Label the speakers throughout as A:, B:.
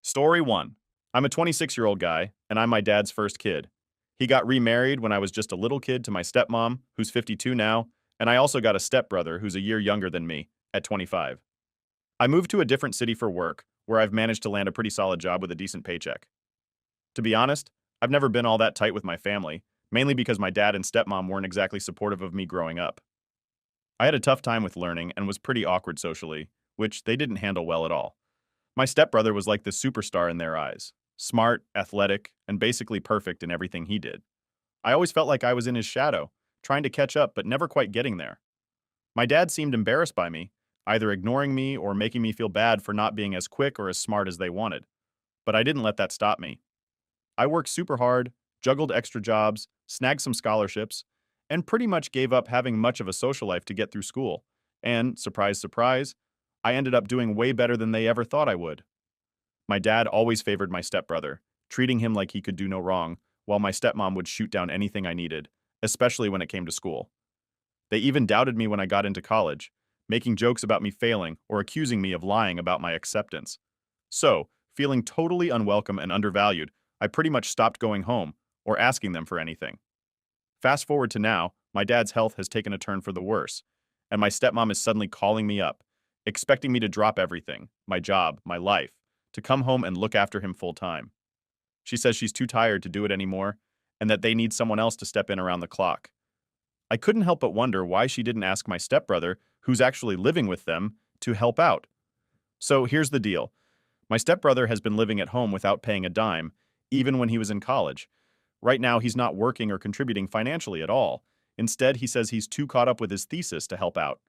A: Story 1. I'm a 26-year-old guy, and I'm my dad's first kid. He got remarried when I was just a little kid to my stepmom, who's 52 now, and I also got a stepbrother who's a year younger than me, at 25. I moved to a different city for work, where I've managed to land a pretty solid job with a decent paycheck. To be honest, I've never been all that tight with my family, mainly because my dad and stepmom weren't exactly supportive of me growing up. I had a tough time with learning and was pretty awkward socially, which they didn't handle well at all. My stepbrother was like the superstar in their eyes, smart, athletic, and basically perfect in everything he did. I always felt like I was in his shadow, trying to catch up but never quite getting there. My dad seemed embarrassed by me, either ignoring me or making me feel bad for not being as quick or as smart as they wanted. But I didn't let that stop me. I worked super hard, juggled extra jobs, snagged some scholarships, and pretty much gave up having much of a social life to get through school. And, surprise, surprise, I ended up doing way better than they ever thought I would. My dad always favored my stepbrother, treating him like he could do no wrong, while my stepmom would shoot down anything I needed, especially when it came to school. They even doubted me when I got into college, making jokes about me failing or accusing me of lying about my acceptance. So, feeling totally unwelcome and undervalued, I pretty much stopped going home or asking them for anything. Fast forward to now, my dad's health has taken a turn for the worse, and my stepmom is suddenly calling me up, expecting me to drop everything, my job, my life, to come home and look after him full time. She says she's too tired to do it anymore, and that they need someone else to step in around the clock. I couldn't help but wonder why she didn't ask my stepbrother, who's actually living with them, to help out. So here's the deal. My stepbrother has been living at home without paying a dime, even when he was in college. Right now, he's not working or contributing financially at all. Instead, he says he's too caught up with his thesis to help out.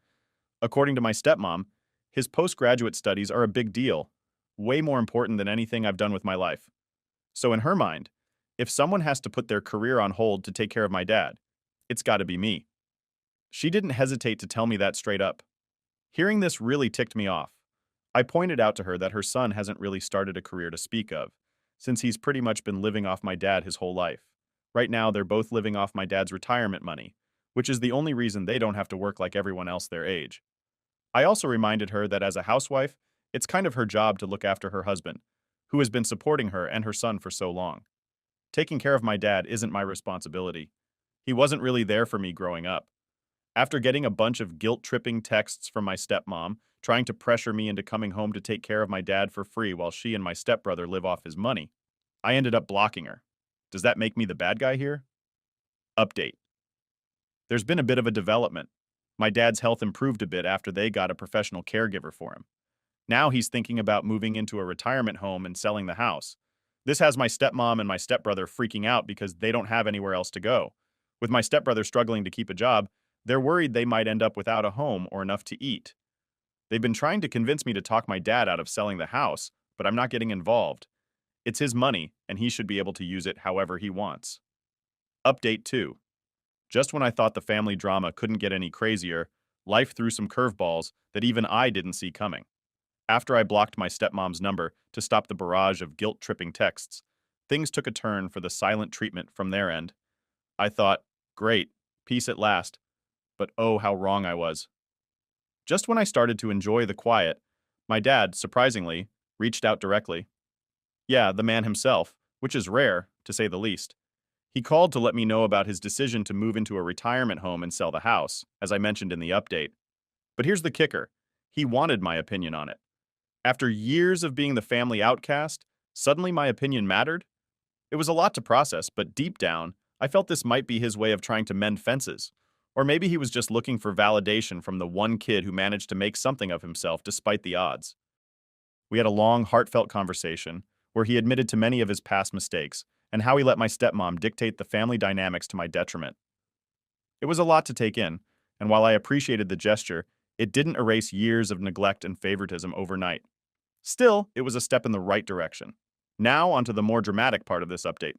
A: According to my stepmom, his postgraduate studies are a big deal, way more important than anything I've done with my life. So in her mind, if someone has to put their career on hold to take care of my dad, it's got to be me. She didn't hesitate to tell me that straight up. Hearing this really ticked me off. I pointed out to her that her son hasn't really started a career to speak of, since he's pretty much been living off my dad his whole life. Right now, they're both living off my dad's retirement money, which is the only reason they don't have to work like everyone else their age. I also reminded her that as a housewife, it's kind of her job to look after her husband, who has been supporting her and her son for so long. Taking care of my dad isn't my responsibility. He wasn't really there for me growing up. After getting a bunch of guilt-tripping texts from my stepmom, trying to pressure me into coming home to take care of my dad for free while she and my stepbrother live off his money, I ended up blocking her. Does that make me the bad guy here? Update. There's been a bit of a development. My dad's health improved a bit after they got a professional caregiver for him. Now he's thinking about moving into a retirement home and selling the house. This has my stepmom and my stepbrother freaking out because they don't have anywhere else to go. With my stepbrother struggling to keep a job, they're worried they might end up without a home or enough to eat. They've been trying to convince me to talk my dad out of selling the house, but I'm not getting involved. It's his money, and he should be able to use it however he wants. Update 2. Just when I thought the family drama couldn't get any crazier, life threw some curveballs that even I didn't see coming. After I blocked my stepmom's number to stop the barrage of guilt-tripping texts, things took a turn for the silent treatment from their end. I thought, great, peace at last, but oh how wrong I was. Just when I started to enjoy the quiet, my dad, surprisingly, reached out directly. Yeah, the man himself, which is rare, to say the least. He called to let me know about his decision to move into a retirement home and sell the house, as I mentioned in the update. But here's the kicker. He wanted my opinion on it. After years of being the family outcast, suddenly my opinion mattered? It was a lot to process, but deep down, I felt this might be his way of trying to mend fences. Or maybe he was just looking for validation from the one kid who managed to make something of himself despite the odds. We had a long, heartfelt conversation where he admitted to many of his past mistakes and how he let my stepmom dictate the family dynamics to my detriment. It was a lot to take in, and while I appreciated the gesture, it didn't erase years of neglect and favoritism overnight. Still, it was a step in the right direction. Now, onto the more dramatic part of this update.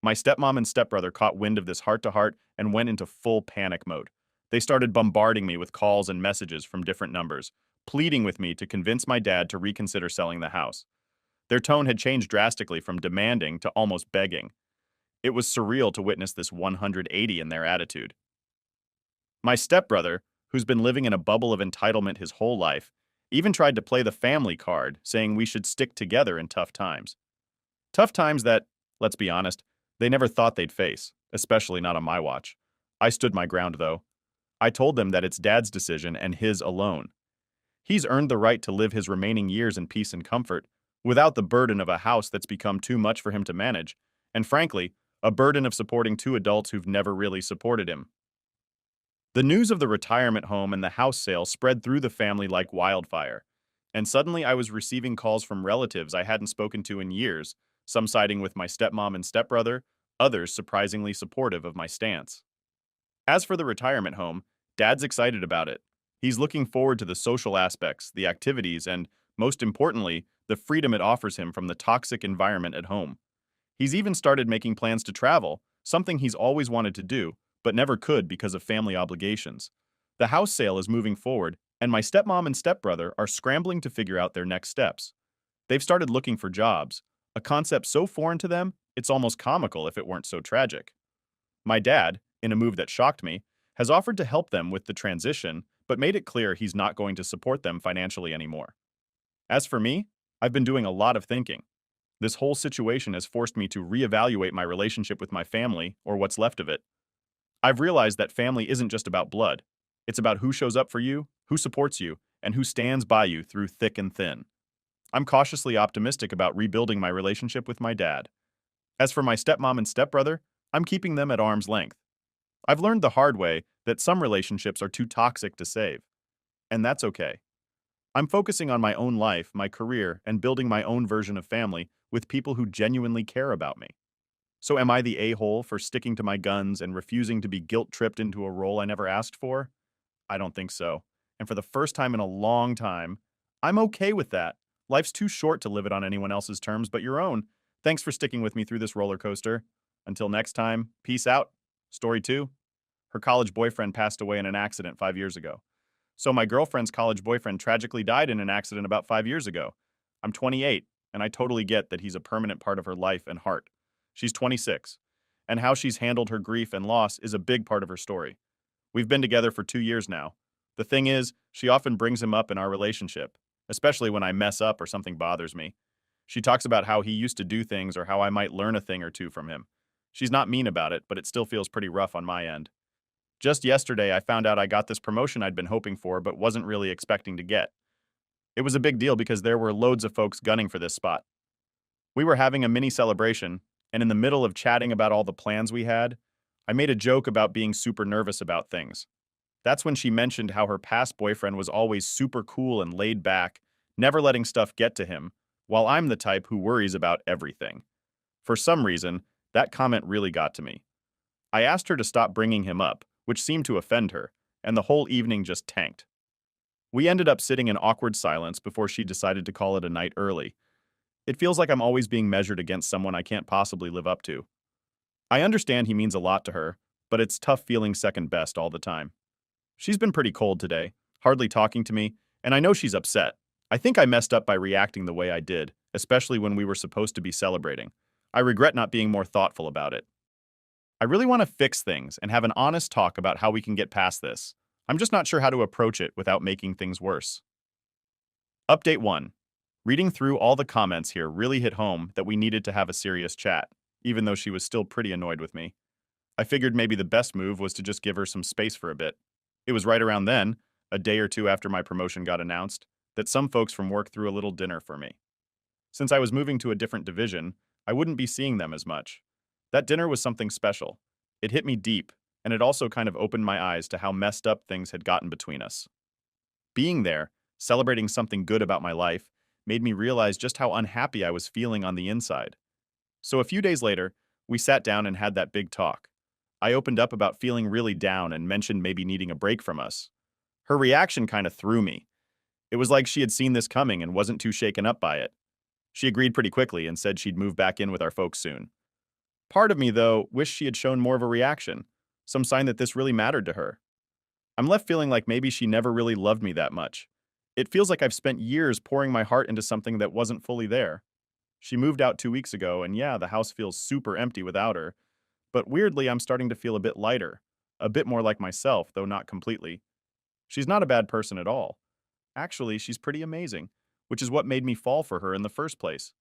A: My stepmom and stepbrother caught wind of this heart-to-heart and went into full panic mode. They started bombarding me with calls and messages from different numbers, pleading with me to convince my dad to reconsider selling the house. Their tone had changed drastically from demanding to almost begging. It was surreal to witness this 180 in their attitude. My stepbrother, who's been living in a bubble of entitlement his whole life, Even tried to play the family card, saying we should stick together in tough times. Tough times that, let's be honest, they never thought they'd face, especially not on my watch. I stood my ground, though. I told them that it's Dad's decision and his alone. He's earned the right to live his remaining years in peace and comfort, without the burden of a house that's become too much for him to manage, and frankly, a burden of supporting two adults who've never really supported him. The news of the retirement home and the house sale spread through the family like wildfire, and suddenly I was receiving calls from relatives I hadn't spoken to in years, some siding with my stepmom and stepbrother, others surprisingly supportive of my stance. As for the retirement home, Dad's excited about it. He's looking forward to the social aspects, the activities, and, most importantly, the freedom it offers him from the toxic environment at home. He's even started making plans to travel, something he's always wanted to do, but never could because of family obligations. The house sale is moving forward, and my stepmom and stepbrother are scrambling to figure out their next steps. They've started looking for jobs, a concept so foreign to them, it's almost comical if it weren't so tragic. My dad, in a move that shocked me, has offered to help them with the transition, but made it clear he's not going to support them financially anymore. As for me, I've been doing a lot of thinking. This whole situation has forced me to reevaluate my relationship with my family, or what's left of it. I've realized that family isn't just about blood. It's about who shows up for you, who supports you, and who stands by you through thick and thin. I'm cautiously optimistic about rebuilding my relationship with my dad. As for my stepmom and stepbrother, I'm keeping them at arm's length. I've learned the hard way that some relationships are too toxic to save, and that's okay. I'm focusing on my own life, my career, and building my own version of family with people who genuinely care about me. So am I the a-hole for sticking to my guns and refusing to be guilt-tripped into a role I never asked for? I don't think so. And for the first time in a long time, I'm okay with that. Life's too short to live it on anyone else's terms but your own. Thanks for sticking with me through this roller coaster. Until next time, peace out. Story 2. Her college boyfriend passed away in an accident 5 years ago. So my girlfriend's college boyfriend tragically died in an accident about 5 years ago. I'm 28, and I totally get that he's a permanent part of her life and heart. She's 26, and how she's handled her grief and loss is a big part of her story. We've been together for 2 years now. The thing is, she often brings him up in our relationship, especially when I mess up or something bothers me. She talks about how he used to do things or how I might learn a thing or two from him. She's not mean about it, but it still feels pretty rough on my end. Just yesterday, I found out I got this promotion I'd been hoping for but wasn't really expecting to get. It was a big deal because there were loads of folks gunning for this spot. We were having a mini celebration, and in the middle of chatting about all the plans we had, I made a joke about being super nervous about things. That's when she mentioned how her past boyfriend was always super cool and laid back, never letting stuff get to him, while I'm the type who worries about everything. For some reason, that comment really got to me. I asked her to stop bringing him up, which seemed to offend her, and the whole evening just tanked. We ended up sitting in awkward silence before she decided to call it a night early. It feels like I'm always being measured against someone I can't possibly live up to. I understand he means a lot to her, but it's tough feeling second best all the time. She's been pretty cold today, hardly talking to me, and I know she's upset. I think I messed up by reacting the way I did, especially when we were supposed to be celebrating. I regret not being more thoughtful about it. I really want to fix things and have an honest talk about how we can get past this. I'm just not sure how to approach it without making things worse. Update 1. Reading through all the comments here really hit home that we needed to have a serious chat, even though she was still pretty annoyed with me. I figured maybe the best move was to just give her some space for a bit. It was right around then, a day or two after my promotion got announced, that some folks from work threw a little dinner for me. Since I was moving to a different division, I wouldn't be seeing them as much. That dinner was something special. It hit me deep, and it also kind of opened my eyes to how messed up things had gotten between us. Being there, celebrating something good about my life, made me realize just how unhappy I was feeling on the inside. So a few days later, we sat down and had that big talk. I opened up about feeling really down and mentioned maybe needing a break from us. Her reaction kind of threw me. It was like she had seen this coming and wasn't too shaken up by it. She agreed pretty quickly and said she'd move back in with our folks soon. Part of me, though, wished she had shown more of a reaction, some sign that this really mattered to her. I'm left feeling like maybe she never really loved me that much. It feels like I've spent years pouring my heart into something that wasn't fully there. She moved out 2 weeks ago, and yeah, the house feels super empty without her. But weirdly, I'm starting to feel a bit lighter, a bit more like myself, though not completely. She's not a bad person at all. Actually, she's pretty amazing, which is what made me fall for her in the first place.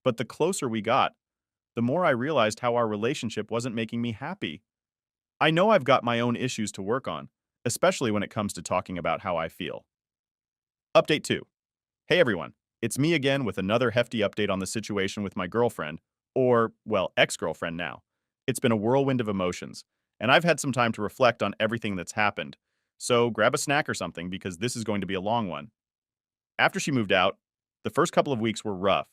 A: But the closer we got, the more I realized how our relationship wasn't making me happy. I know I've got my own issues to work on, especially when it comes to talking about how I feel. Update 2. Hey everyone, it's me again with another hefty update on the situation with my girlfriend, or, well, ex-girlfriend now. It's been a whirlwind of emotions, and I've had some time to reflect on everything that's happened. So grab a snack or something because this is going to be a long one. After she moved out, the first couple of weeks were rough.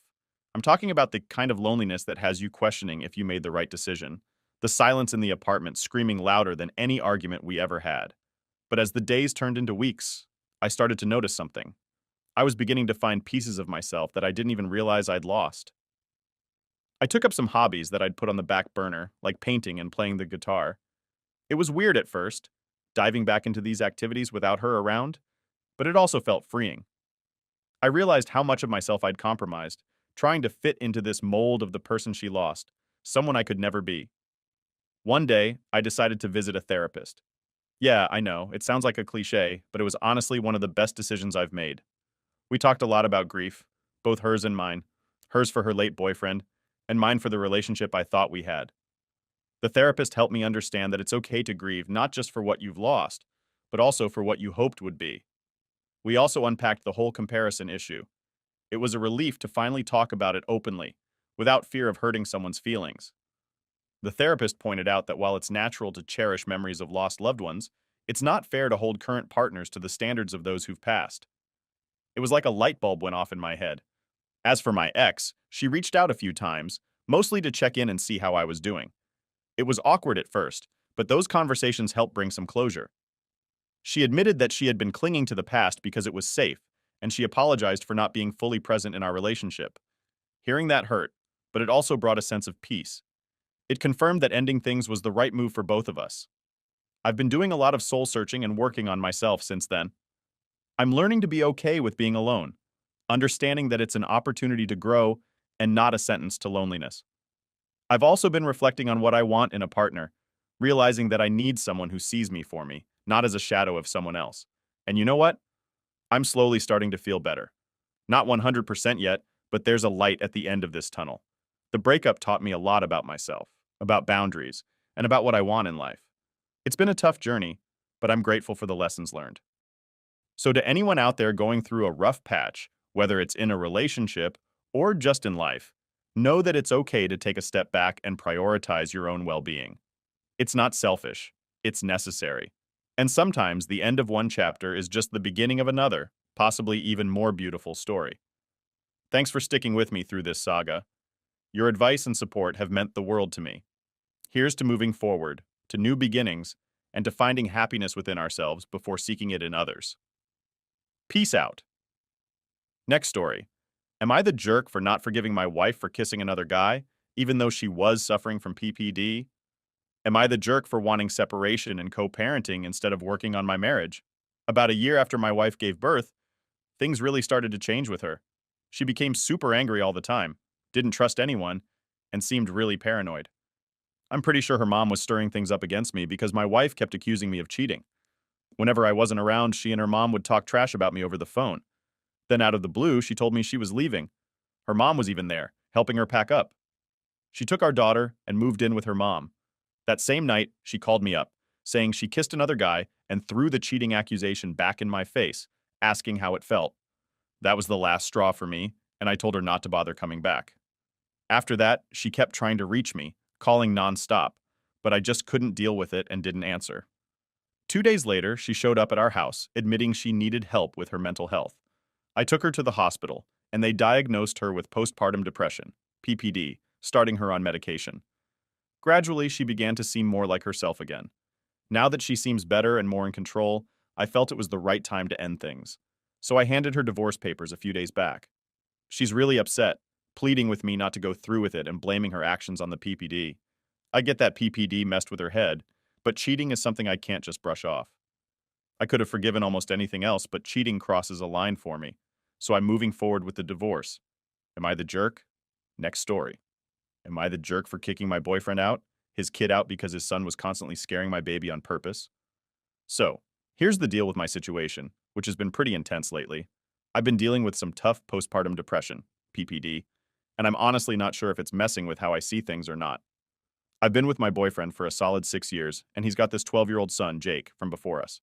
A: I'm talking about the kind of loneliness that has you questioning if you made the right decision. The silence in the apartment screaming louder than any argument we ever had. But as the days turned into weeks, I started to notice something. I was beginning to find pieces of myself that I didn't even realize I'd lost. I took up some hobbies that I'd put on the back burner, like painting and playing the guitar. It was weird at first, diving back into these activities without her around, but it also felt freeing. I realized how much of myself I'd compromised, trying to fit into this mold of the person she lost, someone I could never be. One day, I decided to visit a therapist. Yeah, I know, it sounds like a cliche, but it was honestly one of the best decisions I've made. We talked a lot about grief, both hers and mine, hers for her late boyfriend, and mine for the relationship I thought we had. The therapist helped me understand that it's okay to grieve not just for what you've lost, but also for what you hoped would be. We also unpacked the whole comparison issue. It was a relief to finally talk about it openly, without fear of hurting someone's feelings. The therapist pointed out that while it's natural to cherish memories of lost loved ones, it's not fair to hold current partners to the standards of those who've passed. It was like a light bulb went off in my head. As for my ex, she reached out a few times, mostly to check in and see how I was doing. It was awkward at first, but those conversations helped bring some closure. She admitted that she had been clinging to the past because it was safe, and she apologized for not being fully present in our relationship. Hearing that hurt, but it also brought a sense of peace. It confirmed that ending things was the right move for both of us. I've been doing a lot of soul searching and working on myself since then. I'm learning to be okay with being alone, understanding that it's an opportunity to grow and not a sentence to loneliness. I've also been reflecting on what I want in a partner, realizing that I need someone who sees me for me, not as a shadow of someone else. And you know what? I'm slowly starting to feel better. Not 100% yet, but there's a light at the end of this tunnel. The breakup taught me a lot about myself, about boundaries, and about what I want in life. It's been a tough journey, but I'm grateful for the lessons learned. So, to anyone out there going through a rough patch, whether it's in a relationship or just in life, know that it's okay to take a step back and prioritize your own well being. It's not selfish, it's necessary. And sometimes the end of one chapter is just the beginning of another, possibly even more beautiful story. Thanks for sticking with me through this saga. Your advice and support have meant the world to me. Here's to moving forward, to new beginnings, and to finding happiness within ourselves before seeking it in others. Peace out. Next story. Am I the jerk for not forgiving my wife for kissing another guy, even though she was suffering from PPD? Am I the jerk for wanting separation and co-parenting instead of working on my marriage? About a year after my wife gave birth, things really started to change with her. She became super angry all the time, didn't trust anyone, and seemed really paranoid. I'm pretty sure her mom was stirring things up against me because my wife kept accusing me of cheating. Whenever I wasn't around, she and her mom would talk trash about me over the phone. Then out of the blue, she told me she was leaving. Her mom was even there, helping her pack up. She took our daughter and moved in with her mom. That same night, she called me up, saying she kissed another guy and threw the cheating accusation back in my face, asking how it felt. That was the last straw for me, and I told her not to bother coming back. After that, she kept trying to reach me, calling nonstop, but I just couldn't deal with it and didn't answer. 2 days later, she showed up at our house, admitting she needed help with her mental health. I took her to the hospital, and they diagnosed her with postpartum depression, PPD, starting her on medication. Gradually, she began to seem more like herself again. Now that she seems better and more in control, I felt it was the right time to end things. So I handed her divorce papers a few days back. She's really upset, pleading with me not to go through with it and blaming her actions on the PPD. I get that PPD messed with her head, but cheating is something I can't just brush off. I could have forgiven almost anything else, but cheating crosses a line for me. So I'm moving forward with the divorce. Am I the jerk? Next story. Am I the jerk for kicking my boyfriend out? His kid out because his son was constantly scaring my baby on purpose? So, here's the deal with my situation, which has been pretty intense lately. I've been dealing with some tough postpartum depression, PPD, and I'm honestly not sure if it's messing with how I see things or not. I've been with my boyfriend for a solid 6 years, and he's got this 12-year-old son, Jake, from before us.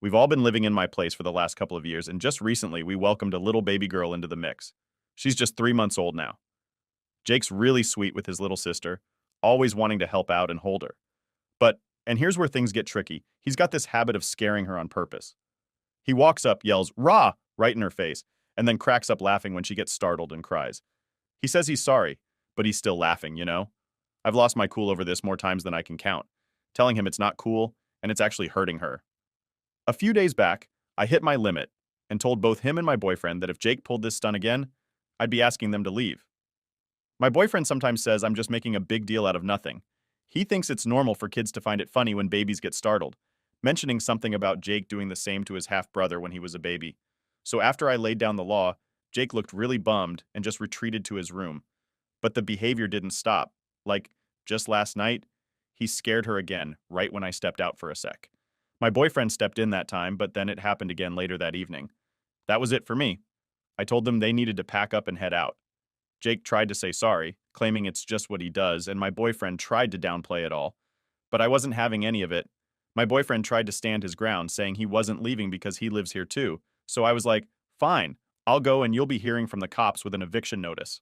A: We've all been living in my place for the last couple of years, and just recently we welcomed a little baby girl into the mix. She's just 3 months old now. Jake's really sweet with his little sister, always wanting to help out and hold her. But, and here's where things get tricky, he's got this habit of scaring her on purpose. He walks up, yells, "Rah!" right in her face, and then cracks up laughing when she gets startled and cries. He says he's sorry, but he's still laughing, you know? I've lost my cool over this more times than I can count, telling him it's not cool and it's actually hurting her. A few days back, I hit my limit and told both him and my boyfriend that if Jake pulled this stunt again, I'd be asking them to leave. My boyfriend sometimes says I'm just making a big deal out of nothing. He thinks it's normal for kids to find it funny when babies get startled, mentioning something about Jake doing the same to his half-brother when he was a baby. So after I laid down the law, Jake looked really bummed and just retreated to his room. But the behavior didn't stop. Like, just last night, he scared her again right when I stepped out for a sec. My boyfriend stepped in that time, but then it happened again later that evening. That was it for me. I told them they needed to pack up and head out. Jake tried to say sorry, claiming it's just what he does, and my boyfriend tried to downplay it all. But I wasn't having any of it. My boyfriend tried to stand his ground, saying he wasn't leaving because he lives here too. So I was like, fine, I'll go and you'll be hearing from the cops with an eviction notice.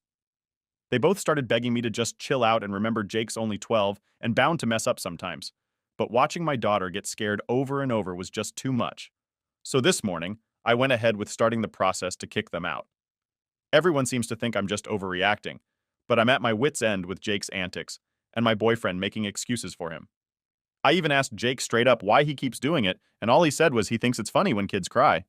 A: They both started begging me to just chill out and remember Jake's only 12 and bound to mess up sometimes. But watching my daughter get scared over and over was just too much. So this morning, I went ahead with starting the process to kick them out. Everyone seems to think I'm just overreacting, but I'm at my wit's end with Jake's antics and my boyfriend making excuses for him. I even asked Jake straight up why he keeps doing it, and all he said was he thinks it's funny when kids cry.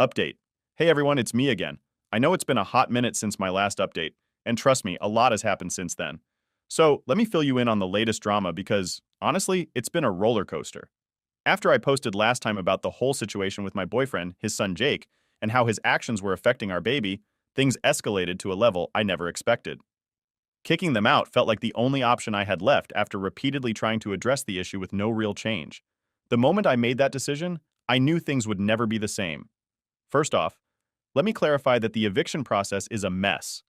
A: Update. Hey everyone, it's me again. I know it's been a hot minute since my last update, and trust me, a lot has happened since then. So let me fill you in on the latest drama because, honestly, it's been a roller coaster. After I posted last time about the whole situation with my boyfriend, his son Jake, and how his actions were affecting our baby, things escalated to a level I never expected. Kicking them out felt like the only option I had left after repeatedly trying to address the issue with no real change. The moment I made that decision, I knew things would never be the same. First off, let me clarify that the eviction process is a mess.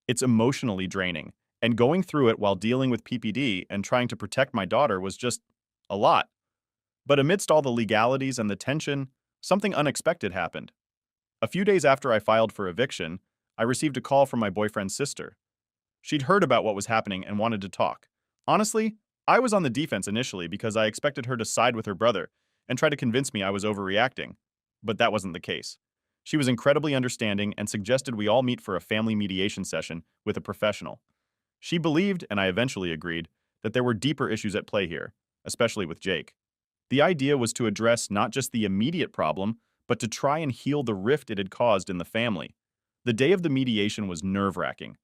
A: It's emotionally draining, and going through it while dealing with PPD and trying to protect my daughter was just a lot. But amidst all the legalities and the tension, something unexpected happened. A few days after I filed for eviction, I received a call from my boyfriend's sister. She'd heard about what was happening and wanted to talk. Honestly, I was on the defense initially because I expected her to side with her brother and try to convince me I was overreacting. But that wasn't the case. She was incredibly understanding and suggested we all meet for a family mediation session with a professional. She believed, and I eventually agreed, that there were deeper issues at play here, especially with Jake. The idea was to address not just the immediate problem, but to try and heal the rift it had caused in the family. The day of the mediation was nerve-wracking.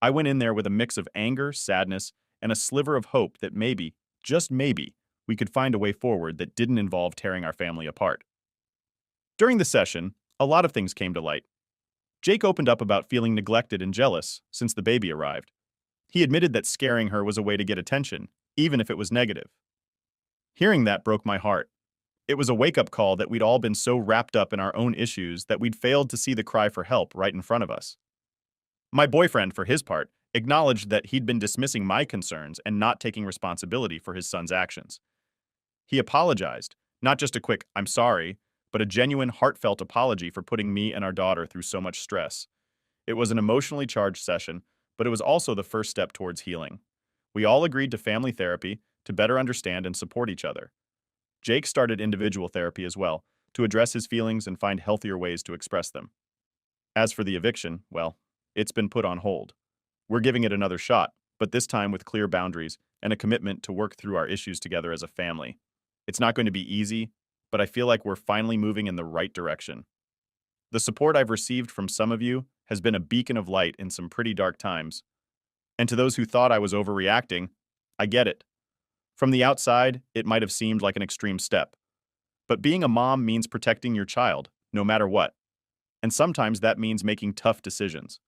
A: I went in there with a mix of anger, sadness, and a sliver of hope that maybe, just maybe, we could find a way forward that didn't involve tearing our family apart. During the session, a lot of things came to light. Jake opened up about feeling neglected and jealous since the baby arrived. He admitted that scaring her was a way to get attention, even if it was negative. Hearing that broke my heart. It was a wake-up call that we'd all been so wrapped up in our own issues that we'd failed to see the cry for help right in front of us. My boyfriend, for his part, acknowledged that he'd been dismissing my concerns and not taking responsibility for his son's actions. He apologized, not just a quick "I'm sorry," but a genuine, heartfelt apology for putting me and our daughter through so much stress. It was an emotionally charged session, but it was also the first step towards healing. We all agreed to family therapy to better understand and support each other. Jake started individual therapy as well, to address his feelings and find healthier ways to express them. As for the eviction, well, it's been put on hold. We're giving it another shot, but this time with clear boundaries and a commitment to work through our issues together as a family. It's not going to be easy, but I feel like we're finally moving in the right direction. The support I've received from some of you has been a beacon of light in some pretty dark times. And to those who thought I was overreacting, I get it. From the outside, it might have seemed like an extreme step. But being a mom means protecting your child, no matter what. And sometimes that means making tough decisions.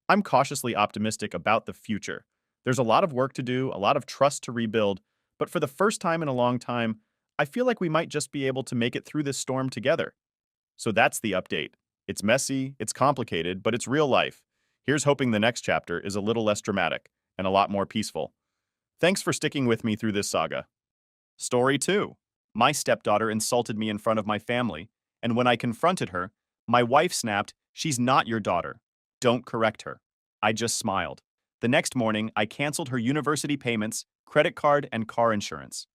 A: I'm cautiously optimistic about the future. There's a lot of work to do, a lot of trust to rebuild, but for the first time in a long time, I feel like we might just be able to make it through this storm together. So that's the update. It's messy, it's complicated, but it's real life. Here's hoping the next chapter is a little less dramatic and a lot more peaceful. Thanks for sticking with me through this saga. Story 2. My stepdaughter insulted me in front of my family, and when I confronted her, my wife snapped, "She's not your daughter. Don't correct her." I just smiled. The next morning, I canceled her university payments, credit card, and car insurance.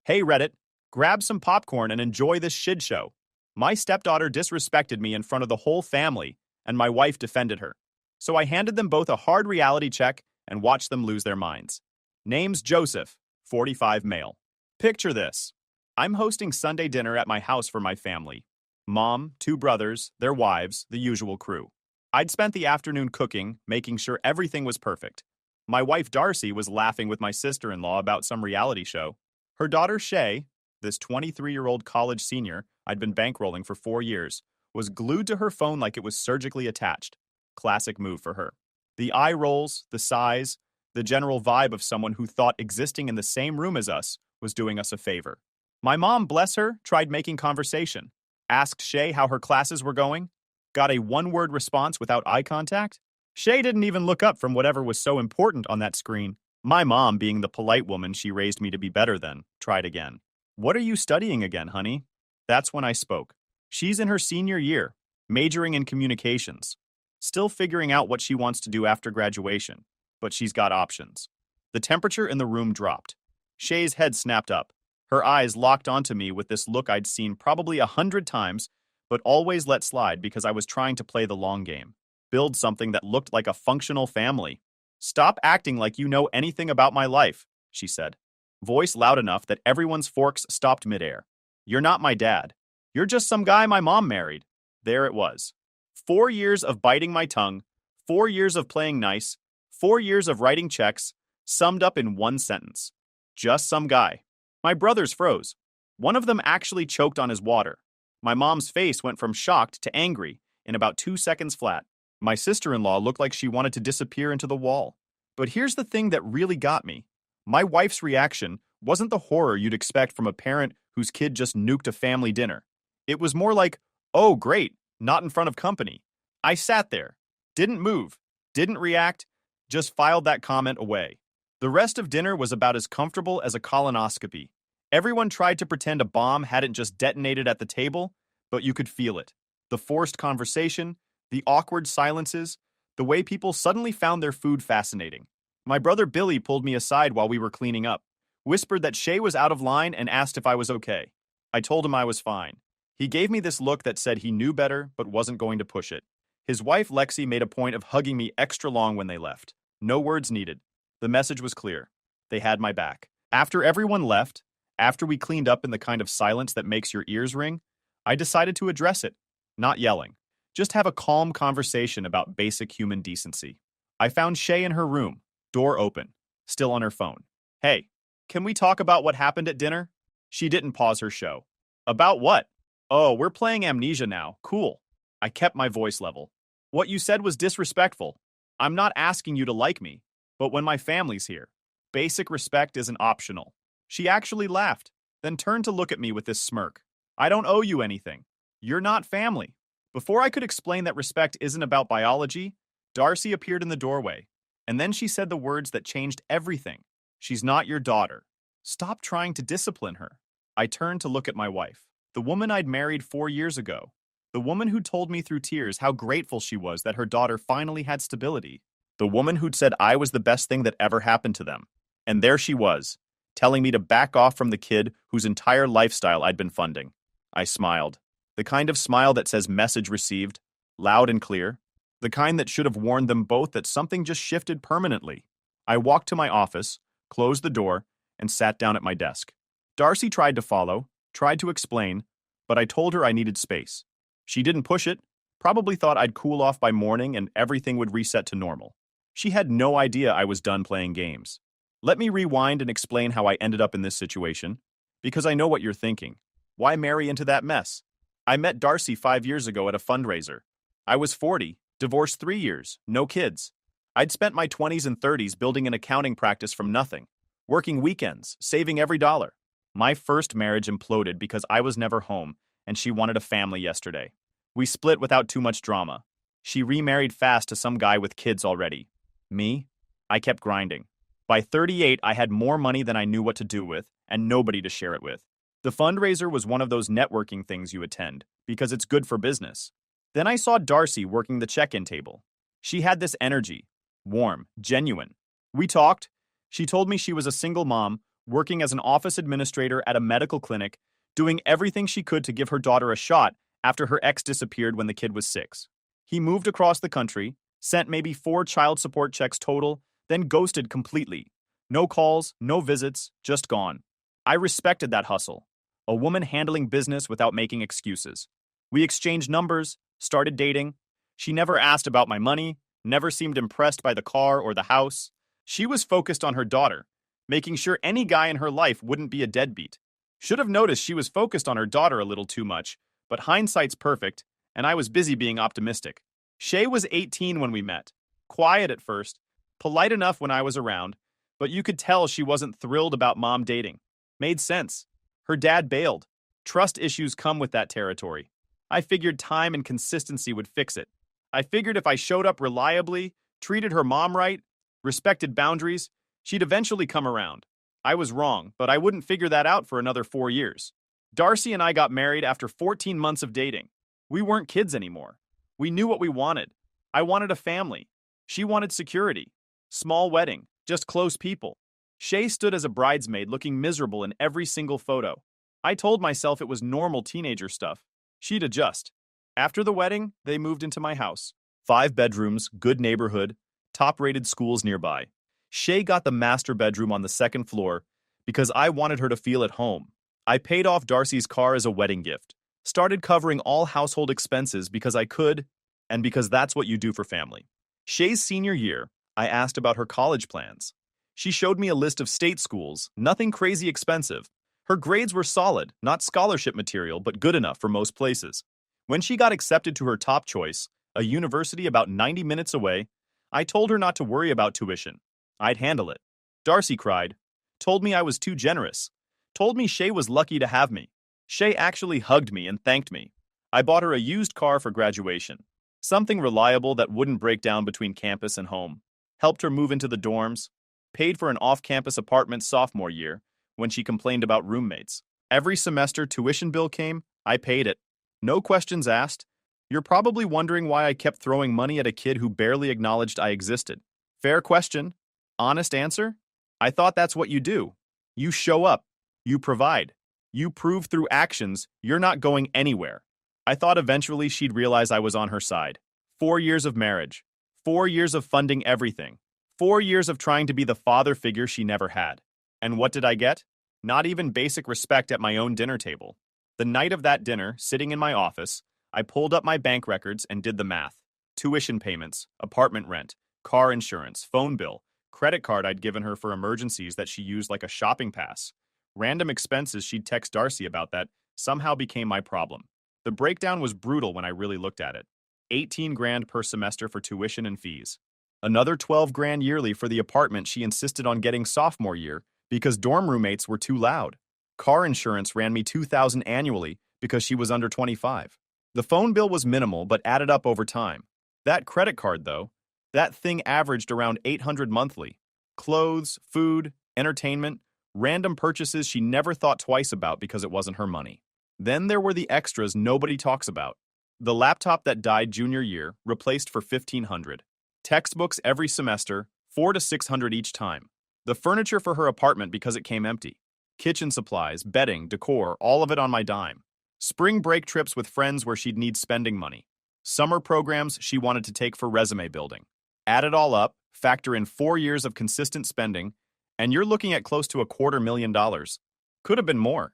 A: Hey Reddit, grab some popcorn and enjoy this shit show. My stepdaughter disrespected me in front of the whole family, and my wife defended her. So I handed them both a hard reality check and watched them lose their minds. Name's Joseph, 45 male. Picture this. I'm hosting Sunday dinner at my house for my family. Mom, 2 brothers, their wives, the usual crew. I'd spent the afternoon cooking, making sure everything was perfect. My wife Darcy was laughing with my sister-in-law about some reality show. Her daughter Shay, this 23-year-old college senior I'd been bankrolling for 4 years, was glued to her phone like it was surgically attached. Classic move for her. The eye rolls, the sighs, the general vibe of someone who thought existing in the same room as us was doing us a favor. My mom, bless her, tried making conversation. Asked Shay how her classes were going. Got a one-word response without eye contact. Shay didn't even look up from whatever was so important on that screen. My mom, being the polite woman she raised me to be better than, tried again. "What are you studying again, honey?" That's when I spoke. She's in her senior year, majoring in communications. Still figuring out what she wants to do after graduation, but she's got options. The temperature in the room dropped. Shay's head snapped up. Her eyes locked onto me with this look I'd seen probably 100 times, but always let slide because I was trying to play the long game. Build something that looked like a functional family. "Stop acting like you know anything about my life," she said. Voice loud enough that everyone's forks stopped midair. "You're not my dad. You're just some guy my mom married." There it was. 4 years of biting my tongue, 4 years of playing nice, 4 years of writing checks, summed up in one sentence. Just some guy. My brothers froze. One of them actually choked on his water. My mom's face went from shocked to angry in about 2 seconds flat. My sister-in-law looked like she wanted to disappear into the wall. But here's the thing that really got me. My wife's reaction wasn't the horror you'd expect from a parent whose kid just nuked a family dinner. It was more like, "Oh, great, not in front of company." I sat there, didn't move, didn't react, just filed that comment away. The rest of dinner was about as comfortable as a colonoscopy. Everyone tried to pretend a bomb hadn't just detonated at the table, but you could feel it. The forced conversation, the awkward silences, the way people suddenly found their food fascinating. My brother Billy pulled me aside while we were cleaning up, whispered that Shay was out of line and asked if I was okay. I told him I was fine. He gave me this look that said he knew better but wasn't going to push it. His wife Lexi made a point of hugging me extra long when they left. No words needed. The message was clear. They had my back. After everyone left, after we cleaned up in the kind of silence that makes your ears ring, I decided to address it, not yelling. Just have a calm conversation about basic human decency. I found Shay in her room, door open, still on her phone. "Hey, can we talk about what happened at dinner?" She didn't pause her show. "About what?" "Oh, we're playing amnesia now. Cool." I kept my voice level. "What you said was disrespectful. I'm not asking you to like me, but when my family's here, basic respect isn't optional." She actually laughed, then turned to look at me with this smirk. "I don't owe you anything. You're not family." Before I could explain that respect isn't about biology, Darcy appeared in the doorway, and then she said the words that changed everything. "She's not your daughter. Stop trying to discipline her." I turned to look at my wife, the woman I'd married 4 years ago, the woman who told me through tears how grateful she was that her daughter finally had stability, the woman who'd said I was the best thing that ever happened to them. And there she was, telling me to back off from the kid whose entire lifestyle I'd been funding. I smiled. The kind of smile that says message received, loud and clear. The kind that should have warned them both that something just shifted permanently. I walked to my office, closed the door, and sat down at my desk. Darcy tried to follow, tried to explain, but I told her I needed space. She didn't push it, probably thought I'd cool off by morning and everything would reset to normal. She had no idea I was done playing games. Let me rewind and explain how I ended up in this situation, because I know what you're thinking. Why marry into that mess? I met Darcy 5 years ago at a fundraiser. I was 40, divorced 3 years, no kids. I'd spent my 20s and 30s building an accounting practice from nothing, working weekends, saving every dollar. My first marriage imploded because I was never home, and she wanted a family yesterday. We split without too much drama. She remarried fast to some guy with kids already. Me? I kept grinding. By 38, I had more money than I knew what to do with, and nobody to share it with. The fundraiser was one of those networking things you attend, because it's good for business. Then I saw Darcy working the check-in table. She had this energy. Warm, genuine. We talked. She told me she was a single mom, working as an office administrator at a medical clinic, doing everything she could to give her daughter a shot after her ex disappeared when the kid was 6. He moved across the country, sent maybe 4 child support checks total, then ghosted completely. No calls, no visits, just gone. I respected that hustle. A woman handling business without making excuses. We exchanged numbers, started dating. She never asked about my money, never seemed impressed by the car or the house. She was focused on her daughter, making sure any guy in her life wouldn't be a deadbeat. Should have noticed she was focused on her daughter a little too much, but hindsight's perfect, and I was busy being optimistic. Shay was 18 when we met. Quiet at first, polite enough when I was around, but you could tell she wasn't thrilled about mom dating. Made sense. Her dad bailed. Trust issues come with that territory. I figured time and consistency would fix it. I figured if I showed up reliably, treated her mom right, respected boundaries, she'd eventually come around. I was wrong, but I wouldn't figure that out for another 4 years. Darcy and I got married after 14 months of dating. We weren't kids anymore. We knew what we wanted. I wanted a family. She wanted security. Small wedding, just close people. Shay stood as a bridesmaid looking miserable in every single photo. I told myself it was normal teenager stuff. She'd adjust. After the wedding, they moved into my house. 5 bedrooms, good neighborhood, top-rated schools nearby. Shay got the master bedroom on the 2nd floor because I wanted her to feel at home. I paid off Darcy's car as a wedding gift. Started covering all household expenses because I could, and because that's what you do for family. Shay's senior year, I asked about her college plans. She showed me a list of state schools, nothing crazy expensive. Her grades were solid, not scholarship material, but good enough for most places. When she got accepted to her top choice, a university about 90 minutes away, I told her not to worry about tuition. I'd handle it. Darcy cried, told me I was too generous, told me Shay was lucky to have me. Shay actually hugged me and thanked me. I bought her a used car for graduation, something reliable that wouldn't break down between campus and home. Helped her move into the dorms, paid for an off-campus apartment sophomore year when she complained about roommates. Every semester tuition bill came, I paid it. No questions asked. You're probably wondering why I kept throwing money at a kid who barely acknowledged I existed. Fair question. Honest answer? I thought that's what you do. You show up. You provide. You prove through actions you're not going anywhere. I thought eventually she'd realize I was on her side. 4 years of marriage. 4 years of funding everything. 4 years of trying to be the father figure she never had. And what did I get? Not even basic respect at my own dinner table. The night of that dinner, sitting in my office, I pulled up my bank records and did the math. Tuition payments, apartment rent, car insurance, phone bill, credit card I'd given her for emergencies that she used like a shopping pass. Random expenses she'd text Darcy about that somehow became my problem. The breakdown was brutal when I really looked at it. 18 grand per semester for tuition and fees. Another 12 grand yearly for the apartment she insisted on getting sophomore year because dorm roommates were too loud. Car insurance ran me $2,000 annually because she was under 25. The phone bill was minimal but added up over time. That credit card, though, that thing averaged around $800 monthly. Clothes, food, entertainment, random purchases she never thought twice about because it wasn't her money. Then there were the extras nobody talks about. The laptop that died junior year, replaced for $1,500. Textbooks every semester, $400 to $600 each time. The furniture for her apartment because it came empty. Kitchen supplies, bedding, decor, all of it on my dime. Spring break trips with friends where she'd need spending money. Summer programs she wanted to take for resume building. Add it all up, factor in 4 years of consistent spending, and you're looking at close to $250,000. Could have been more.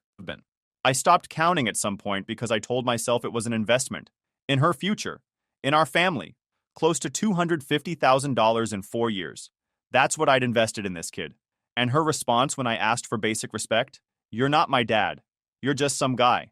A: I stopped counting at some point because I told myself it was an investment. In her future. In our family. Close to $250,000 in 4 years. That's what I'd invested in this kid. And her response when I asked for basic respect? You're not my dad. You're just some guy.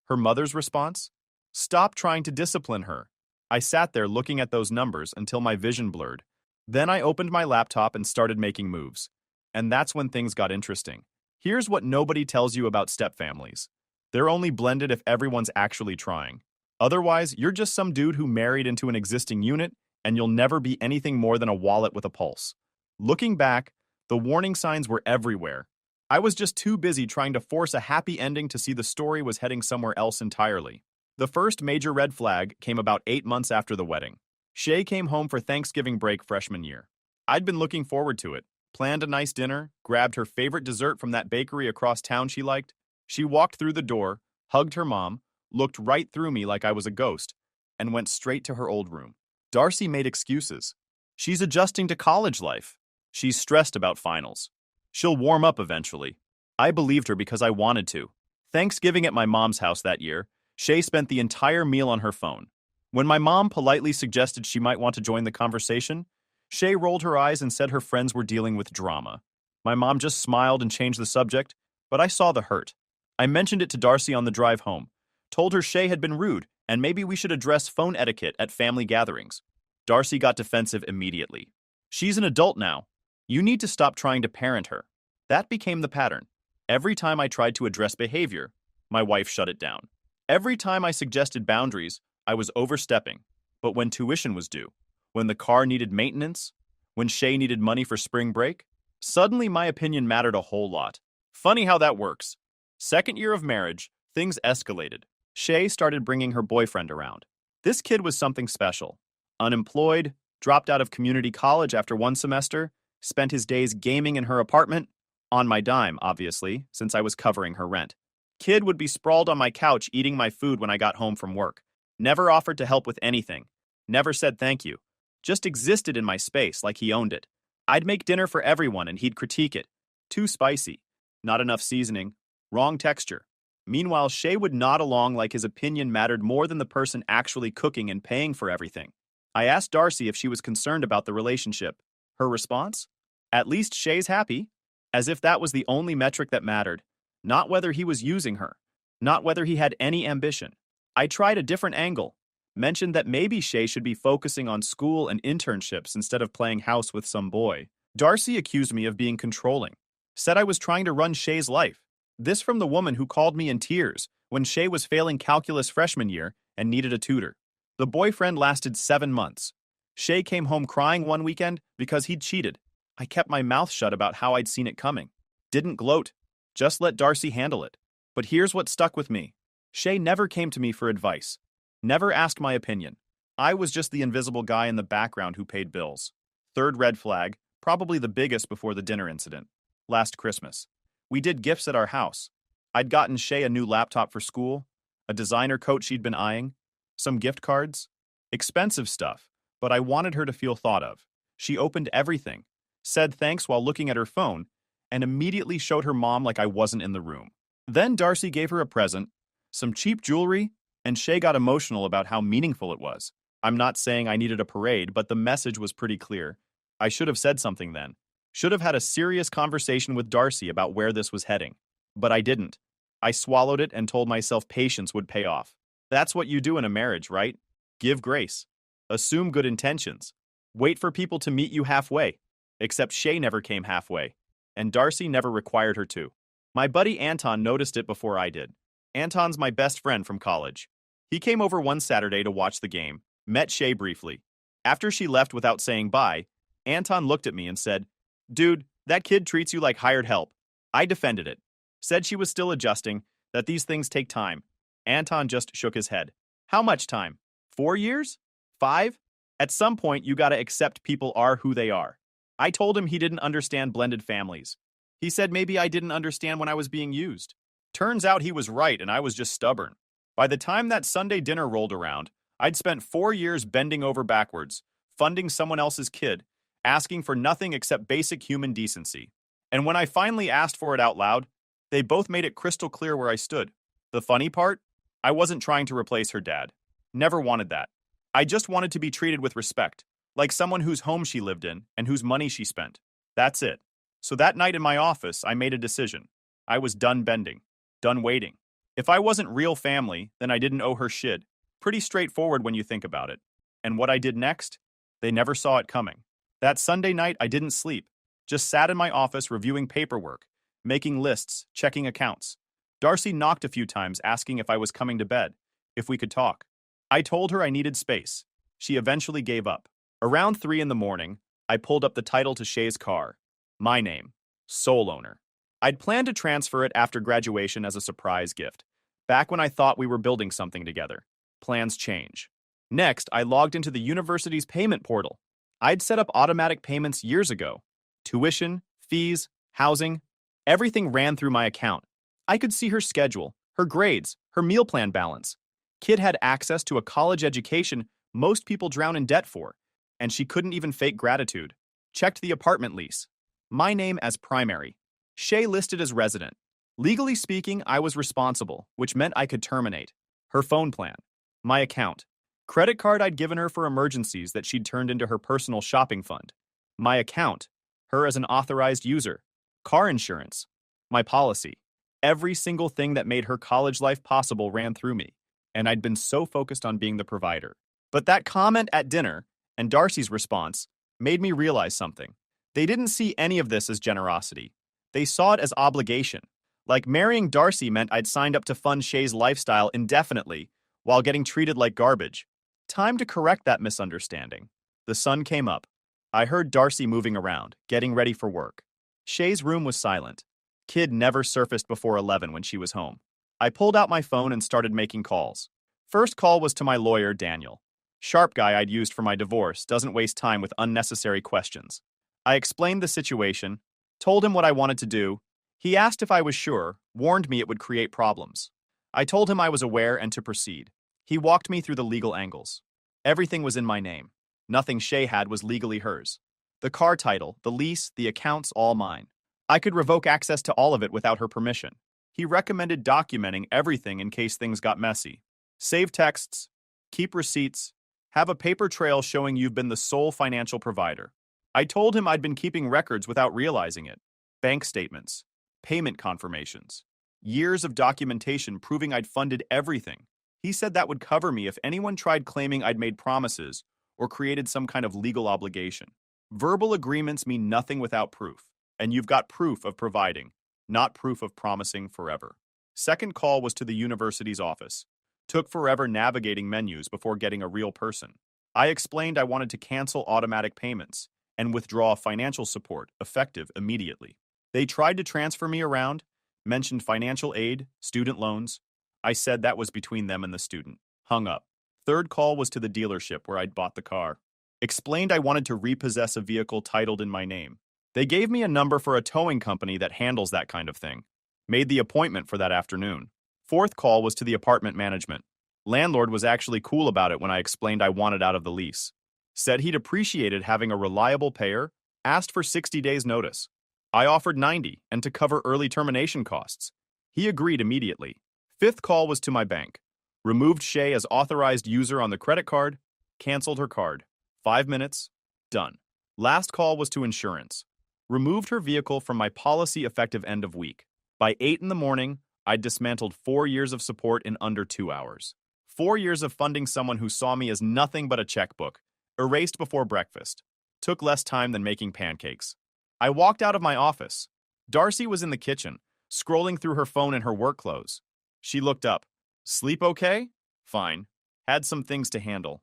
A: Her mother's response? Stop trying to discipline her. I sat there looking at those numbers until my vision blurred. Then I opened my laptop and started making moves. And that's when things got interesting. Here's what nobody tells you about stepfamilies. They're only blended if everyone's actually trying. Otherwise, you're just some dude who married into an existing unit, and you'll never be anything more than a wallet with a pulse. Looking back, the warning signs were everywhere. I was just too busy trying to force a happy ending to see the story was heading somewhere else entirely. The first major red flag came about 8 months after the wedding. Shay came home for Thanksgiving break freshman year. I'd been looking forward to it, planned a nice dinner, grabbed her favorite dessert from that bakery across town she liked. She walked through the door, hugged her mom, looked right through me like I was a ghost, and went straight to her old room. Darcy made excuses. She's adjusting to college life. She's stressed about finals. She'll warm up eventually. I believed her because I wanted to. Thanksgiving at my mom's house that year, Shay spent the entire meal on her phone. When my mom politely suggested she might want to join the conversation, Shay rolled her eyes and said her friends were dealing with drama. My mom just smiled and changed the subject, but I saw the hurt. I mentioned it to Darcy on the drive home, told her Shay had been rude and maybe we should address phone etiquette at family gatherings. Darcy got defensive immediately. She's an adult now. You need to stop trying to parent her. That became the pattern. Every time I tried to address behavior, my wife shut it down. Every time I suggested boundaries, I was overstepping. But when tuition was due, when the car needed maintenance, when Shay needed money for spring break, suddenly my opinion mattered a whole lot. Funny how that works. Second year of marriage, things escalated. Shay started bringing her boyfriend around. This kid was something special. Unemployed, dropped out of community college after one semester, spent his days gaming in her apartment, on my dime, obviously, since I was covering her rent. Kid would be sprawled on my couch eating my food when I got home from work. Never offered to help with anything. Never said thank you. Just existed in my space like he owned it. I'd make dinner for everyone and he'd critique it. Too spicy. Not enough seasoning. Wrong texture. Meanwhile, Shay would nod along like his opinion mattered more than the person actually cooking and paying for everything. I asked Darcy if she was concerned about the relationship. Her response? At least Shay's happy. As if that was the only metric that mattered. Not whether he was using her. Not whether he had any ambition. I tried a different angle. Mentioned that maybe Shay should be focusing on school and internships instead of playing house with some boy. Darcy accused me of being controlling. Said I was trying to run Shay's life. This from the woman who called me in tears when Shay was failing calculus freshman year and needed a tutor. The boyfriend lasted 7 months. Shay came home crying one weekend because he'd cheated. I kept my mouth shut about how I'd seen it coming. Didn't gloat. Just let Darcy handle it. But here's what stuck with me. Shay never came to me for advice. Never asked my opinion. I was just the invisible guy in the background who paid bills. Third red flag, probably the biggest before the dinner incident. Last Christmas. We did gifts at our house. I'd gotten Shay a new laptop for school, a designer coat she'd been eyeing, some gift cards. Expensive stuff, but I wanted her to feel thought of. She opened everything, said thanks while looking at her phone, and immediately showed her mom like I wasn't in the room. Then Darcy gave her a present, some cheap jewelry, and Shay got emotional about how meaningful it was. I'm not saying I needed a parade, but the message was pretty clear. I should have said something then. Should have had a serious conversation with Darcy about where this was heading. But I didn't. I swallowed it and told myself patience would pay off. That's what you do in a marriage, right? Give grace. Assume good intentions. Wait for people to meet you halfway. Except Shay never came halfway. And Darcy never required her to. My buddy Anton noticed it before I did. Anton's my best friend from college. He came over one Saturday to watch the game, met Shay briefly. After she left without saying bye, Anton looked at me and said, "Dude, that kid treats you like hired help." I defended it. Said she was still adjusting, that these things take time. Anton just shook his head. How much time? 4 years? 5? At some point, you gotta accept people are who they are. I told him he didn't understand blended families. He said maybe I didn't understand when I was being used. Turns out he was right and I was just stubborn. By the time that Sunday dinner rolled around, I'd spent 4 years bending over backwards, funding someone else's kid, asking for nothing except basic human decency. And when I finally asked for it out loud, they both made it crystal clear where I stood. The funny part? I wasn't trying to replace her dad. Never wanted that. I just wanted to be treated with respect, like someone whose home she lived in and whose money she spent. That's it. So that night in my office, I made a decision. I was done bending. Done waiting. If I wasn't real family, then I didn't owe her shit. Pretty straightforward when you think about it. And what I did next? They never saw it coming. That Sunday night, I didn't sleep. Just sat in my office reviewing paperwork, making lists, checking accounts. Darcy knocked a few times asking if I was coming to bed, if we could talk. I told her I needed space. She eventually gave up. Around 3 in the morning, I pulled up the title to Shay's car. My name. Sole owner. I'd planned to transfer it after graduation as a surprise gift, back when I thought we were building something together. Plans change. Next, I logged into the university's payment portal. I'd set up automatic payments years ago. Tuition, fees, housing, everything ran through my account. I could see her schedule, her grades, her meal plan balance. Kid had access to a college education most people drown in debt for, and she couldn't even fake gratitude. Checked the apartment lease. My name as primary. Shay listed as resident. Legally speaking, I was responsible, which meant I could terminate. Her phone plan. My account. Credit card I'd given her for emergencies that she'd turned into her personal shopping fund. My account. Her as an authorized user. Car insurance. My policy. Every single thing that made her college life possible ran through me, and I'd been so focused on being the provider. But that comment at dinner, and Darcy's response, made me realize something. They didn't see any of this as generosity. They saw it as obligation. Like marrying Darcy meant I'd signed up to fund Shay's lifestyle indefinitely, while getting treated like garbage. Time to correct that misunderstanding. The sun came up. I heard Darcy moving around, getting ready for work. Shay's room was silent. Kid never surfaced before 11 when she was home. I pulled out my phone and started making calls. First call was to my lawyer, Daniel. Sharp guy I'd used for my divorce, doesn't waste time with unnecessary questions. I explained the situation, told him what I wanted to do. He asked if I was sure, warned me it would create problems. I told him I was aware and to proceed. He walked me through the legal angles. Everything was in my name. Nothing Shay had was legally hers. The car title, the lease, the accounts, all mine. I could revoke access to all of it without her permission. He recommended documenting everything in case things got messy. Save texts, keep receipts, have a paper trail showing you've been the sole financial provider. I told him I'd been keeping records without realizing it. Bank statements, payment confirmations, years of documentation proving I'd funded everything. He said that would cover me if anyone tried claiming I'd made promises or created some kind of legal obligation. Verbal agreements mean nothing without proof, and you've got proof of providing, not proof of promising forever. Second call was to the university's office. Took forever navigating menus before getting a real person. I explained I wanted to cancel automatic payments and withdraw financial support effective immediately. They tried to transfer me around, mentioned financial aid, student loans. I said that was between them and the student. Hung up. Third call was to the dealership where I'd bought the car. Explained I wanted to repossess a vehicle titled in my name. They gave me a number for a towing company that handles that kind of thing. Made the appointment for that afternoon. Fourth call was to the apartment management. Landlord was actually cool about it when I explained I wanted out of the lease. Said he'd appreciated having a reliable payer, asked for 60 days notice. I offered 90 and to cover early termination costs. He agreed immediately. Fifth call was to my bank. Removed Shay as authorized user on the credit card, canceled her card. 5 minutes, done. Last call was to insurance. Removed her vehicle from my policy effective end of week. By 8 in the morning, I'd dismantled 4 years of support in under 2 hours. 4 years of funding someone who saw me as nothing but a checkbook. Erased before breakfast. Took less time than making pancakes. I walked out of my office. Darcy was in the kitchen, scrolling through her phone in her work clothes. She looked up. Sleep okay? Fine. Had some things to handle.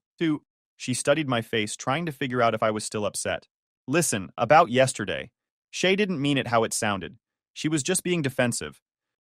A: She studied my face, trying to figure out if I was still upset. Listen, about yesterday. Shay didn't mean it how it sounded. She was just being defensive.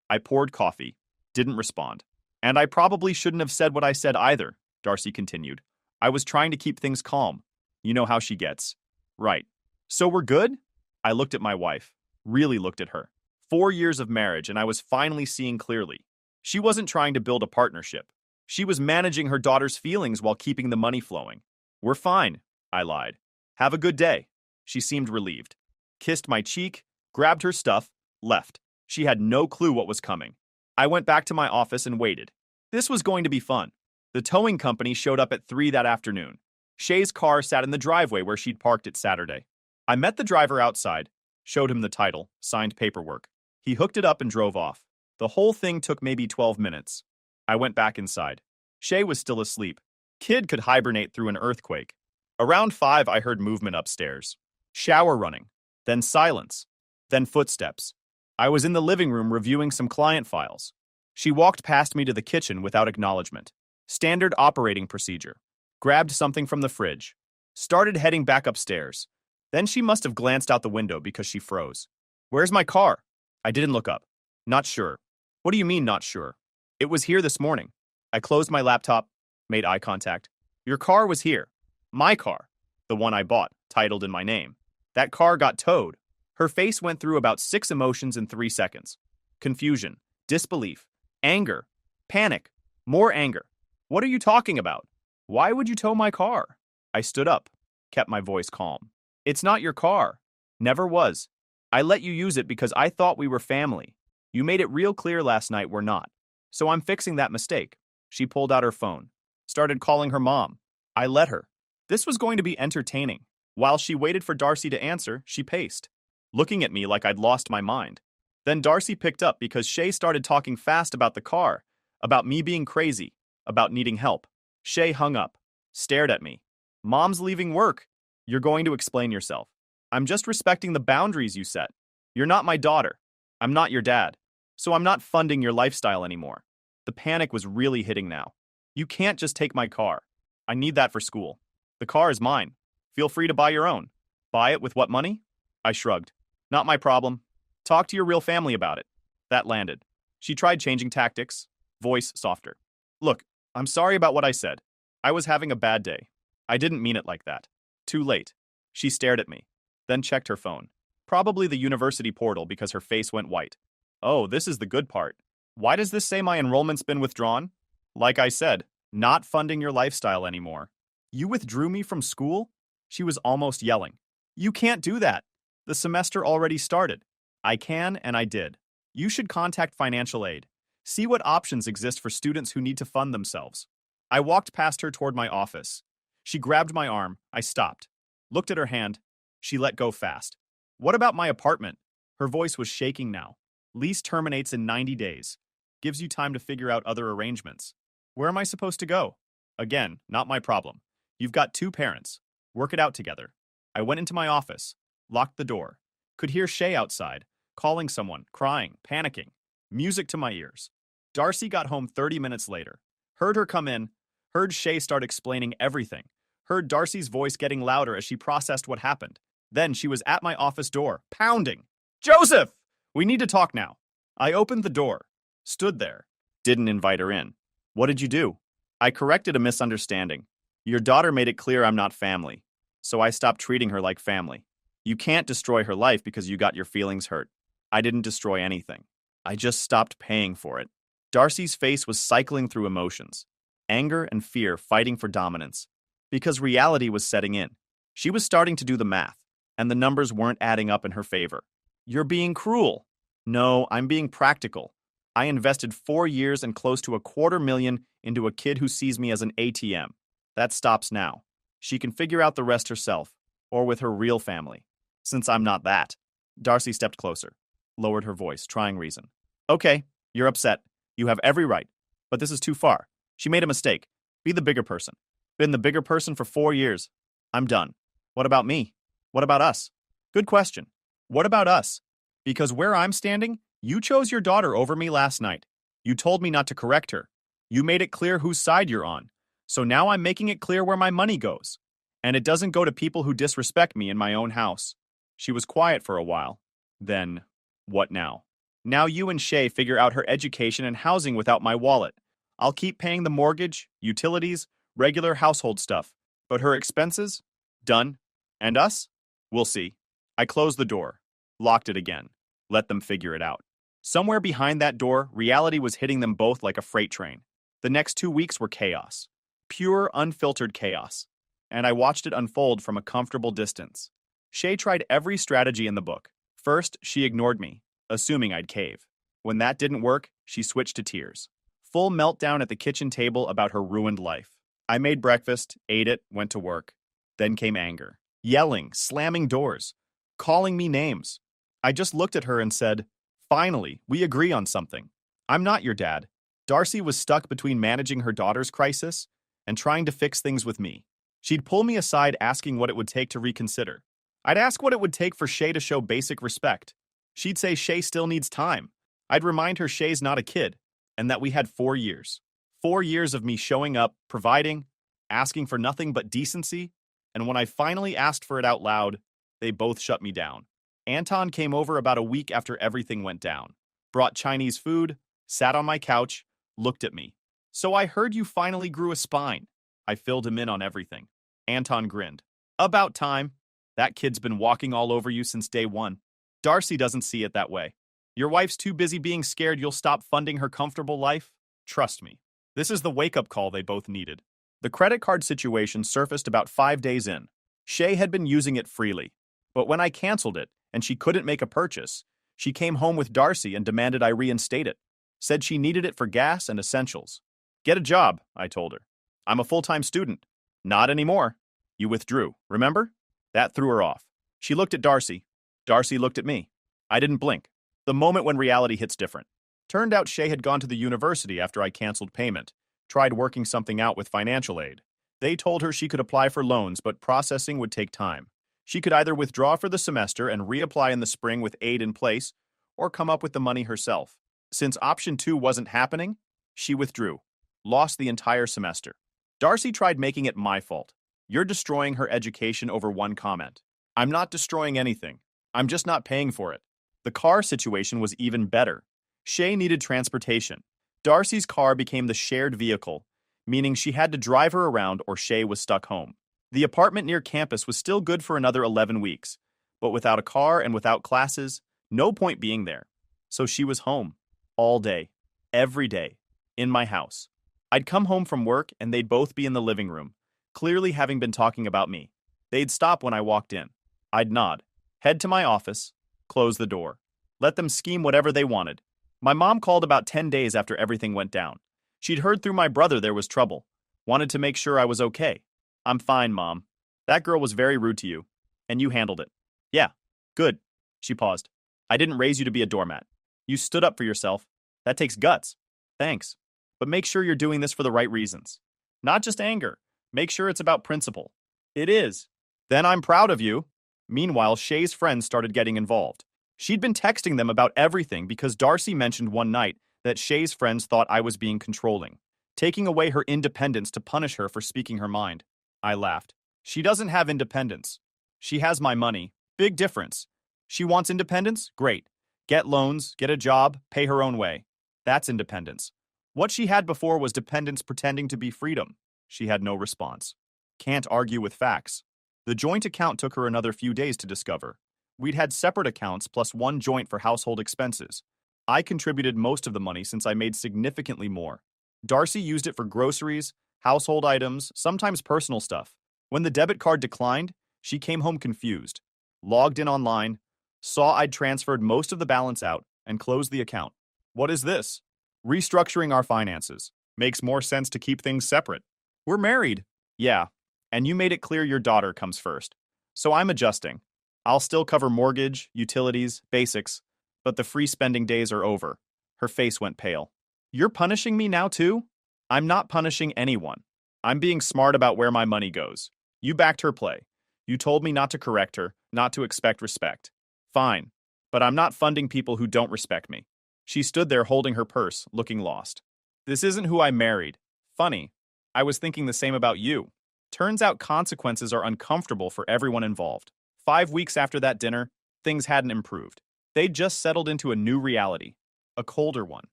A: I poured coffee. Didn't respond. And I probably shouldn't have said what I said either, Darcy continued. I was trying to keep things calm. You know how she gets. Right. So we're good? I looked at my wife. Really looked at her. 4 years of marriage, and I was finally seeing clearly. She wasn't trying to build a partnership. She was managing her daughter's feelings while keeping the money flowing. We're fine, I lied. Have a good day. She seemed relieved. Kissed my cheek, grabbed her stuff, left. She had no clue what was coming. I went back to my office and waited. This was going to be fun. The towing company showed up at 3 that afternoon. Shay's car sat in the driveway where she'd parked it Saturday. I met the driver outside, showed him the title, signed paperwork. He hooked it up and drove off. The whole thing took maybe 12 minutes. I went back inside. Shay was still asleep. Kid could hibernate through an earthquake. Around 5, I heard movement upstairs. Shower running. Then silence. Then footsteps. I was in the living room reviewing some client files. She walked past me to the kitchen without acknowledgement. Standard operating procedure. Grabbed something from the fridge. Started heading back upstairs. Then she must have glanced out the window because she froze. Where's my car? I didn't look up. Not sure. What do you mean, not sure? It was here this morning. I closed my laptop, made eye contact. Your car was here. My car. The one I bought, titled in my name. That car got towed. Her face went through about 6 emotions in 3 seconds. Confusion, disbelief, anger, panic, more anger. What are you talking about? Why would you tow my car? I stood up, kept my voice calm. It's not your car. Never was. I let you use it because I thought we were family. You made it real clear last night we're not. So I'm fixing that mistake. She pulled out her phone, started calling her mom. I let her. This was going to be entertaining. While she waited for Darcy to answer, she paced, looking at me like I'd lost my mind. Then Darcy picked up because Shay started talking fast about the car, about me being crazy, about needing help. Shay hung up, stared at me. Mom's leaving work. You're going to explain yourself. I'm just respecting the boundaries you set. You're not my daughter. I'm not your dad. So I'm not funding your lifestyle anymore. The panic was really hitting now. You can't just take my car. I need that for school. The car is mine. Feel free to buy your own. Buy it with what money? I shrugged. Not my problem. Talk to your real family about it. That landed. She tried changing tactics, voice softer. Look, I'm sorry about what I said. I was having a bad day. I didn't mean it like that. Too late. She stared at me, then checked her phone. Probably the university portal because her face went white. Oh, this is the good part. Why does this say my enrollment's been withdrawn? Like I said, not funding your lifestyle anymore. You withdrew me from school? She was almost yelling. You can't do that. The semester already started. I can, and I did. You should contact financial aid. See what options exist for students who need to fund themselves. I walked past her toward my office. She grabbed my arm. I stopped. Looked at her hand. She let go fast. What about my apartment? Her voice was shaking now. Lease terminates in 90 days. Gives you time to figure out other arrangements. Where am I supposed to go? Again, not my problem. You've got 2 parents. Work it out together. I went into my office, locked the door. Could hear Shay outside, calling someone, crying, panicking. Music to my ears. Darcy got home 30 minutes later. Heard her come in. Heard Shay start explaining everything. Heard Darcy's voice getting louder as she processed what happened. Then she was at my office door, pounding. Joseph! We need to talk now. I opened the door. Stood there. Didn't invite her in. What did you do? I corrected a misunderstanding. Your daughter made it clear I'm not family. So I stopped treating her like family. You can't destroy her life because you got your feelings hurt. I didn't destroy anything. I just stopped paying for it. Darcy's face was cycling through emotions. Anger and fear fighting for dominance. Because reality was setting in. She was starting to do the math, and the numbers weren't adding up in her favor. You're being cruel. No, I'm being practical. I invested 4 years and close to $250,000 into a kid who sees me as an ATM. That stops now. She can figure out the rest herself, or with her real family. Since I'm not that. Darcy stepped closer, lowered her voice, trying reason. Okay, you're upset. You have every right. But this is too far. She made a mistake. Be the bigger person. Been the bigger person for 4 years. I'm done. What about me? What about us? Good question. What about us? Because where I'm standing, you chose your daughter over me last night. You told me not to correct her. You made it clear whose side you're on. So now I'm making it clear where my money goes. And it doesn't go to people who disrespect me in my own house. She was quiet for a while. Then, what now? Now you and Shay figure out her education and housing without my wallet. I'll keep paying the mortgage, utilities, regular household stuff. But her expenses? Done. And us? We'll see. I closed the door, locked it again, let them figure it out. Somewhere behind that door, reality was hitting them both like a freight train. The next 2 weeks were chaos. Pure, unfiltered chaos. And I watched it unfold from a comfortable distance. Shay tried every strategy in the book. First, she ignored me, assuming I'd cave. When that didn't work, she switched to tears. Full meltdown at the kitchen table about her ruined life. I made breakfast, ate it, went to work. Then came anger. Yelling, slamming doors, calling me names. I just looked at her and said, finally, we agree on something. I'm not your dad. Darcy was stuck between managing her daughter's crisis and trying to fix things with me. She'd pull me aside asking what it would take to reconsider. I'd ask what it would take for Shay to show basic respect. She'd say Shay still needs time. I'd remind her Shay's not a kid, and that we had 4 years. 4 years of me showing up, providing, asking for nothing but decency, and when I finally asked for it out loud, they both shut me down. Anton came over about a week after everything went down, brought Chinese food, sat on my couch, looked at me. "So I heard you finally grew a spine." I filled him in on everything. Anton grinned. "About time. That kid's been walking all over you since day one." Darcy doesn't see it that way. "Your wife's too busy being scared you'll stop funding her comfortable life?" Trust me. This is the wake-up call they both needed. The credit card situation surfaced about 5 days in. Shay had been using it freely, but when I canceled it and she couldn't make a purchase, she came home with Darcy and demanded I reinstate it. Said she needed it for gas and essentials. "Get a job," I told her. "I'm a full-time student." "Not anymore." "You withdrew, remember?" That threw her off. She looked at Darcy. Darcy looked at me. I didn't blink. The moment when reality hits different. Turned out Shay had gone to the university after I canceled payment, tried working something out with financial aid. They told her she could apply for loans, but processing would take time. She could either withdraw for the semester and reapply in the spring with aid in place, or come up with the money herself. Since option 2 wasn't happening, she withdrew. Lost the entire semester. Darcy tried making it my fault. "You're destroying her education over one comment." "I'm not destroying anything. I'm just not paying for it." The car situation was even better. Shay needed transportation. Darcy's car became the shared vehicle, meaning she had to drive her around or Shay was stuck home. The apartment near campus was still good for another 11 weeks, but without a car and without classes, no point being there. So she was home. All day. Every day. In my house. I'd come home from work and they'd both be in the living room, clearly having been talking about me. They'd stop when I walked in. I'd nod. Head to my office. Close the door. Let them scheme whatever they wanted. My mom called about 10 days after everything went down. She'd heard through my brother there was trouble. Wanted to make sure I was okay. "I'm fine, Mom. That girl was very rude to you, and you handled it." "Yeah, good." She paused. "I didn't raise you to be a doormat. You stood up for yourself. That takes guts." "Thanks. But make sure you're doing this for the right reasons. Not just anger. Make sure it's about principle." "It is." "Then I'm proud of you." Meanwhile, Shay's friends started getting involved. She'd been texting them about everything because Darcy mentioned one night that Shay's friends thought I was being controlling, taking away her independence to punish her for speaking her mind. I laughed. "She doesn't have independence. She has my money. Big difference. She wants independence? Great. Get loans, get a job, pay her own way. That's independence. What she had before was dependence pretending to be freedom." She had no response. Can't argue with facts. The joint account took her another few days to discover. We'd had separate accounts plus one joint for household expenses. I contributed most of the money since I made significantly more. Darcy used it for groceries, household items, sometimes personal stuff. When the debit card declined, she came home confused. Logged in online, saw I'd transferred most of the balance out, and closed the account. "What is this?" "Restructuring our finances. Makes more sense to keep things separate." "We're married." "Yeah, and you made it clear your daughter comes first. So I'm adjusting. I'll still cover mortgage, utilities, basics, but the free spending days are over." Her face went pale. "You're punishing me now too?" "I'm not punishing anyone. I'm being smart about where my money goes. You backed her play. You told me not to correct her, not to expect respect. Fine, but I'm not funding people who don't respect me." She stood there holding her purse, looking lost. "This isn't who I married. Funny. I was thinking the same about you." Turns out consequences are uncomfortable for everyone involved. 5 weeks after that dinner, things hadn't improved. They'd just settled into a new reality. A colder one.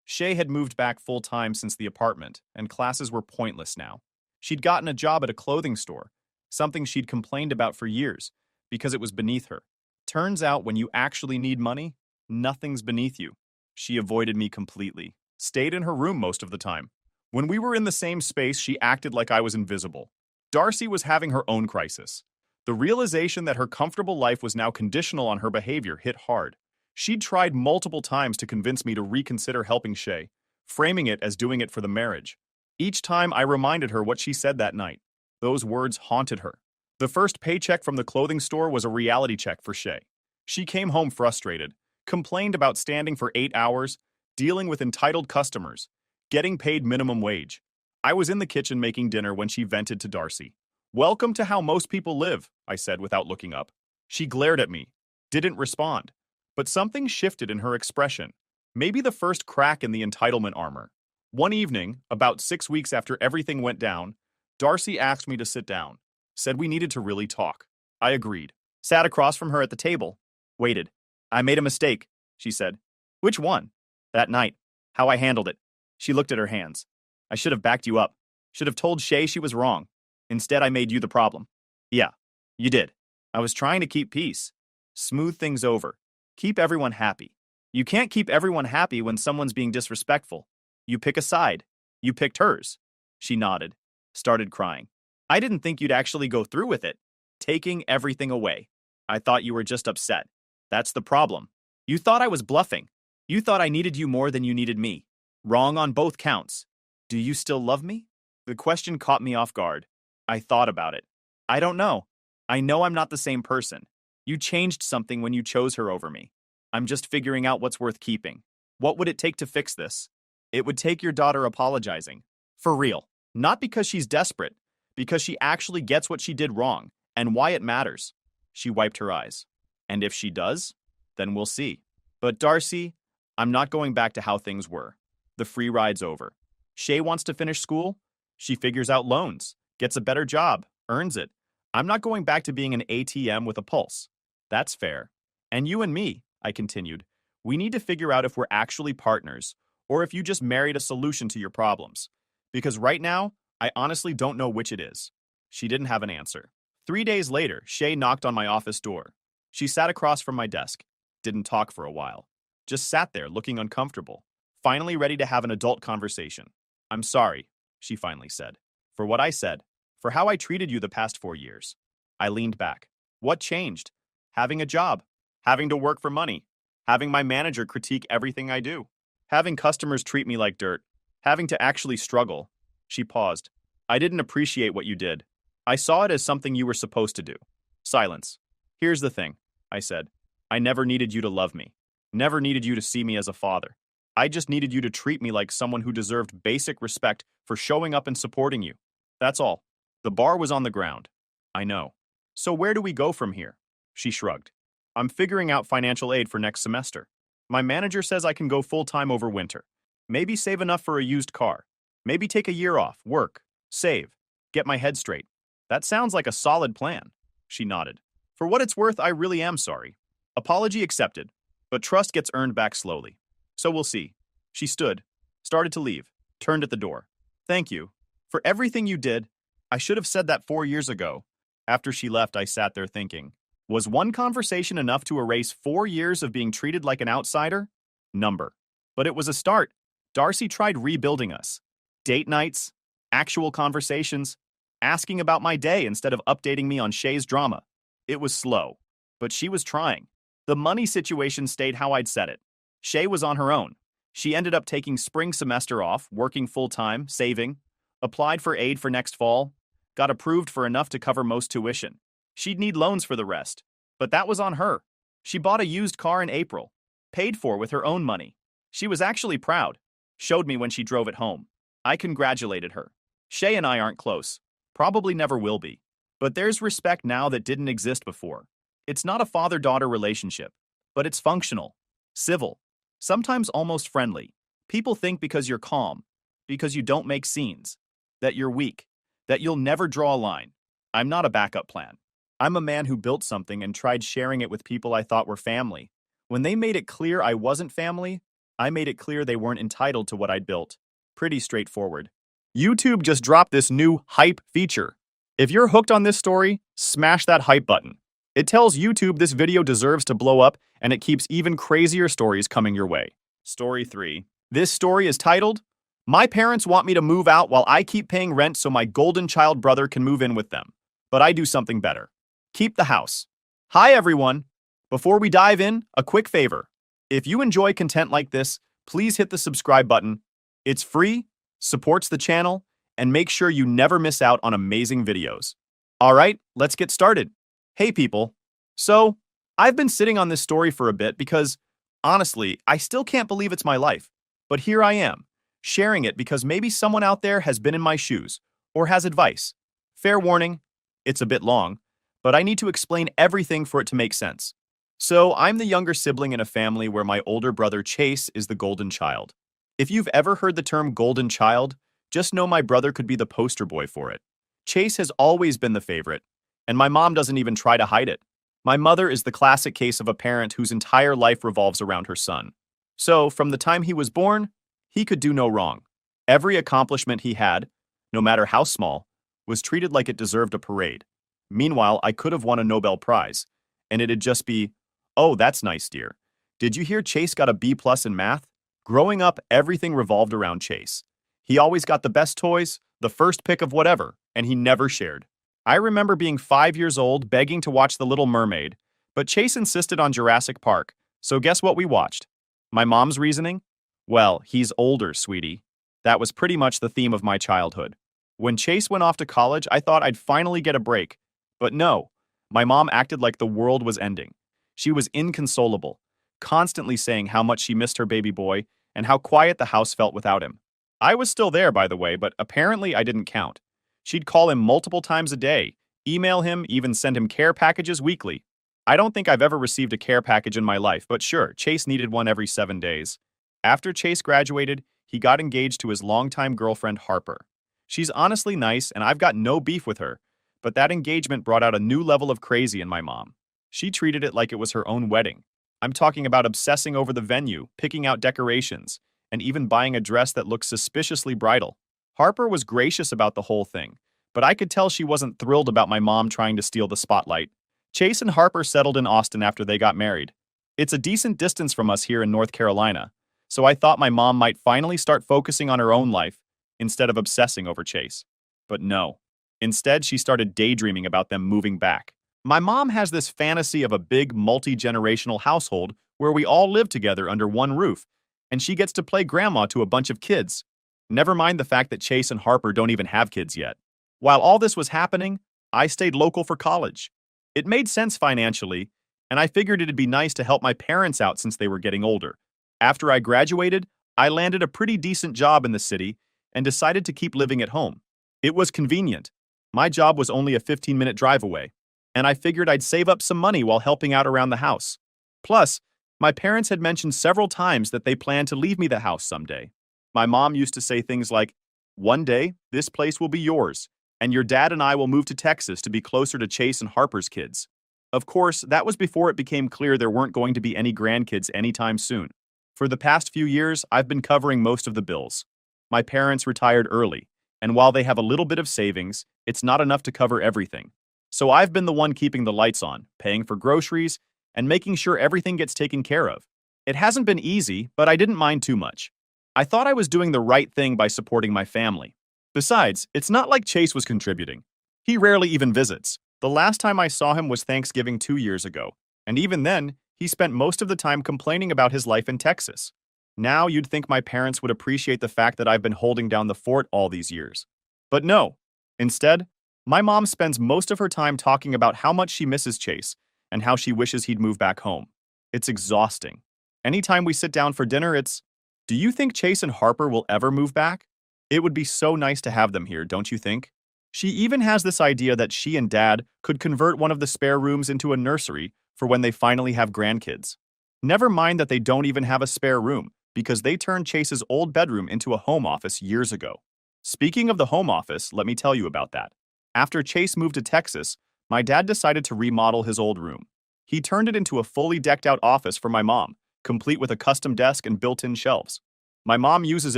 A: Shay had moved back full-time since the apartment, and classes were pointless now. She'd gotten a job at a clothing store, something she'd complained about for years, because it was beneath her. Turns out when you actually need money, nothing's beneath you. She avoided me completely. Stayed in her room most of the time. When we were in the same space, she acted like I was invisible. Darcy was having her own crisis. The realization that her comfortable life was now conditional on her behavior hit hard. She'd tried multiple times to convince me to reconsider helping Shay, framing it as doing it for the marriage. Each time I reminded her what she said that night. Those words haunted her. The first paycheck from the clothing store was a reality check for Shay. She came home frustrated, complained about standing for 8 hours, dealing with entitled customers, getting paid minimum wage. I was in the kitchen making dinner when she vented to Darcy. "Welcome to how most people live," I said without looking up. She glared at me, didn't respond. But something shifted in her expression. Maybe the first crack in the entitlement armor. One evening, about 6 weeks after everything went down, Darcy asked me to sit down. Said we needed to really talk. I agreed. Sat across from her at the table. Waited. I made a mistake, she said. Which one? That night. How I handled it. She looked at her hands. I should have backed you up. Should have told Shay she was wrong. Instead, I made you the problem. Yeah, you did. I was trying to keep peace. Smooth things over. Keep everyone happy. You can't keep everyone happy when someone's being disrespectful. You pick a side. You picked hers. She nodded. Started crying. I didn't think you'd actually go through with it. Taking everything away. I thought you were just upset. That's the problem. You thought I was bluffing. You thought I needed you more than you needed me. Wrong on both counts. Do you still love me? The question caught me off guard. I thought about it. I don't know. I know I'm not the same person. You changed something when you chose her over me. I'm just figuring out what's worth keeping. What would it take to fix this? It would take your daughter apologizing. For real. Not because she's desperate. Because she actually gets what she did wrong and why it matters. She wiped her eyes. And if she does, then we'll see. But Darcy, I'm not going back to how things were. The free ride's over. Shay wants to finish school. She figures out loans, gets a better job, earns it. I'm not going back to being an ATM with a pulse. That's fair. And you and me, I continued, we need to figure out if we're actually partners or if you just married a solution to your problems. Because right now, I honestly don't know which it is. She didn't have an answer. 3 days later, Shay knocked on my office door. She sat across from my desk. Didn't talk for a while. Just sat there looking uncomfortable. Finally ready to have an adult conversation. I'm sorry, she finally said. For what I said. For how I treated you the past 4 years. I leaned back. What changed? Having a job. Having to work for money. Having my manager critique everything I do. Having customers treat me like dirt. Having to actually struggle. She paused. I didn't appreciate what you did. I saw it as something you were supposed to do. Silence. Here's the thing, I said. I never needed you to love me. Never needed you to see me as a father. I just needed you to treat me like someone who deserved basic respect for showing up and supporting you. That's all. The bar was on the ground. I know. So where do we go from here? She shrugged. I'm figuring out financial aid for next semester. My manager says I can go full-time over winter. Maybe save enough for a used car. Maybe take a year off, work, save, get my head straight. That sounds like a solid plan. She nodded. For what it's worth, I really am sorry. Apology accepted, but trust gets earned back slowly. So we'll see. She stood, started to leave, turned at the door. Thank you. For everything you did. I should have said that 4 years ago. After she left, I sat there thinking, was one conversation enough to erase 4 years of being treated like an outsider? Number. But it was a start. Darcy tried rebuilding us. Date nights, actual conversations, asking about my day instead of updating me on Shay's drama. It was slow, but she was trying. The money situation stayed how I'd said it. Shay was on her own. She ended up taking spring semester off, working full-time, saving, applied for aid for next fall, got approved for enough to cover most tuition. She'd need loans for the rest, but that was on her. She bought a used car in April, paid for with her own money. She was actually proud, showed me when she drove it home. I congratulated her. Shay and I aren't close, probably never will be, but there's respect now that didn't exist before. It's not a father-daughter relationship, but it's functional, civil, sometimes almost friendly. People think because you're calm, because you don't make scenes, that you're weak, that you'll never draw a line. I'm not a backup plan. I'm a man who built something and tried sharing it with people I thought were family. When they made it clear I wasn't family, I made it clear they weren't entitled to what I'd built. Pretty straightforward. YouTube just dropped this new hype feature. If you're hooked on this story, smash that hype button. It tells YouTube this video deserves to blow up, and it keeps even crazier stories coming your way. Story 3. This story is titled, My Parents Want Me to Move Out While I Keep Paying Rent So My Golden Child Brother Can Move in with them. But I do something better. Keep the house. Hi everyone. Before we dive in, a quick favor. If you enjoy content like this, please hit the subscribe button. It's free, supports the channel, and make sure you never miss out on amazing videos. Alright, let's get started. Hey people. So, I've been sitting on this story for a bit because, honestly, I still can't believe it's my life. But here I am, sharing it because maybe someone out there has been in my shoes, or has advice. Fair warning, it's a bit long, but I need to explain everything for it to make sense. So, I'm the younger sibling in a family where my older brother Chase is the golden child. If you've ever heard the term golden child, just know my brother could be the poster boy for it. Chase has always been the favorite, and my mom doesn't even try to hide it. My mother is the classic case of a parent whose entire life revolves around her son. So, from the time he was born, he could do no wrong. Every accomplishment he had, no matter how small, was treated like it deserved a parade. Meanwhile, I could have won a Nobel Prize, and it'd just be, "Oh, that's nice, dear. Did you hear Chase got a B+ in math?" Growing up, everything revolved around Chase. He always got the best toys, the first pick of whatever, and he never shared. I remember being 5 years old begging to watch The Little Mermaid, but Chase insisted on Jurassic Park, so guess what we watched? My mom's reasoning? Well, he's older, sweetie. That was pretty much the theme of my childhood. When Chase went off to college, I thought I'd finally get a break. But no, my mom acted like the world was ending. She was inconsolable, constantly saying how much she missed her baby boy and how quiet the house felt without him. I was still there, by the way, but apparently I didn't count. She'd call him multiple times a day, email him, even send him care packages weekly. I don't think I've ever received a care package in my life, but sure, Chase needed one every 7 days. After Chase graduated, he got engaged to his longtime girlfriend, Harper. She's honestly nice, and I've got no beef with her, but that engagement brought out a new level of crazy in my mom. She treated it like it was her own wedding. I'm talking about obsessing over the venue, picking out decorations, and even buying a dress that looked suspiciously bridal. Harper was gracious about the whole thing, but I could tell she wasn't thrilled about my mom trying to steal the spotlight. Chase and Harper settled in Austin after they got married. It's a decent distance from us here in North Carolina, so I thought my mom might finally start focusing on her own life instead of obsessing over Chase. But no. Instead, she started daydreaming about them moving back. My mom has this fantasy of a big, multi-generational household where we all live together under one roof, and she gets to play grandma to a bunch of kids. Never mind the fact that Chase and Harper don't even have kids yet. While all this was happening, I stayed local for college. It made sense financially, and I figured it'd be nice to help my parents out since they were getting older. After I graduated, I landed a pretty decent job in the city and decided to keep living at home. It was convenient. My job was only a 15-minute drive away, and I figured I'd save up some money while helping out around the house. Plus, my parents had mentioned several times that they planned to leave me the house someday. My mom used to say things like, "One day, this place will be yours, and your dad and I will move to Texas to be closer to Chase and Harper's kids." Of course, that was before it became clear there weren't going to be any grandkids anytime soon. For the past few years, I've been covering most of the bills. My parents retired early, and while they have a little bit of savings, it's not enough to cover everything. So I've been the one keeping the lights on, paying for groceries, and making sure everything gets taken care of. It hasn't been easy, but I didn't mind too much. I thought I was doing the right thing by supporting my family. Besides, it's not like Chase was contributing. He rarely even visits. The last time I saw him was Thanksgiving 2 years ago, and even then, he spent most of the time complaining about his life in Texas. Now you'd think my parents would appreciate the fact that I've been holding down the fort all these years. But no. Instead, my mom spends most of her time talking about how much she misses Chase and how she wishes he'd move back home. It's exhausting. Anytime we sit down for dinner, it's, "Do you think Chase and Harper will ever move back? It would be so nice to have them here, don't you think?" She even has this idea that she and Dad could convert one of the spare rooms into a nursery for when they finally have grandkids. Never mind that they don't even have a spare room, because they turned Chase's old bedroom into a home office years ago. Speaking of the home office, let me tell you about that. After Chase moved to Texas, my dad decided to remodel his old room. He turned it into a fully decked out office for my mom, complete with a custom desk and built-in shelves. My mom uses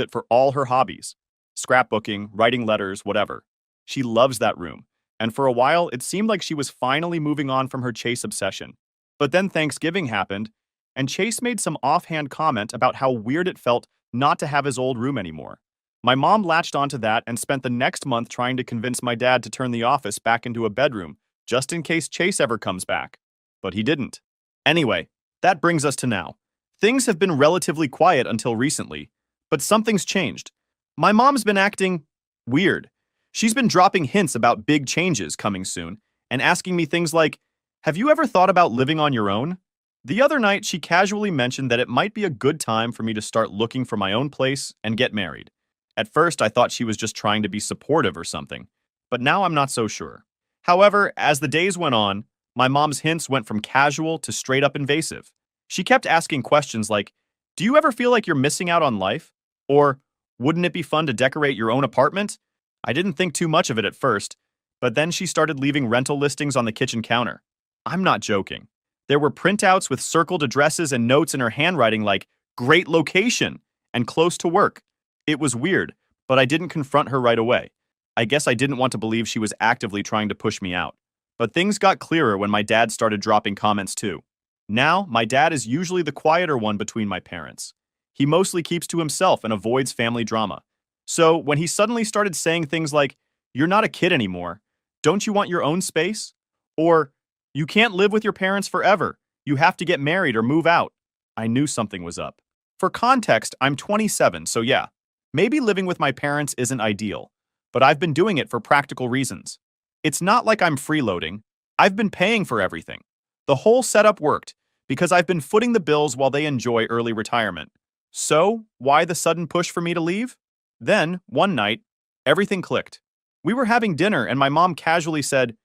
A: it for all her hobbies: scrapbooking, writing letters, whatever. She loves that room, and for a while it seemed like she was finally moving on from her Chase obsession. But then Thanksgiving happened, and Chase made some offhand comment about how weird it felt not to have his old room anymore. My mom latched onto that and spent the next month trying to convince my dad to turn the office back into a bedroom, just in case Chase ever comes back. But he didn't. Anyway, that brings us to now. Things have been relatively quiet until recently, but something's changed. My mom's been acting weird. She's been dropping hints about big changes coming soon and asking me things like, "Have you ever thought about living on your own?" The other night, she casually mentioned that it might be a good time for me to start looking for my own place and get married. At first, I thought she was just trying to be supportive or something, but now I'm not so sure. However, as the days went on, My mom's hints went from casual to straight up invasive. She kept asking questions like, "Do you ever feel like you're missing out on life?" Or, "Wouldn't it be fun to decorate your own apartment?" I didn't think too much of it at first, but then she started leaving rental listings on the kitchen counter. I'm not joking. There were printouts with circled addresses and notes in her handwriting like, "Great location," and "Close to work." It was weird, but I didn't confront her right away. I guess I didn't want to believe she was actively trying to push me out. But things got clearer when my dad started dropping comments too. Now, my dad is usually the quieter one between my parents. He mostly keeps to himself and avoids family drama. So, when he suddenly started saying things like, "You're not a kid anymore. Don't you want your own space?" Or, "You can't live with your parents forever. You have to get married or move out," I knew something was up. For context, I'm 27, so yeah, maybe living with my parents isn't ideal, but I've been doing it for practical reasons. It's not like I'm freeloading. I've been paying for everything. The whole setup worked because I've been footing the bills while they enjoy early retirement. So, why the sudden push for me to leave? Then, one night, everything clicked. We were having dinner and my mom casually said,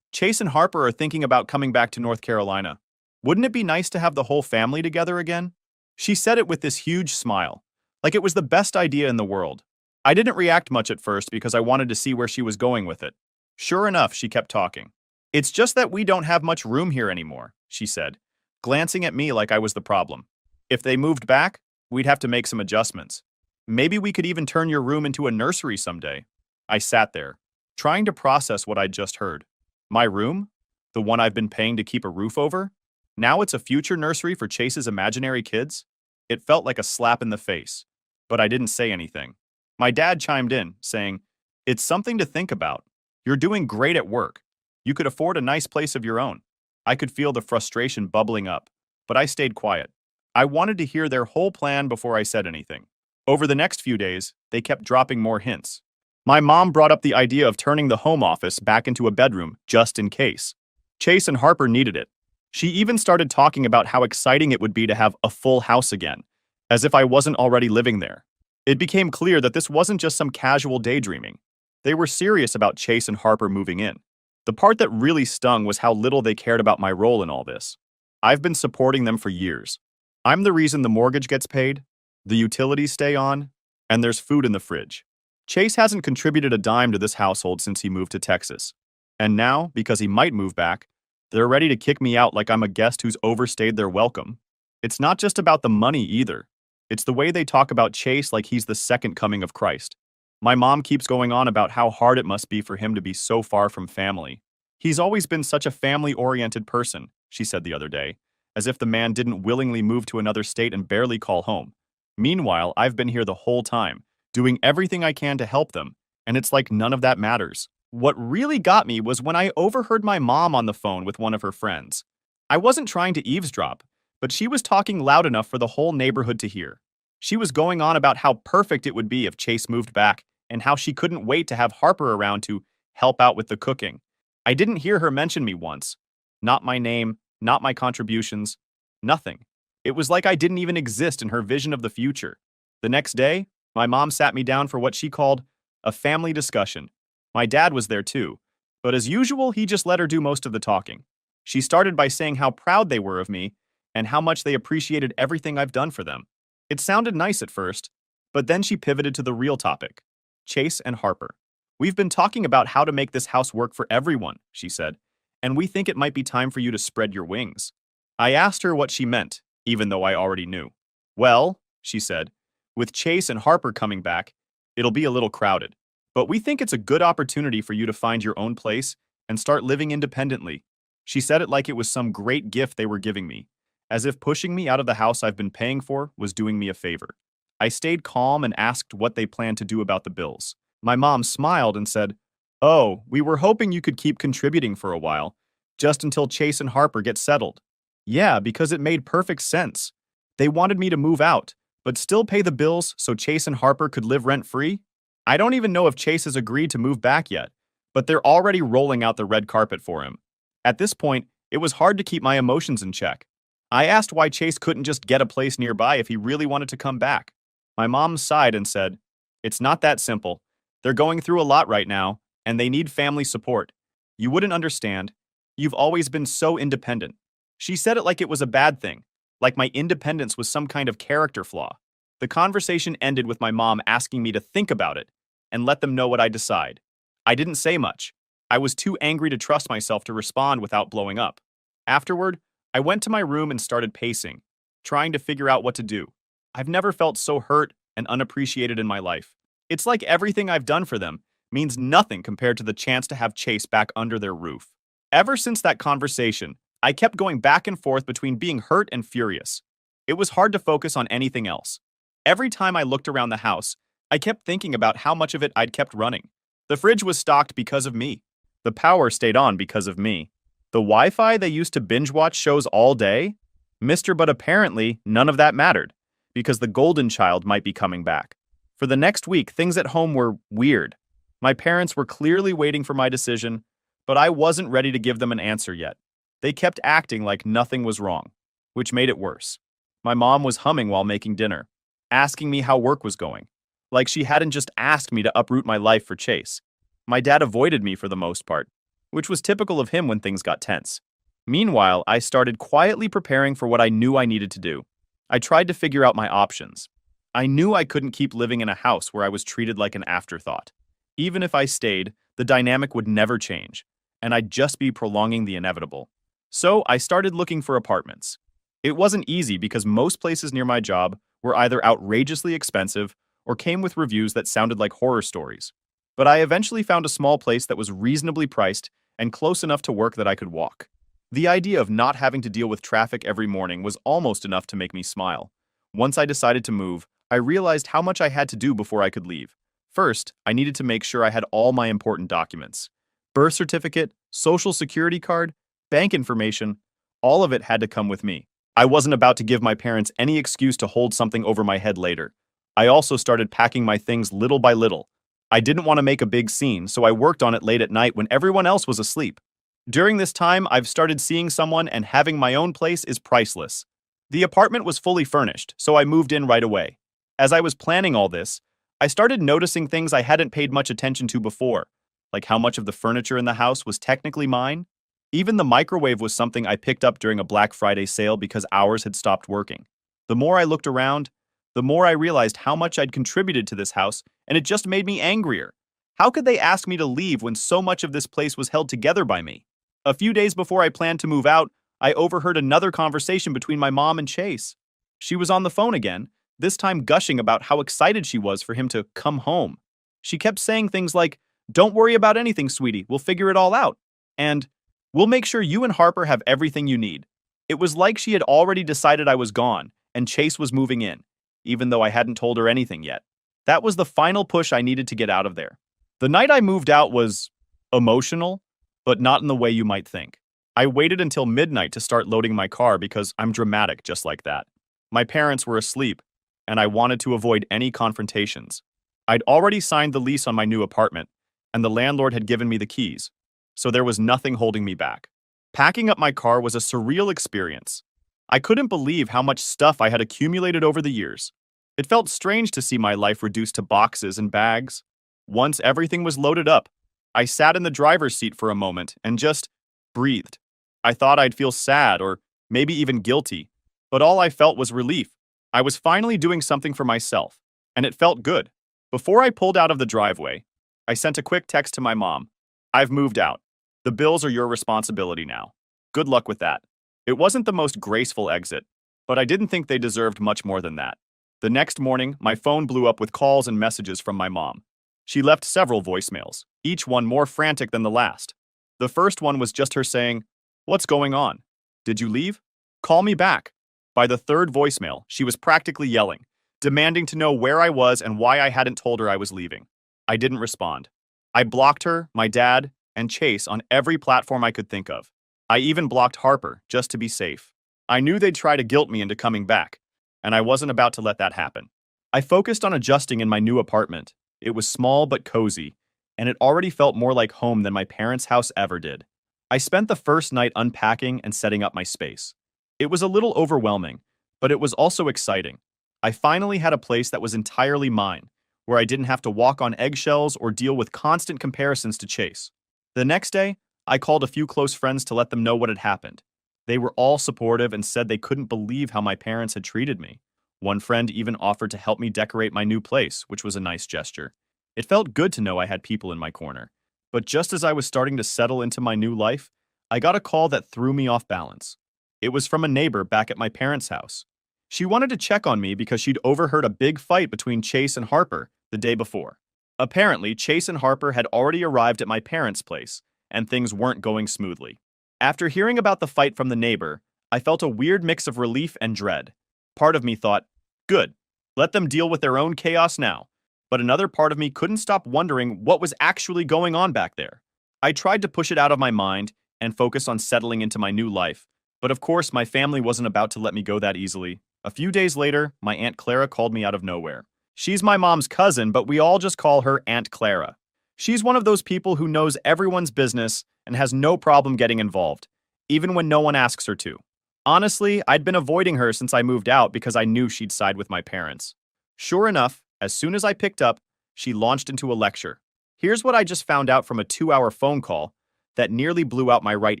A: "Chase and Harper are thinking about coming back to North Carolina. Wouldn't it be nice to have the whole family together again?" She said it with this huge smile, like it was the best idea in the world. I didn't react much at first because I wanted to see where she was going with it. Sure enough, she kept talking. "It's just that we don't have much room here anymore," she said, glancing at me like I was the problem. "If they moved back, we'd have to make some adjustments. Maybe we could even turn your room into a nursery someday." I sat there, trying to process what I'd just heard. My room? The one I've been paying to keep a roof over? Now it's a future nursery for Chase's imaginary kids? It felt like a slap in the face, but I didn't say anything. My dad chimed in, saying, "It's something to think about. You're doing great at work. You could afford a nice place of your own." I could feel the frustration bubbling up, but I stayed quiet. I wanted to hear their whole plan before I said anything. Over the next few days, they kept dropping more hints. My mom brought up the idea of turning the home office back into a bedroom, just in case. Chase and Harper needed it. She even started talking about how exciting it would be to have a full house again, as if I wasn't already living there. It became clear that this wasn't just some casual daydreaming. They were serious about Chase and Harper moving in. The part that really stung was how little they cared about my role in all this. I've been supporting them for years. I'm the reason the mortgage gets paid, the utilities stay on, and there's food in the fridge. Chase hasn't contributed a dime to this household since he moved to Texas. And now, because he might move back, they're ready to kick me out like I'm a guest who's overstayed their welcome. It's not just about the money either. It's the way they talk about Chase like he's the second coming of Christ. My mom keeps going on about how hard it must be for him to be so far from family. "He's always been such a family-oriented person," she said the other day, as if the man didn't willingly move to another state and barely call home. Meanwhile, I've been here the whole time, doing everything I can to help them, and it's like none of that matters. What really got me was when I overheard my mom on the phone with one of her friends. I wasn't trying to eavesdrop, but she was talking loud enough for the whole neighborhood to hear. She was going on about how perfect it would be if Chase moved back and how she couldn't wait to have Harper around to help out with the cooking. I didn't hear her mention me once. Not my name, not my contributions, nothing. It was like I didn't even exist in her vision of the future. The next day, my mom sat me down for what she called a family discussion. My dad was there too, but as usual, he just let her do most of the talking. She started by saying how proud they were of me and how much they appreciated everything I've done for them. It sounded nice at first, but then she pivoted to the real topic, Chase and Harper. "We've been talking about how to make this house work for everyone," she said, "and we think it might be time for you to spread your wings." I asked her what she meant, even though I already knew. "Well," she said, "with Chase and Harper coming back, it'll be a little crowded. But we think it's a good opportunity for you to find your own place and start living independently." She said it like it was some great gift they were giving me, as if pushing me out of the house I've been paying for was doing me a favor. I stayed calm and asked what they planned to do about the bills. My mom smiled and said, "Oh, we were hoping you could keep contributing for a while, just until Chase and Harper get settled." Yeah, because it made perfect sense. They wanted me to move out, but still pay the bills so Chase and Harper could live rent-free? I don't even know if Chase has agreed to move back yet, but they're already rolling out the red carpet for him. At this point, it was hard to keep my emotions in check. I asked why Chase couldn't just get a place nearby if he really wanted to come back. My mom sighed and said, "It's not that simple. They're going through a lot right now, and they need family support. You wouldn't understand. You've always been so independent. She said it like it was a bad thing, like my independence was some kind of character flaw. The conversation ended with my mom asking me to think about it and let them know what I decide. I didn't say much. I was too angry to trust myself to respond without blowing up. Afterward, I went to my room and started pacing, trying to figure out what to do. I've never felt so hurt and unappreciated in my life. It's like everything I've done for them means nothing compared to the chance to have Chase back under their roof. Ever since that conversation, I kept going back and forth between being hurt and furious. It was hard to focus on anything else. Every time I looked around the house, I kept thinking about how much of it I'd kept running. The fridge was stocked because of me. The power stayed on because of me. The Wi-Fi they used to binge watch shows all day? But apparently, none of that mattered, because the golden child might be coming back. For the next week, things at home were weird. My parents were clearly waiting for my decision, but I wasn't ready to give them an answer yet. They kept acting like nothing was wrong, which made it worse. My mom was humming while making dinner, asking me how work was going, like she hadn't just asked me to uproot my life for Chase. My dad avoided me for the most part, which was typical of him when things got tense. Meanwhile, I started quietly preparing for what I knew I needed to do. I tried to figure out my options. I knew I couldn't keep living in a house where I was treated like an afterthought. Even if I stayed, the dynamic would never change, and I'd just be prolonging the inevitable. So I started looking for apartments. It wasn't easy because most places near my job were either outrageously expensive or came with reviews that sounded like horror stories. But I eventually found a small place that was reasonably priced and close enough to work that I could walk. The idea of not having to deal with traffic every morning was almost enough to make me smile. Once I decided to move, I realized how much I had to do before I could leave. First, I needed to make sure I had all my important documents. Birth certificate, social security card, bank information, all of it had to come with me. I wasn't about to give my parents any excuse to hold something over my head later. I also started packing my things little by little. I didn't want to make a big scene, so I worked on it late at night when everyone else was asleep. During this time, I've started seeing someone, and having my own place is priceless. The apartment was fully furnished, so I moved in right away. As I was planning all this, I started noticing things I hadn't paid much attention to before, like how much of the furniture in the house was technically mine. Even the microwave was something I picked up during a Black Friday sale because ours had stopped working. The more I looked around, the more I realized how much I'd contributed to this house, and it just made me angrier. How could they ask me to leave when so much of this place was held together by me? A few days before I planned to move out, I overheard another conversation between my mom and Chase. She was on the phone again, this time gushing about how excited she was for him to come home. She kept saying things like, "Don't worry about anything, sweetie, we'll figure it all out," and "We'll make sure you and Harper have everything you need." It was like she had already decided I was gone, and Chase was moving in, even though I hadn't told her anything yet. That was the final push I needed to get out of there. The night I moved out was emotional, but not in the way you might think. I waited until midnight to start loading my car because I'm dramatic just like that. My parents were asleep, and I wanted to avoid any confrontations. I'd already signed the lease on my new apartment, and the landlord had given me the keys, so there was nothing holding me back. Packing up my car was a surreal experience. I couldn't believe how much stuff I had accumulated over the years. It felt strange to see my life reduced to boxes and bags. Once everything was loaded up, I sat in the driver's seat for a moment and just breathed. I thought I'd feel sad or maybe even guilty, but all I felt was relief. I was finally doing something for myself, and it felt good. Before I pulled out of the driveway, I sent a quick text to my mom. "I've moved out. The bills are your responsibility now. Good luck with that." It wasn't the most graceful exit, but I didn't think they deserved much more than that. The next morning, my phone blew up with calls and messages from my mom. She left several voicemails, each one more frantic than the last. The first one was just her saying, "What's going on? Did you leave? Call me back." By the third voicemail, she was practically yelling, demanding to know where I was and why I hadn't told her I was leaving. I didn't respond. I blocked her, my dad, and Chase on every platform I could think of. I even blocked Harper, just to be safe. I knew they'd try to guilt me into coming back, and I wasn't about to let that happen. I focused on adjusting in my new apartment. It was small but cozy, and it already felt more like home than my parents' house ever did. I spent the first night unpacking and setting up my space. It was a little overwhelming, but it was also exciting. I finally had a place that was entirely mine, where I didn't have to walk on eggshells or deal with constant comparisons to Chase. The next day, I called a few close friends to let them know what had happened. They were all supportive and said they couldn't believe how my parents had treated me. One friend even offered to help me decorate my new place, which was a nice gesture. It felt good to know I had people in my corner. But just as I was starting to settle into my new life, I got a call that threw me off balance. It was from a neighbor back at my parents' house. She wanted to check on me because she'd overheard a big fight between Chase and Harper the day before. Apparently, Chase and Harper had already arrived at my parents' place, and things weren't going smoothly. After hearing about the fight from the neighbor, I felt a weird mix of relief and dread. Part of me thought, good, let them deal with their own chaos now. But another part of me couldn't stop wondering what was actually going on back there. I tried to push it out of my mind and focus on settling into my new life, but of course my family wasn't about to let me go that easily. A few days later, my Aunt Clara called me out of nowhere. She's my mom's cousin, but we all just call her Aunt Clara. She's one of those people who knows everyone's business and has no problem getting involved, even when no one asks her to. Honestly, I'd been avoiding her since I moved out because I knew she'd side with my parents. Sure enough, as soon as I picked up, she launched into a lecture. Here's what I just found out from a 2-hour phone call that nearly blew out my right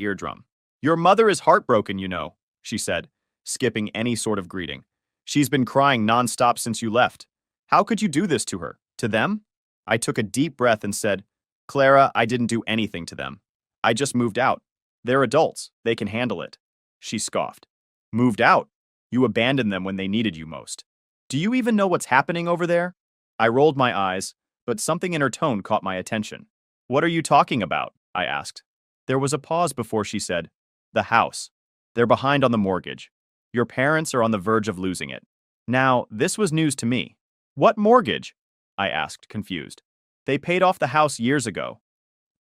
A: eardrum. Your mother is heartbroken, you know, she said, skipping any sort of greeting. She's been crying nonstop since you left. How could you do this to her? To them? I took a deep breath and said, Clara, I didn't do anything to them. I just moved out. They're adults. They can handle it. She scoffed. Moved out? You abandoned them when they needed you most. Do you even know what's happening over there? I rolled my eyes, but something in her tone caught my attention. What are you talking about? I asked. There was a pause before she said, the house. They're behind on the mortgage. Your parents are on the verge of losing it. Now, this was news to me. What mortgage? I asked, confused. They paid off the house years ago.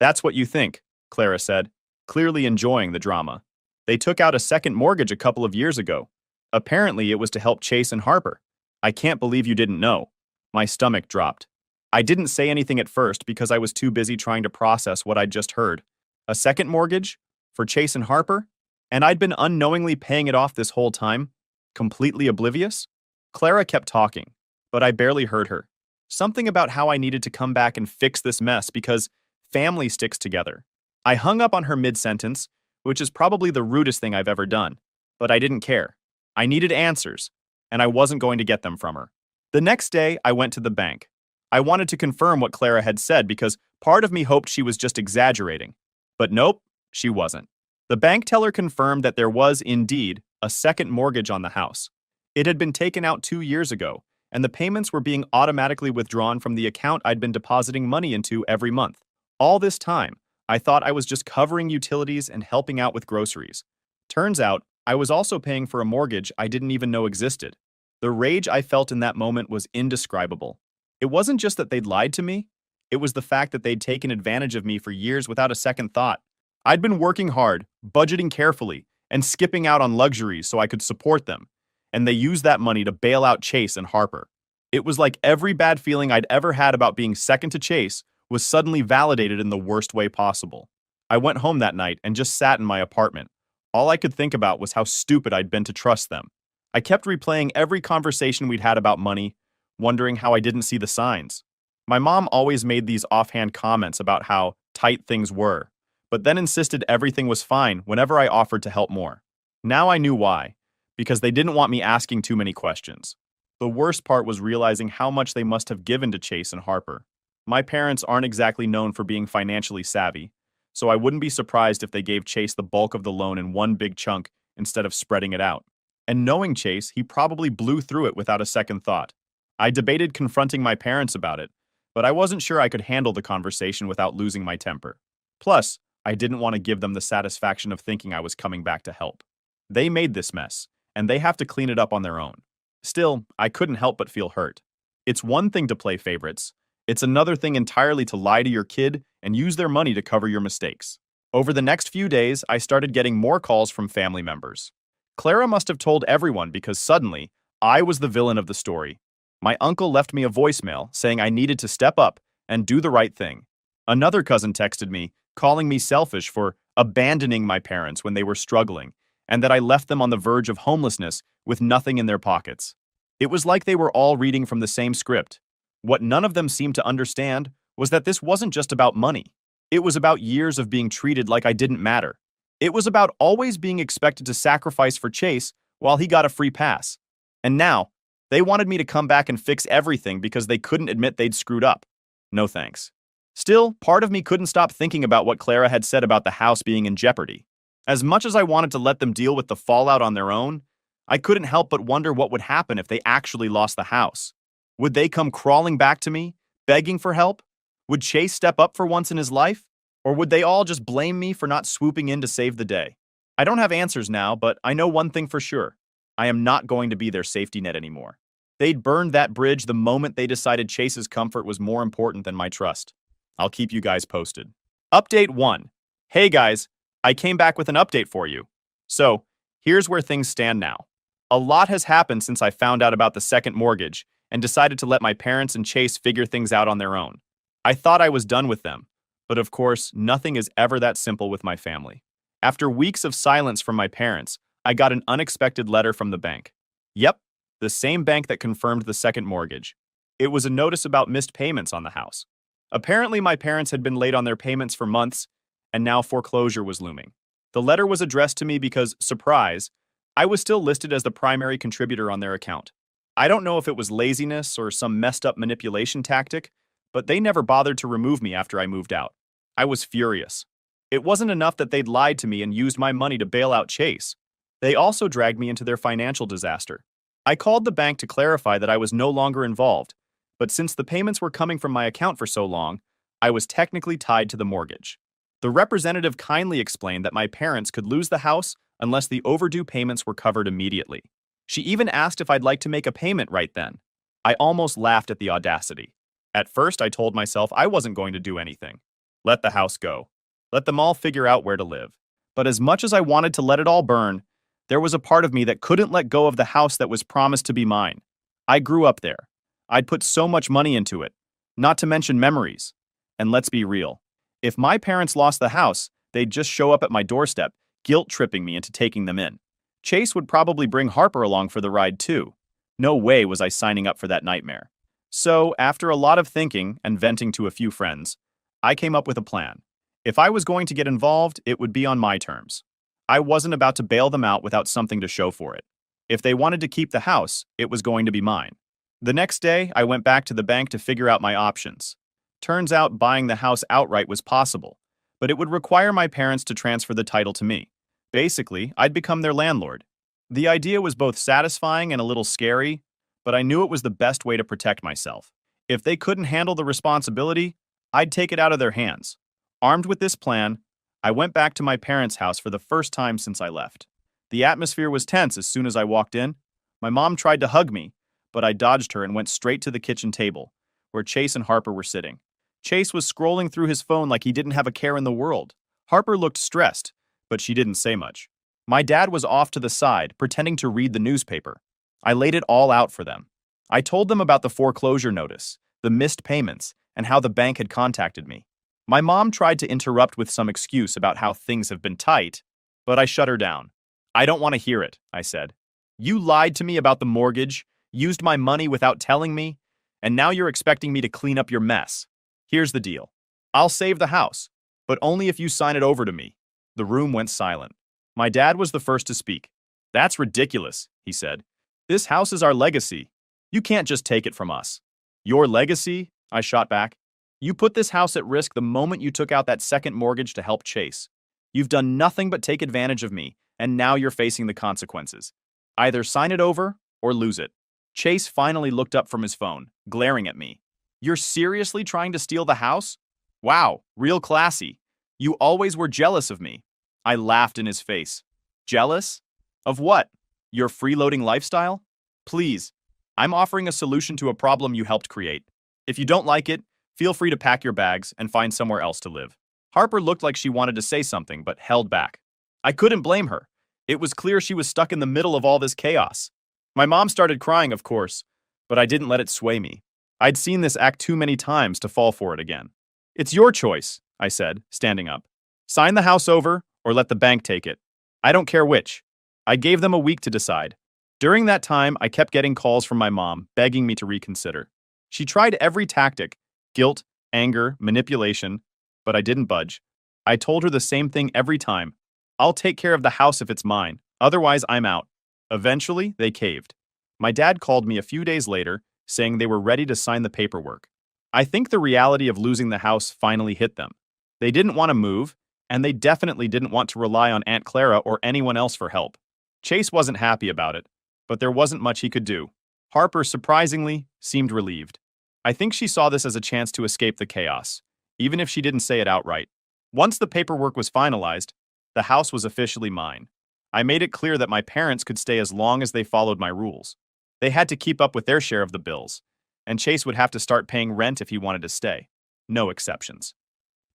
A: That's what you think, Clara said, clearly enjoying the drama. They took out a second mortgage a couple of years ago. Apparently, it was to help Chase and Harper. I can't believe you didn't know. My stomach dropped. I didn't say anything at first because I was too busy trying to process what I'd just heard. A second mortgage? For Chase and Harper? And I'd been unknowingly paying it off this whole time? Completely oblivious? Clara kept talking, but I barely heard her. Something about how I needed to come back and fix this mess because family sticks together. I hung up on her mid-sentence, which is probably the rudest thing I've ever done, but I didn't care. I needed answers, and I wasn't going to get them from her. The next day, I went to the bank. I wanted to confirm what Clara had said because part of me hoped she was just exaggerating. But nope, she wasn't. The bank teller confirmed that there was, indeed, a second mortgage on the house. It had been taken out 2 years ago, and the payments were being automatically withdrawn from the account I'd been depositing money into every month. All this time, I thought I was just covering utilities and helping out with groceries. Turns out, I was also paying for a mortgage I didn't even know existed. The rage I felt in that moment was indescribable. It wasn't just that they'd lied to me, it was the fact that they'd taken advantage of me for years without a second thought. I'd been working hard, budgeting carefully, and skipping out on luxuries so I could support them, and they used that money to bail out Chase and Harper. It was like every bad feeling I'd ever had about being second to Chase was suddenly validated in the worst way possible. I went home that night and just sat in my apartment. All I could think about was how stupid I'd been to trust them. I kept replaying every conversation we'd had about money, wondering how I didn't see the signs. My mom always made these offhand comments about how tight things were, but then insisted everything was fine whenever I offered to help more. Now I knew why, because they didn't want me asking too many questions. The worst part was realizing how much they must have given to Chase and Harper. My parents aren't exactly known for being financially savvy, so I wouldn't be surprised if they gave Chase the bulk of the loan in one big chunk instead of spreading it out. And knowing Chase, he probably blew through it without a second thought. I debated confronting my parents about it, but I wasn't sure I could handle the conversation without losing my temper. Plus, I didn't want to give them the satisfaction of thinking I was coming back to help. They made this mess, and they have to clean it up on their own. Still, I couldn't help but feel hurt. It's one thing to play favorites. It's another thing entirely to lie to your kid and use their money to cover your mistakes. Over the next few days, I started getting more calls from family members. Clara must have told everyone because suddenly, I was the villain of the story. My uncle left me a voicemail saying I needed to step up and do the right thing. Another cousin texted me, calling me selfish for abandoning my parents when they were struggling, and that I left them on the verge of homelessness with nothing in their pockets. It was like they were all reading from the same script. What none of them seemed to understand was that this wasn't just about money. It was about years of being treated like I didn't matter. It was about always being expected to sacrifice for Chase while he got a free pass. And now, they wanted me to come back and fix everything because they couldn't admit they'd screwed up. No thanks. Still, part of me couldn't stop thinking about what Clara had said about the house being in jeopardy. As much as I wanted to let them deal with the fallout on their own, I couldn't help but wonder what would happen if they actually lost the house. Would they come crawling back to me, begging for help? Would Chase step up for once in his life? Or would they all just blame me for not swooping in to save the day? I don't have answers now, but I know one thing for sure. I am not going to be their safety net anymore. They'd burned that bridge the moment they decided Chase's comfort was more important than my trust. I'll keep you guys posted. Update 1. Hey guys, I came back with an update for you. So, here's where things stand now. A lot has happened since I found out about the second mortgage and decided to let my parents and Chase figure things out on their own. I thought I was done with them, but of course, nothing is ever that simple with my family. After weeks of silence from my parents, I got an unexpected letter from the bank. Yep, the same bank that confirmed the second mortgage. It was a notice about missed payments on the house. Apparently, my parents had been late on their payments for months, and now foreclosure was looming. The letter was addressed to me because, surprise, I was still listed as the primary contributor on their account. I don't know if it was laziness or some messed up manipulation tactic, but they never bothered to remove me after I moved out. I was furious. It wasn't enough that they'd lied to me and used my money to bail out Chase. They also dragged me into their financial disaster. I called the bank to clarify that I was no longer involved, but since the payments were coming from my account for so long, I was technically tied to the mortgage. The representative kindly explained that my parents could lose the house unless the overdue payments were covered immediately. She even asked if I'd like to make a payment right then. I almost laughed at the audacity. At first, I told myself I wasn't going to do anything. Let the house go. Let them all figure out where to live. But as much as I wanted to let it all burn, there was a part of me that couldn't let go of the house that was promised to be mine. I grew up there. I'd put so much money into it, not to mention memories. And let's be real. If my parents lost the house, they'd just show up at my doorstep, guilt-tripping me into taking them in. Chase would probably bring Harper along for the ride too. No way was I signing up for that nightmare. So, after a lot of thinking and venting to a few friends, I came up with a plan. If I was going to get involved, it would be on my terms. I wasn't about to bail them out without something to show for it. If they wanted to keep the house, it was going to be mine. The next day, I went back to the bank to figure out my options. Turns out buying the house outright was possible, but it would require my parents to transfer the title to me. Basically, I'd become their landlord. The idea was both satisfying and a little scary, but I knew it was the best way to protect myself. If they couldn't handle the responsibility, I'd take it out of their hands. Armed with this plan, I went back to my parents' house for the first time since I left. The atmosphere was tense as soon as I walked in. My mom tried to hug me, but I dodged her and went straight to the kitchen table, where Chase and Harper were sitting. Chase was scrolling through his phone like he didn't have a care in the world. Harper looked stressed, but she didn't say much. My dad was off to the side, pretending to read the newspaper. I laid it all out for them. I told them about the foreclosure notice, the missed payments, and how the bank had contacted me. My mom tried to interrupt with some excuse about how things have been tight, but I shut her down. I don't want to hear it, I said. You lied to me about the mortgage, used my money without telling me, and now you're expecting me to clean up your mess. Here's the deal. I'll save the house, but only if you sign it over to me. The room went silent. My dad was the first to speak. That's ridiculous, he said. This house is our legacy. You can't just take it from us. Your legacy? I shot back. You put this house at risk the moment you took out that second mortgage to help Chase. You've done nothing but take advantage of me, and now you're facing the consequences. Either sign it over or lose it. Chase finally looked up from his phone, glaring at me. You're seriously trying to steal the house? Wow, real classy. You always were jealous of me. I laughed in his face. Jealous? Of what? Your freeloading lifestyle? Please, I'm offering a solution to a problem you helped create. If you don't like it, feel free to pack your bags and find somewhere else to live. Harper looked like she wanted to say something, but held back. I couldn't blame her. It was clear she was stuck in the middle of all this chaos. My mom started crying, of course, but I didn't let it sway me. I'd seen this act too many times to fall for it again. It's your choice, I said, standing up. Sign the house over or let the bank take it. I don't care which. I gave them a week to decide. During that time, I kept getting calls from my mom, begging me to reconsider. She tried every tactic: guilt, anger, manipulation. but I didn't budge. I told her the same thing every time. I'll take care of the house if it's mine, otherwise I'm out. Eventually, they caved. My dad called me a few days later, saying they were ready to sign the paperwork. I think the reality of losing the house finally hit them. They didn't want to move, and they definitely didn't want to rely on Aunt Clara or anyone else for help. Chase wasn't happy about it, but there wasn't much he could do. Harper, surprisingly, seemed relieved. I think she saw this as a chance to escape the chaos, even if she didn't say it outright. Once the paperwork was finalized, the house was officially mine. I made it clear that my parents could stay as long as they followed my rules. They had to keep up with their share of the bills, and Chase would have to start paying rent if he wanted to stay. No exceptions.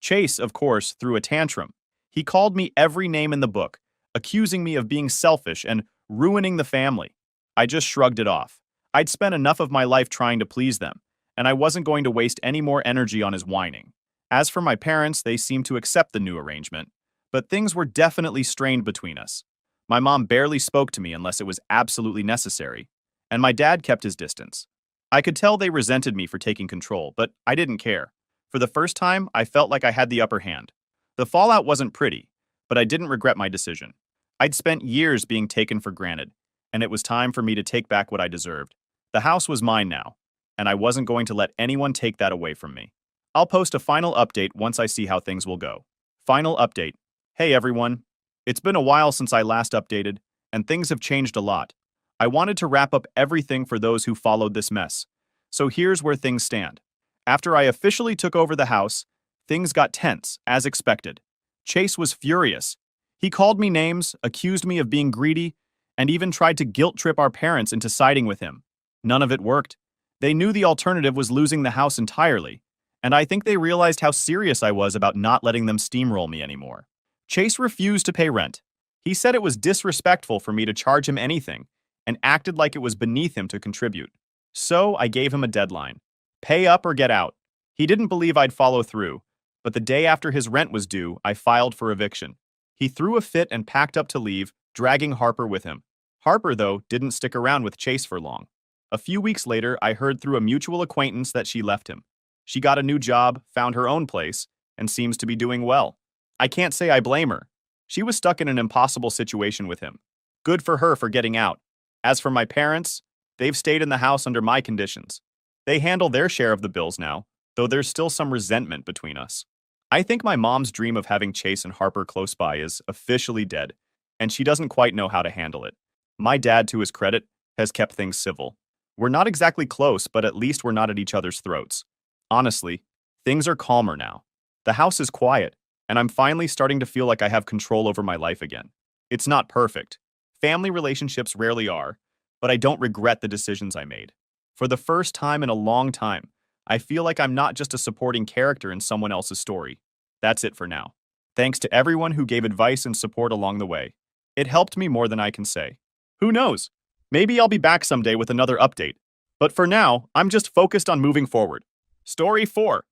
A: Chase, of course, threw a tantrum. He called me every name in the book, accusing me of being selfish and ruining the family. I just shrugged it off. I'd spent enough of my life trying to please them, and I wasn't going to waste any more energy on his whining. As for my parents, they seemed to accept the new arrangement, but things were definitely strained between us. My mom barely spoke to me unless it was absolutely necessary, and my dad kept his distance. I could tell they resented me for taking control, but I didn't care. For the first time, I felt like I had the upper hand. The fallout wasn't pretty, but I didn't regret my decision. I'd spent years being taken for granted, and it was time for me to take back what I deserved. The house was mine now, and I wasn't going to let anyone take that away from me. I'll post a final update once I see how things will go. Final update. Hey everyone. It's been a while since I last updated, and things have changed a lot. I wanted to wrap up everything for those who followed this mess. So here's where things stand. After I officially took over the house, things got tense, as expected. Chase was furious. He called me names, accused me of being greedy, and even tried to guilt trip our parents into siding with him. None of it worked. They knew the alternative was losing the house entirely, and I think they realized how serious I was about not letting them steamroll me anymore. Chase refused to pay rent. He said it was disrespectful for me to charge him anything, and acted like it was beneath him to contribute. So I gave him a deadline. Pay up or get out. He didn't believe I'd follow through, but the day after his rent was due, I filed for eviction. He threw a fit and packed up to leave, dragging Harper with him. Harper, though, didn't stick around with Chase for long. A few weeks later, I heard through a mutual acquaintance that she left him. She got a new job, found her own place, and seems to be doing well. I can't say I blame her. She was stuck in an impossible situation with him. Good for her for getting out. As for my parents, they've stayed in the house under my conditions. They handle their share of the bills now, though there's still some resentment between us. I think my mom's dream of having Chase and Harper close by is officially dead, and she doesn't quite know how to handle it. My dad, to his credit, has kept things civil. We're not exactly close, but at least we're not at each other's throats. Honestly, things are calmer now. The house is quiet, and I'm finally starting to feel like I have control over my life again. It's not perfect. Family relationships rarely are, but I don't regret the decisions I made. For the first time in a long time, I feel like I'm not just a supporting character in someone else's story. That's it for now. Thanks to everyone who gave advice and support along the way. It helped me more than I can say. Who knows? Maybe I'll be back someday with another update. But for now, I'm just focused on moving forward. Story 4.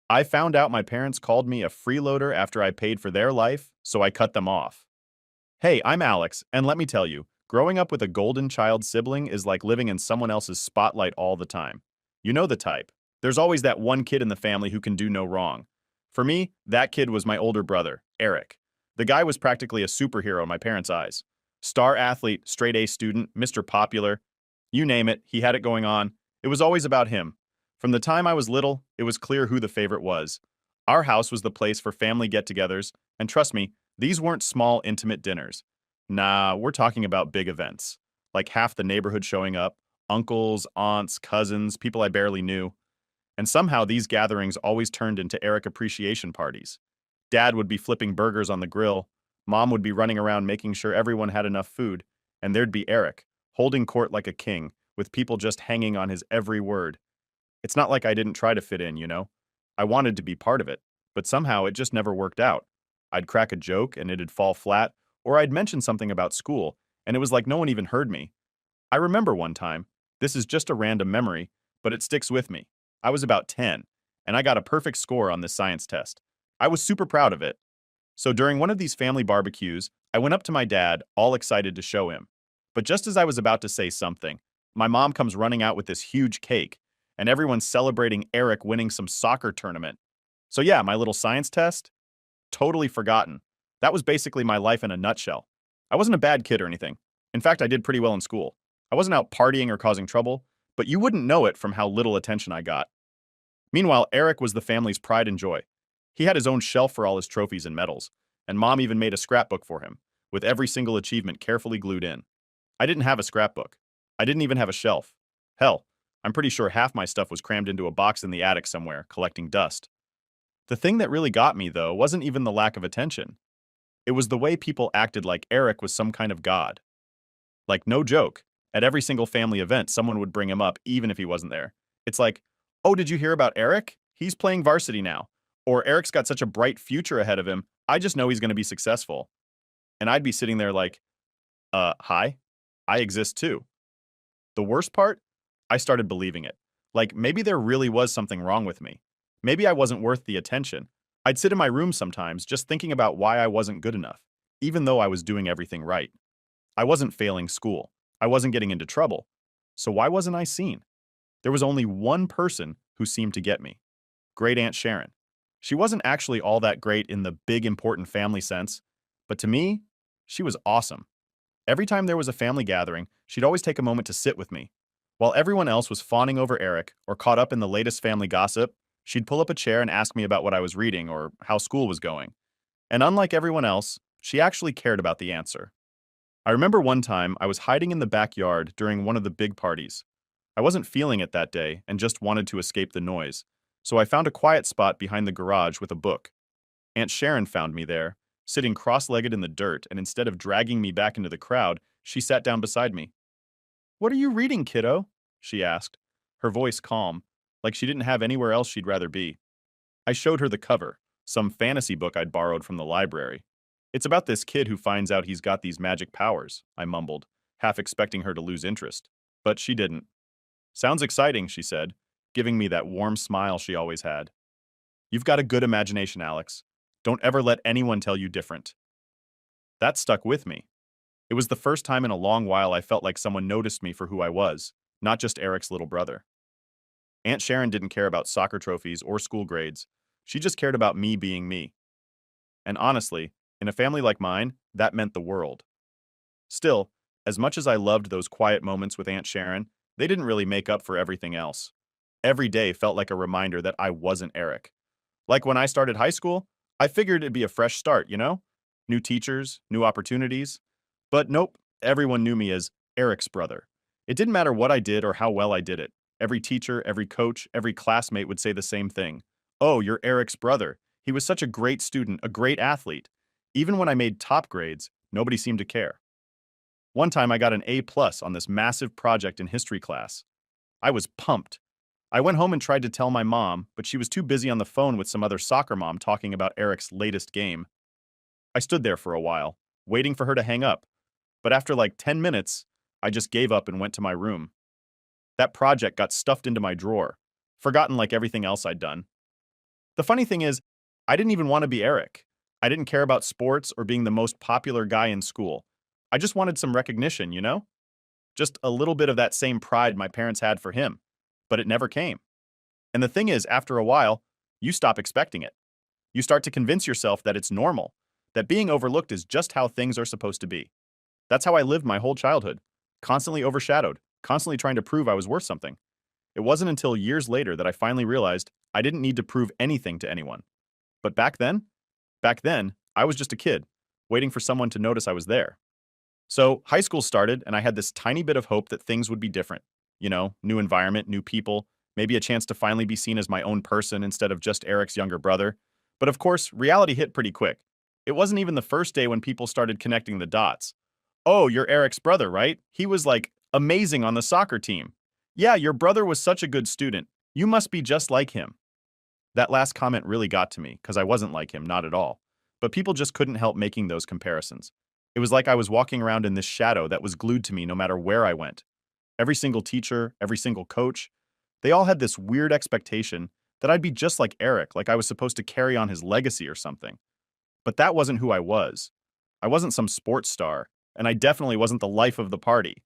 A: I found out my parents called me a freeloader after I paid for their life, so I cut them off. Hey, I'm Alex, and let me tell you, growing up with a golden child sibling is like living in someone else's spotlight all the time. You know the type. There's always that one kid in the family who can do no wrong. For me, that kid was my older brother, Eric. The guy was practically a superhero in my parents' eyes. Star athlete, straight-A student, Mr. Popular. You name it, he had it going on. It was always about him. From the time I was little, it was clear who the favorite was. Our house was the place for family get-togethers, and trust me, these weren't small, intimate dinners. Nah, we're talking about big events. Like half the neighborhood showing up, uncles, aunts, cousins, people I barely knew. And somehow these gatherings always turned into Eric appreciation parties. Dad would be flipping burgers on the grill, Mom would be running around making sure everyone had enough food, and there'd be Eric, holding court like a king, with people just hanging on his every word. It's not like I didn't try to fit in, you know? I wanted to be part of it, but somehow it just never worked out. I'd crack a joke and it'd fall flat, or I'd mention something about school, and it was like no one even heard me. I remember one time, this is just a random memory, but it sticks with me. I was about 10, and I got a perfect score on this science test. I was super proud of it. So during one of these family barbecues, I went up to my dad, all excited to show him. But just as I was about to say something, my mom comes running out with this huge cake, and everyone's celebrating Eric winning some soccer tournament. So yeah, my little science test, totally forgotten. That was basically my life in a nutshell. I wasn't a bad kid or anything. In fact, I did pretty well in school. I wasn't out partying or causing trouble, but you wouldn't know it from how little attention I got. Meanwhile, Eric was the family's pride and joy. He had his own shelf for all his trophies and medals, and Mom even made a scrapbook for him, with every single achievement carefully glued in. I didn't have a scrapbook. I didn't even have a shelf. Hell, I'm pretty sure half my stuff was crammed into a box in the attic somewhere, collecting dust. The thing that really got me, though, wasn't even the lack of attention. It was the way people acted like Eric was some kind of god. Like, no joke. At every single family event, someone would bring him up even if he wasn't there. It's like, oh, did you hear about Eric? He's playing varsity now. Or Eric's got such a bright future ahead of him, I just know he's going to be successful. And I'd be sitting there like, hi? I exist too. The worst part? I started believing it. Like, maybe there really was something wrong with me. Maybe I wasn't worth the attention. I'd sit in my room sometimes just thinking about why I wasn't good enough, even though I was doing everything right. I wasn't failing school. I wasn't getting into trouble. So why wasn't I seen? There was only one person who seemed to get me. Great Aunt Sharon. She wasn't actually all that great in the big important family sense, but to me, she was awesome. Every time there was a family gathering, she'd always take a moment to sit with me. While everyone else was fawning over Eric or caught up in the latest family gossip, she'd pull up a chair and ask me about what I was reading or how school was going. And unlike everyone else, she actually cared about the answer. I remember one time I was hiding in the backyard during one of the big parties. I wasn't feeling it that day and just wanted to escape the noise, so I found a quiet spot behind the garage with a book. Aunt Sharon found me there, sitting cross-legged in the dirt, and instead of dragging me back into the crowd, she sat down beside me. "What are you reading, kiddo?" she asked, her voice calm, like she didn't have anywhere else she'd rather be. I showed her the cover, some fantasy book I'd borrowed from the library. "It's about this kid who finds out he's got these magic powers," I mumbled, half expecting her to lose interest. But she didn't. "Sounds exciting," she said, giving me that warm smile she always had. "You've got a good imagination, Alex. Don't ever let anyone tell you different." That stuck with me. It was the first time in a long while I felt like someone noticed me for who I was, not just Eric's little brother. Aunt Sharon didn't care about soccer trophies or school grades. She just cared about me being me. And honestly, in a family like mine, that meant the world. Still, as much as I loved those quiet moments with Aunt Sharon, they didn't really make up for everything else. Every day felt like a reminder that I wasn't Eric. Like when I started high school, I figured it'd be a fresh start, you know? New teachers, new opportunities. But nope, everyone knew me as Eric's brother. It didn't matter what I did or how well I did it. Every teacher, every coach, every classmate would say the same thing. "Oh, you're Eric's brother. He was such a great student, a great athlete." Even when I made top grades, nobody seemed to care. One time I got an A+ on this massive project in history class. I was pumped. I went home and tried to tell my mom, but she was too busy on the phone with some other soccer mom talking about Eric's latest game. I stood there for a while, waiting for her to hang up, but after like 10 minutes, I just gave up and went to my room. That project got stuffed into my drawer, forgotten like everything else I'd done. The funny thing is, I didn't even want to be Eric. I didn't care about sports or being the most popular guy in school. I just wanted some recognition, you know? Just a little bit of that same pride my parents had for him. But it never came. And the thing is, after a while, you stop expecting it. You start to convince yourself that it's normal, that being overlooked is just how things are supposed to be. That's how I lived my whole childhood, constantly overshadowed, constantly trying to prove I was worth something. It wasn't until years later that I finally realized I didn't need to prove anything to anyone. But back then, I was just a kid, waiting for someone to notice I was there. So high school started, and I had this tiny bit of hope that things would be different. You know, new environment, new people, maybe a chance to finally be seen as my own person instead of just Eric's younger brother. But of course, reality hit pretty quick. It wasn't even the first day when people started connecting the dots. "Oh, you're Eric's brother, right? He was like amazing on the soccer team." "Yeah, your brother was such a good student. You must be just like him." That last comment really got to me because I wasn't like him, not at all. But people just couldn't help making those comparisons. It was like I was walking around in this shadow that was glued to me no matter where I went. Every single teacher, every single coach, they all had this weird expectation that I'd be just like Eric, like I was supposed to carry on his legacy or something. But that wasn't who I was. I wasn't some sports star, and I definitely wasn't the life of the party.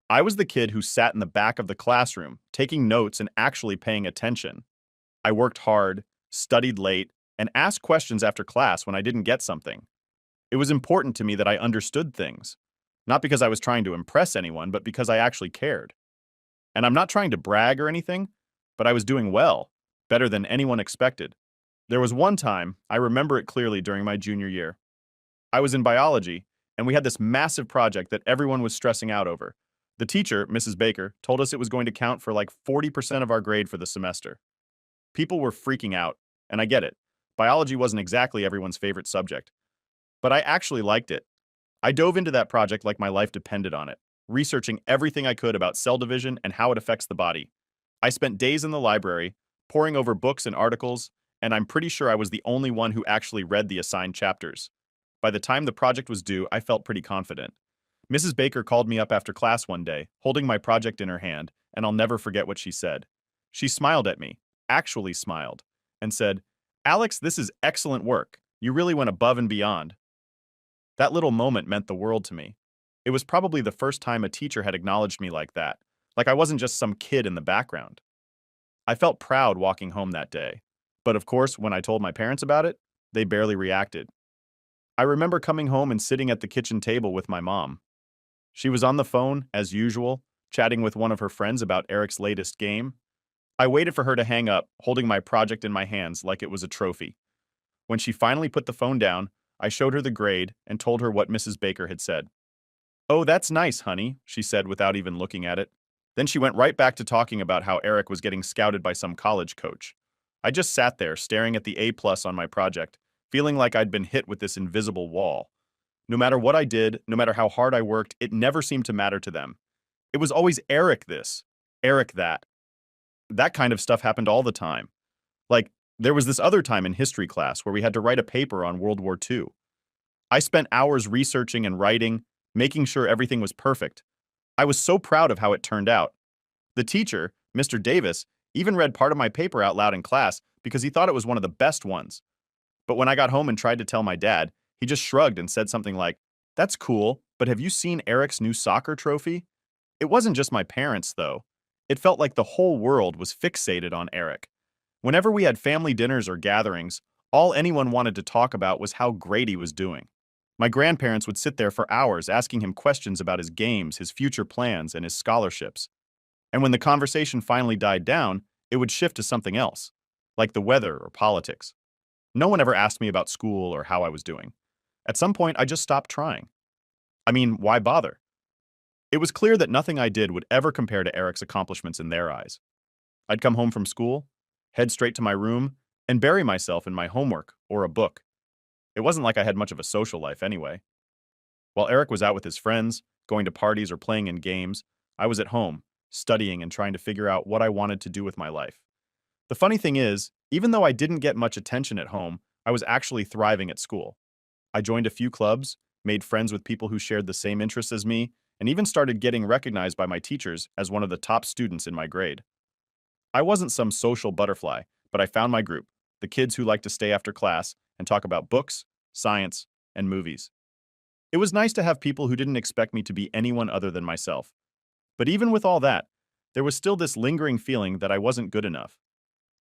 A: I was the kid who sat in the back of the classroom, taking notes and actually paying attention. I worked hard, studied late, and asked questions after class when I didn't get something. It was important to me that I understood things, not because I was trying to impress anyone, but because I actually cared. And I'm not trying to brag or anything, but I was doing well, better than anyone expected. There was one time, I remember it clearly during my junior year. I was in biology, and we had this massive project that everyone was stressing out over. The teacher, Mrs. Baker, told us it was going to count for like 40% of our grade for the semester. People were freaking out, and I get it. Biology wasn't exactly everyone's favorite subject, but I actually liked it. I dove into that project like my life depended on it, researching everything I could about cell division and how it affects the body. I spent days in the library, poring over books and articles, and I'm pretty sure I was the only one who actually read the assigned chapters. By the time the project was due, I felt pretty confident. Mrs. Baker called me up after class one day, holding my project in her hand, and I'll never forget what she said. She smiled at me, actually smiled, and said, "Alex, this is excellent work. You really went above and beyond." That little moment meant the world to me. It was probably the first time a teacher had acknowledged me like I wasn't just some kid in the background. I felt proud walking home that day. But of course, when I told my parents about it, they barely reacted. I remember coming home and sitting at the kitchen table with my mom. She was on the phone, as usual, chatting with one of her friends about Eric's latest game. I waited for her to hang up, holding my project in my hands like it was a trophy. When she finally put the phone down, I showed her the grade and told her what Mrs. Baker had said. "Oh, that's nice, honey," she said without even looking at it. Then she went right back to talking about how Eric was getting scouted by some college coach. I just sat there staring at the A plus on my project, feeling like I'd been hit with this invisible wall. No matter what I did, no matter how hard I worked, it never seemed to matter to them. It was always Eric this, Eric that. That kind of stuff happened all the time. Like, there was this other time in history class where we had to write a paper on World War II. I spent hours researching and writing, making sure everything was perfect. I was so proud of how it turned out. The teacher, Mr. Davis, even read part of my paper out loud in class because he thought it was one of the best ones. But when I got home and tried to tell my dad, he just shrugged and said something like, "That's cool, but have you seen Eric's new soccer trophy?" It wasn't just my parents, though. It felt like the whole world was fixated on Eric. Whenever we had family dinners or gatherings, all anyone wanted to talk about was how great he was doing. My grandparents would sit there for hours asking him questions about his games, his future plans, and his scholarships. And when the conversation finally died down, it would shift to something else, like the weather or politics. No one ever asked me about school or how I was doing. At some point, I just stopped trying. I mean, why bother? It was clear that nothing I did would ever compare to Eric's accomplishments in their eyes. I'd come home from school, head straight to my room, and bury myself in my homework or a book. It wasn't like I had much of a social life anyway. While Eric was out with his friends, going to parties or playing in games, I was at home, studying and trying to figure out what I wanted to do with my life. The funny thing is, even though I didn't get much attention at home, I was actually thriving at school. I joined a few clubs, made friends with people who shared the same interests as me, and even started getting recognized by my teachers as one of the top students in my grade. I wasn't some social butterfly, but I found my group, the kids who liked to stay after class and talk about books, science, and movies. It was nice to have people who didn't expect me to be anyone other than myself. But even with all that, there was still this lingering feeling that I wasn't good enough.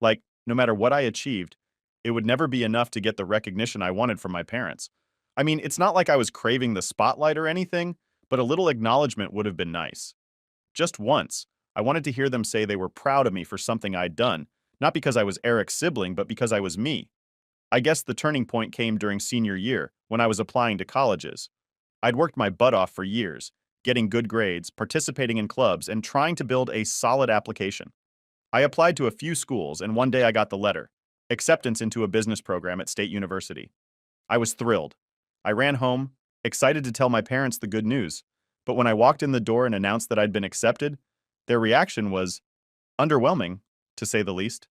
A: Like, no matter what I achieved, it would never be enough to get the recognition I wanted from my parents. I mean, it's not like I was craving the spotlight or anything, but a little acknowledgement would have been nice. Just once, I wanted to hear them say they were proud of me for something I'd done, not because I was Eric's sibling, but because I was me. I guess the turning point came during senior year, when I was applying to colleges. I'd worked my butt off for years, getting good grades, participating in clubs, and trying to build a solid application. I applied to a few schools, and one day I got the letter, acceptance into a business program at State University. I was thrilled. I ran home, excited to tell my parents the good news. But when I walked in the door and announced that I'd been accepted, their reaction was underwhelming, to say the least.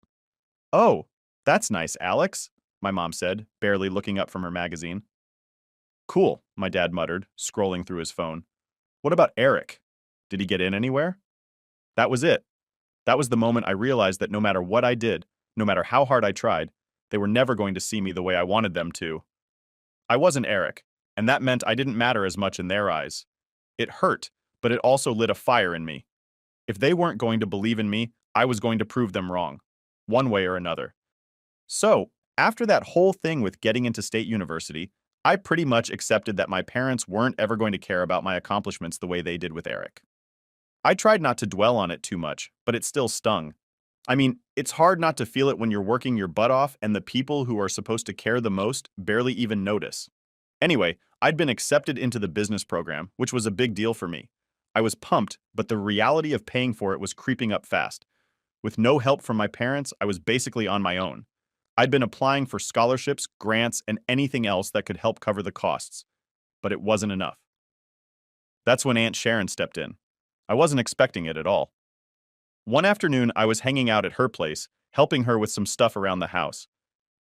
A: "Oh, that's nice, Alex," my mom said, barely looking up from her magazine. "Cool," my dad muttered, scrolling through his phone. "What about Eric? Did he get in anywhere?" That was it. That was the moment I realized that no matter what I did, no matter how hard I tried, they were never going to see me the way I wanted them to. I wasn't Eric, and that meant I didn't matter as much in their eyes. It hurt, but it also lit a fire in me. If they weren't going to believe in me, I was going to prove them wrong, one way or another. So, after that whole thing with getting into state university, I pretty much accepted that my parents weren't ever going to care about my accomplishments the way they did with Eric. I tried not to dwell on it too much, but it still stung. I mean, it's hard not to feel it when you're working your butt off and the people who are supposed to care the most barely even notice. Anyway, I'd been accepted into the business program, which was a big deal for me. I was pumped, but the reality of paying for it was creeping up fast. With no help from my parents, I was basically on my own. I'd been applying for scholarships, grants, and anything else that could help cover the costs, but it wasn't enough. That's when Aunt Sharon stepped in. I wasn't expecting it at all. One afternoon, I was hanging out at her place, helping her with some stuff around the house.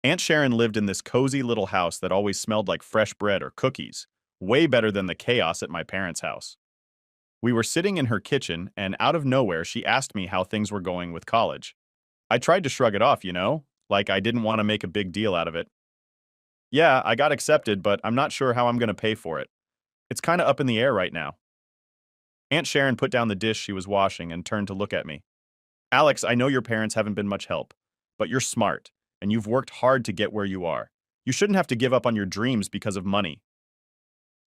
A: Aunt Sharon lived in this cozy little house that always smelled like fresh bread or cookies, way better than the chaos at my parents' house. We were sitting in her kitchen, and out of nowhere, she asked me how things were going with college. I tried to shrug it off, like I didn't want to make a big deal out of it. Yeah, I got accepted, but I'm not sure how I'm going to pay for it. It's kind of up in the air right now. Aunt Sharon put down the dish she was washing and turned to look at me. Alex, I know your parents haven't been much help, but you're smart, and you've worked hard to get where you are. You shouldn't have to give up on your dreams because of money.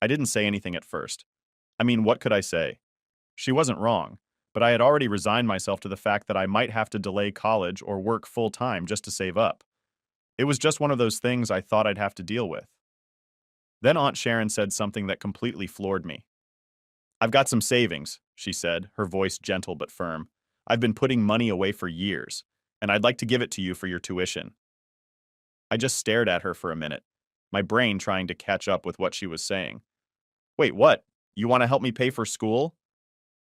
A: I didn't say anything at first. I mean, what could I say? She wasn't wrong, but I had already resigned myself to the fact that I might have to delay college or work full time just to save up. It was just one of those things I thought I'd have to deal with. Then Aunt Sharon said something that completely floored me. I've got some savings, she said, her voice gentle but firm. I've been putting money away for years, and I'd like to give it to you for your tuition. I just stared at her for a minute, my brain trying to catch up with what she was saying. Wait, what? You want to help me pay for school?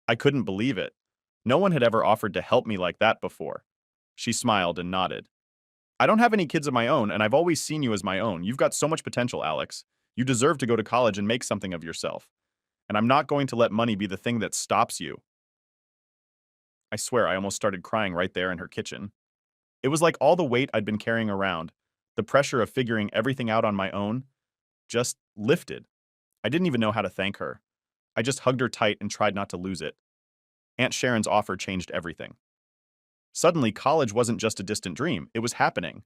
A: I couldn't believe it. No one had ever offered to help me like that before. She smiled and nodded. I don't have any kids of my own, and I've always seen you as my own. You've got so much potential, Alex. You deserve to go to college and make something of yourself. And I'm not going to let money be the thing that stops you. I swear I almost started crying right there in her kitchen. It was like all the weight I'd been carrying around, the pressure of figuring everything out on my own, just lifted. I didn't even know how to thank her. I just hugged her tight and tried not to lose it. Aunt Sharon's offer changed everything. Suddenly, college wasn't just a distant dream, it was happening.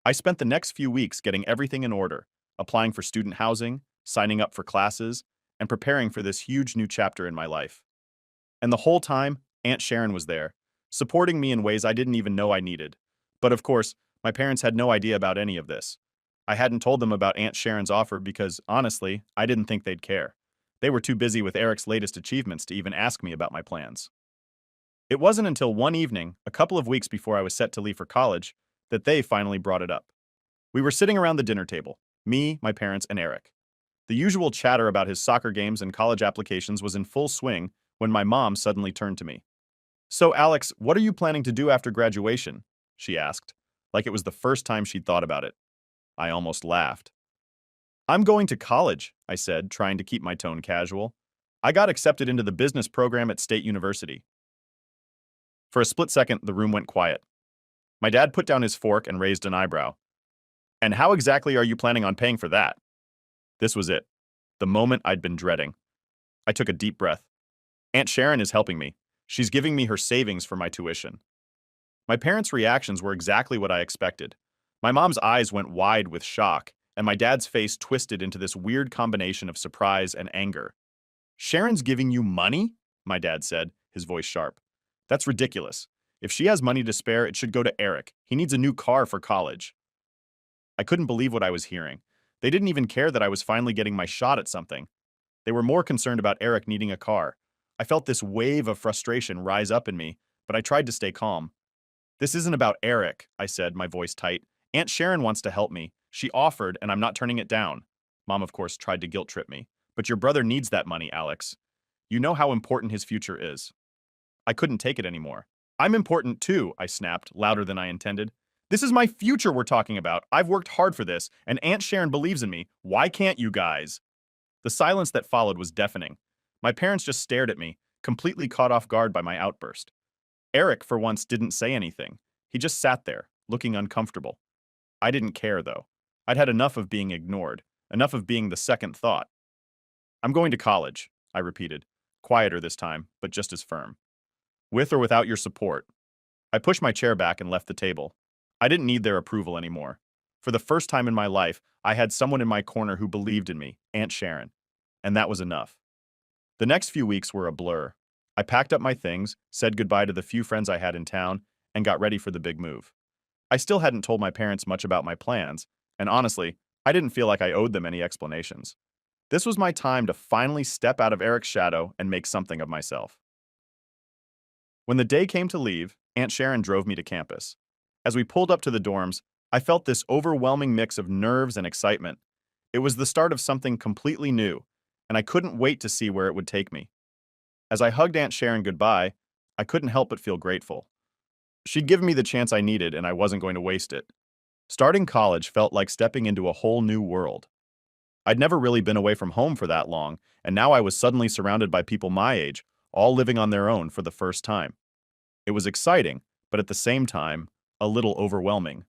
A: I spent the next few weeks getting everything in order, applying for student housing, signing up for classes, and preparing for this huge new chapter in my life. And the whole time, Aunt Sharon was there, supporting me in ways I didn't even know I needed. But of course, my parents had no idea about any of this. I hadn't told them about Aunt Sharon's offer because, honestly, I didn't think they'd care. They were too busy with Eric's latest achievements to even ask me about my plans. It wasn't until one evening, a couple of weeks before I was set to leave for college, that they finally brought it up. We were sitting around the dinner table, me, my parents, and Eric. The usual chatter about his soccer games and college applications was in full swing when my mom suddenly turned to me. So, Alex, what are you planning to do after graduation? She asked, like it was the first time she'd thought about it. I almost laughed. I'm going to college, I said, trying to keep my tone casual. I got accepted into the business program at State University. For a split second, the room went quiet. My dad put down his fork and raised an eyebrow. And how exactly are you planning on paying for that? This was it. The moment I'd been dreading. I took a deep breath. Aunt Sharon is helping me. She's giving me her savings for my tuition. My parents' reactions were exactly what I expected. My mom's eyes went wide with shock, and my dad's face twisted into this weird combination of surprise and anger. Sharon's giving you money? My dad said, his voice sharp. That's ridiculous. If she has money to spare, it should go to Eric. He needs a new car for college. I couldn't believe what I was hearing. They didn't even care that I was finally getting my shot at something. They were more concerned about Eric needing a car. I felt this wave of frustration rise up in me, but I tried to stay calm. This isn't about Eric, I said, my voice tight. Aunt Sharon wants to help me. She offered, and I'm not turning it down. Mom, of course, tried to guilt trip me. But your brother needs that money, Alex. You know how important his future is. I couldn't take it anymore. I'm important too, I snapped, louder than I intended. This is my future we're talking about. I've worked hard for this, and Aunt Sharon believes in me. Why can't you guys? The silence that followed was deafening. My parents just stared at me, completely caught off guard by my outburst. Eric, for once, didn't say anything. He just sat there, looking uncomfortable. I didn't care, though. I'd had enough of being ignored, enough of being the second thought. I'm going to college, I repeated, quieter this time, but just as firm. With or without your support. I pushed my chair back and left the table. I didn't need their approval anymore. For the first time in my life, I had someone in my corner who believed in me, Aunt Sharon. And that was enough. The next few weeks were a blur. I packed up my things, said goodbye to the few friends I had in town, and got ready for the big move. I still hadn't told my parents much about my plans, and honestly, I didn't feel like I owed them any explanations. This was my time to finally step out of Eric's shadow and make something of myself. When the day came to leave, Aunt Sharon drove me to campus. As we pulled up to the dorms, I felt this overwhelming mix of nerves and excitement. It was the start of something completely new, and I couldn't wait to see where it would take me. As I hugged Aunt Sharon goodbye, I couldn't help but feel grateful. She'd given me the chance I needed, and I wasn't going to waste it. Starting college felt like stepping into a whole new world. I'd never really been away from home for that long, and now I was suddenly surrounded by people my age, all living on their own for the first time. It was exciting, but at the same time, a little overwhelming.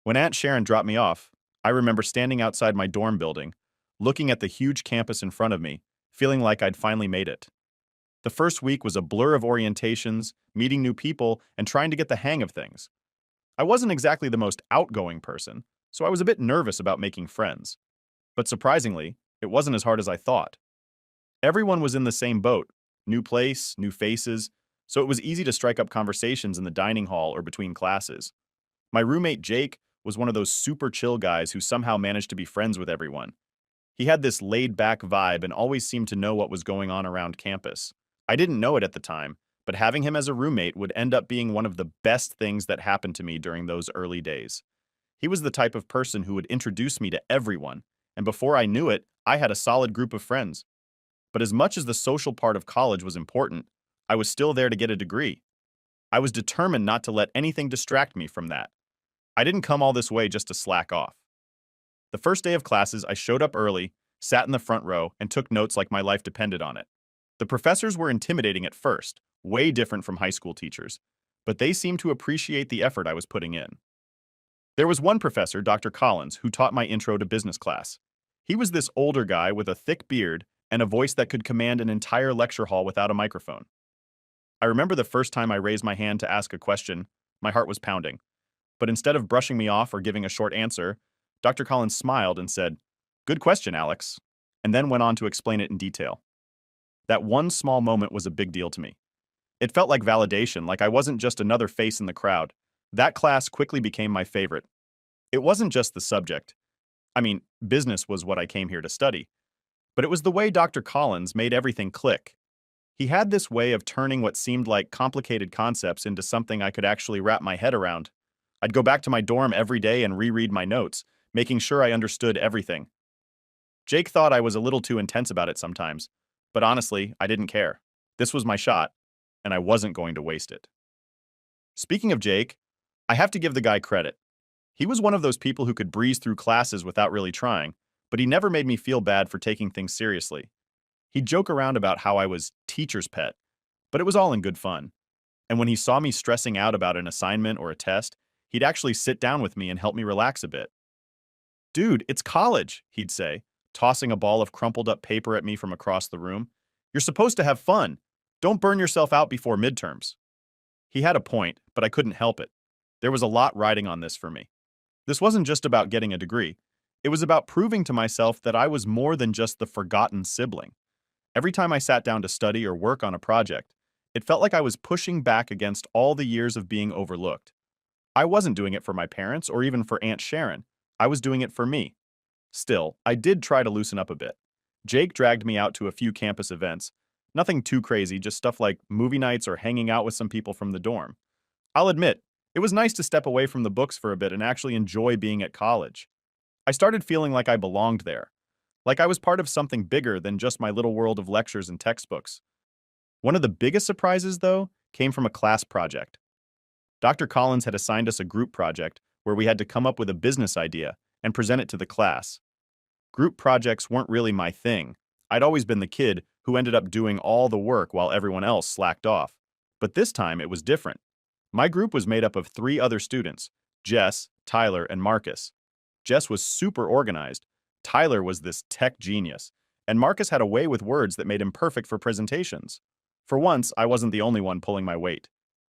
A: When Aunt Sharon dropped me off, I remember standing outside my dorm building, looking at the huge campus in front of me, feeling like I'd finally made it. The first week was a blur of orientations, meeting new people, and trying to get the hang of things. I wasn't exactly the most outgoing person, so I was a bit nervous about making friends. But surprisingly, it wasn't as hard as I thought. Everyone was in the same boat, new place, new faces, so it was easy to strike up conversations in the dining hall or between classes. My roommate Jake was one of those super chill guys who somehow managed to be friends with everyone. He had this laid-back vibe and always seemed to know what was going on around campus. I didn't know it at the time, but having him as a roommate would end up being one of the best things that happened to me during those early days. He was the type of person who would introduce me to everyone, and before I knew it, I had a solid group of friends. But as much as the social part of college was important, I was still there to get a degree. I was determined not to let anything distract me from that. I didn't come all this way just to slack off. The first day of classes, I showed up early, sat in the front row, and took notes like my life depended on it. The professors were intimidating at first, way different from high school teachers, but they seemed to appreciate the effort I was putting in. There was one professor, Dr. Collins, who taught my intro to business class. He was this older guy with a thick beard and a voice that could command an entire lecture hall without a microphone. I remember the first time I raised my hand to ask a question, my heart was pounding. But instead of brushing me off or giving a short answer, Dr. Collins smiled and said, "Good question, Alex," and then went on to explain it in detail. That one small moment was a big deal to me. It felt like validation, like I wasn't just another face in the crowd. That class quickly became my favorite. It wasn't just the subject. Business was what I came here to study. But it was the way Dr. Collins made everything click. He had this way of turning what seemed like complicated concepts into something I could actually wrap my head around. I'd go back to my dorm every day and reread my notes, making sure I understood everything. Jake thought I was a little too intense about it sometimes, but honestly, I didn't care. This was my shot, and I wasn't going to waste it. Speaking of Jake, I have to give the guy credit. He was one of those people who could breeze through classes without really trying, but he never made me feel bad for taking things seriously. He'd joke around about how I was teacher's pet, but it was all in good fun. And when he saw me stressing out about an assignment or a test, he'd actually sit down with me and help me relax a bit. "Dude, it's college," he'd say, tossing a ball of crumpled up paper at me from across the room. "You're supposed to have fun. Don't burn yourself out before midterms." He had a point, but I couldn't help it. There was a lot riding on this for me. This wasn't just about getting a degree. It was about proving to myself that I was more than just the forgotten sibling. Every time I sat down to study or work on a project, it felt like I was pushing back against all the years of being overlooked. I wasn't doing it for my parents or even for Aunt Sharon. I was doing it for me. Still, I did try to loosen up a bit. Jake dragged me out to a few campus events. Nothing too crazy, just stuff like movie nights or hanging out with some people from the dorm. I'll admit, it was nice to step away from the books for a bit and actually enjoy being at college. I started feeling like I belonged there, like I was part of something bigger than just my little world of lectures and textbooks. One of the biggest surprises, though, came from a class project. Dr. Collins had assigned us a group project where we had to come up with a business idea and present it to the class. Group projects weren't really my thing. I'd always been the kid who ended up doing all the work while everyone else slacked off. But this time it was different. My group was made up of 3 other students, Jess, Tyler, and Marcus. Jess was super organized. Tyler was this tech genius, and Marcus had a way with words that made him perfect for presentations. For once, I wasn't the only one pulling my weight.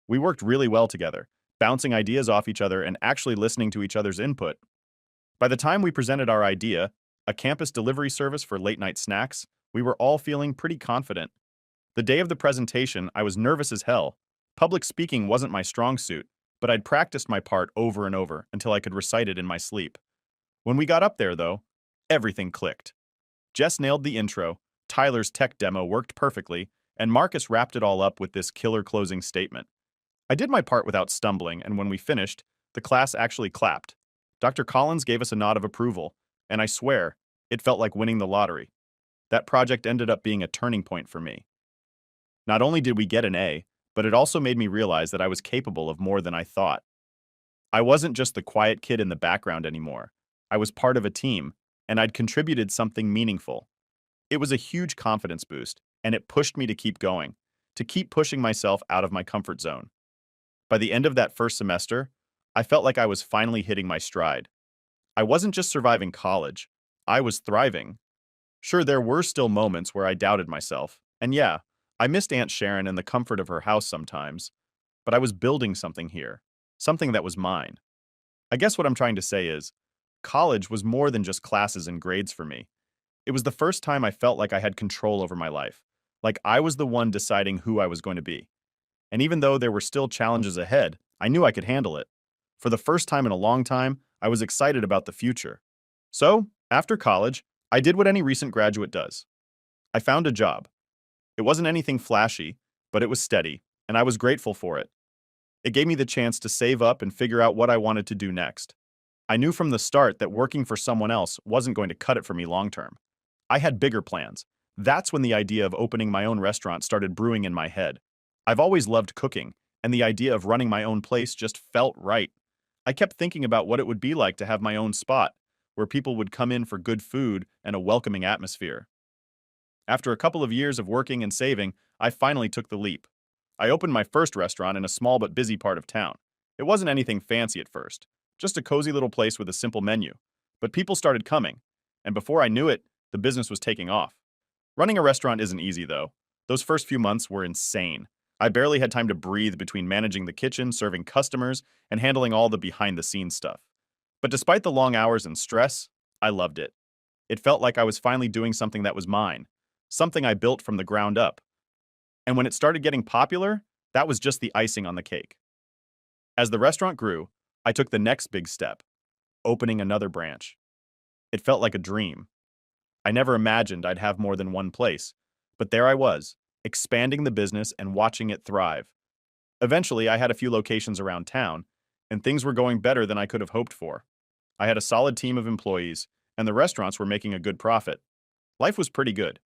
A: We worked really well together, bouncing ideas off each other and actually listening to each other's input. By the time we presented our idea, a campus delivery service for late-night snacks, we were all feeling pretty confident. The day of the presentation, I was nervous as hell. Public speaking wasn't my strong suit, but I'd practiced my part over and over until I could recite it in my sleep. When we got up there, though, everything clicked. Jess nailed the intro, Tyler's tech demo worked perfectly, and Marcus wrapped it all up with this killer closing statement. I did my part without stumbling, and when we finished, the class actually clapped. Dr. Collins gave us a nod of approval, and I swear, it felt like winning the lottery. That project ended up being a turning point for me. Not only did we get an A, but it also made me realize that I was capable of more than I thought. I wasn't just the quiet kid in the background anymore. I was part of a team, and I'd contributed something meaningful. It was a huge confidence boost, and it pushed me to keep going, to keep pushing myself out of my comfort zone. By the end of that first semester, I felt like I was finally hitting my stride. I wasn't just surviving college, I was thriving. Sure, there were still moments where I doubted myself, and yeah, I missed Aunt Sharon and the comfort of her house sometimes, but I was building something here, something that was mine. I guess what I'm trying to say is, college was more than just classes and grades for me. It was the first time I felt like I had control over my life, like I was the one deciding who I was going to be. And even though there were still challenges ahead, I knew I could handle it. For the first time in a long time, I was excited about the future. So, after college, I did what any recent graduate does. I found a job. It wasn't anything flashy, but it was steady, and I was grateful for it. It gave me the chance to save up and figure out what I wanted to do next. I knew from the start that working for someone else wasn't going to cut it for me long term. I had bigger plans. That's when the idea of opening my own restaurant started brewing in my head. I've always loved cooking, and the idea of running my own place just felt right. I kept thinking about what it would be like to have my own spot, where people would come in for good food and a welcoming atmosphere. After a couple of years of working and saving, I finally took the leap. I opened my first restaurant in a small but busy part of town. It wasn't anything fancy at first, just a cozy little place with a simple menu. But people started coming, and before I knew it, the business was taking off. Running a restaurant isn't easy, though. Those first few months were insane. I barely had time to breathe between managing the kitchen, serving customers, and handling all the behind-the-scenes stuff. But despite the long hours and stress, I loved it. It felt like I was finally doing something that was mine, something I built from the ground up. And when it started getting popular, that was just the icing on the cake. As the restaurant grew, I took the next big step, opening another branch. It felt like a dream. I never imagined I'd have more than one place, but there I was, expanding the business and watching it thrive. Eventually, I had a few locations around town, and things were going better than I could have hoped for. I had a solid team of employees, and the restaurants were making a good profit. Life was pretty good.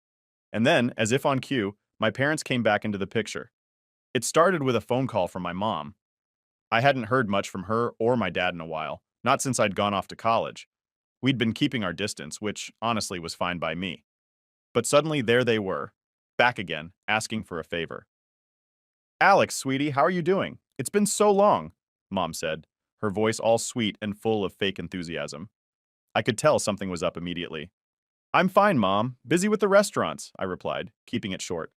A: And then, as if on cue, my parents came back into the picture. It started with a phone call from my mom. I hadn't heard much from her or my dad in a while, not since I'd gone off to college. We'd been keeping our distance, which honestly was fine by me. But suddenly there they were, back again, asking for a favor. "Alex, sweetie, how are you doing? It's been so long," Mom said, her voice all sweet and full of fake enthusiasm. I could tell something was up immediately. "I'm fine, Mom. Busy with the restaurants," I replied, keeping it short.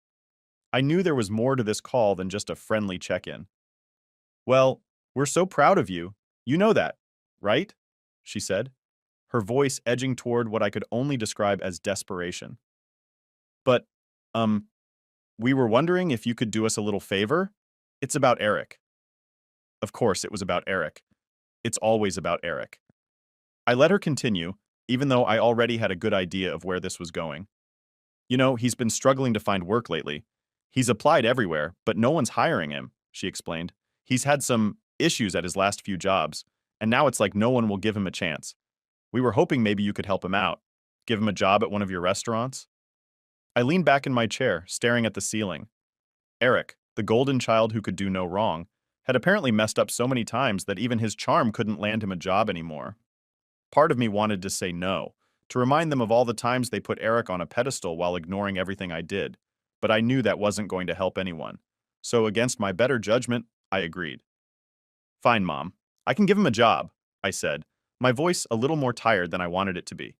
A: I knew there was more to this call than just a friendly check-in. "Well, we're so proud of you. You know that, right?" she said, her voice edging toward what I could only describe as desperation. "But, um, we were wondering if you could do us a little favor? It's about Eric." Of course, it was about Eric. It's always about Eric. I let her continue, even though I already had a good idea of where this was going. "You know, he's been struggling to find work lately. He's applied everywhere, but no one's hiring him," she explained. "He's had some issues at his last few jobs, and now it's like no one will give him a chance. We were hoping maybe you could help him out. Give him a job at one of your restaurants?" I leaned back in my chair, staring at the ceiling. Eric, the golden child who could do no wrong, had apparently messed up so many times that even his charm couldn't land him a job anymore. Part of me wanted to say no, to remind them of all the times they put Eric on a pedestal while ignoring everything I did, but I knew that wasn't going to help anyone. So against my better judgment, I agreed. "Fine, Mom. I can give him a job," I said, my voice a little more tired than I wanted it to be.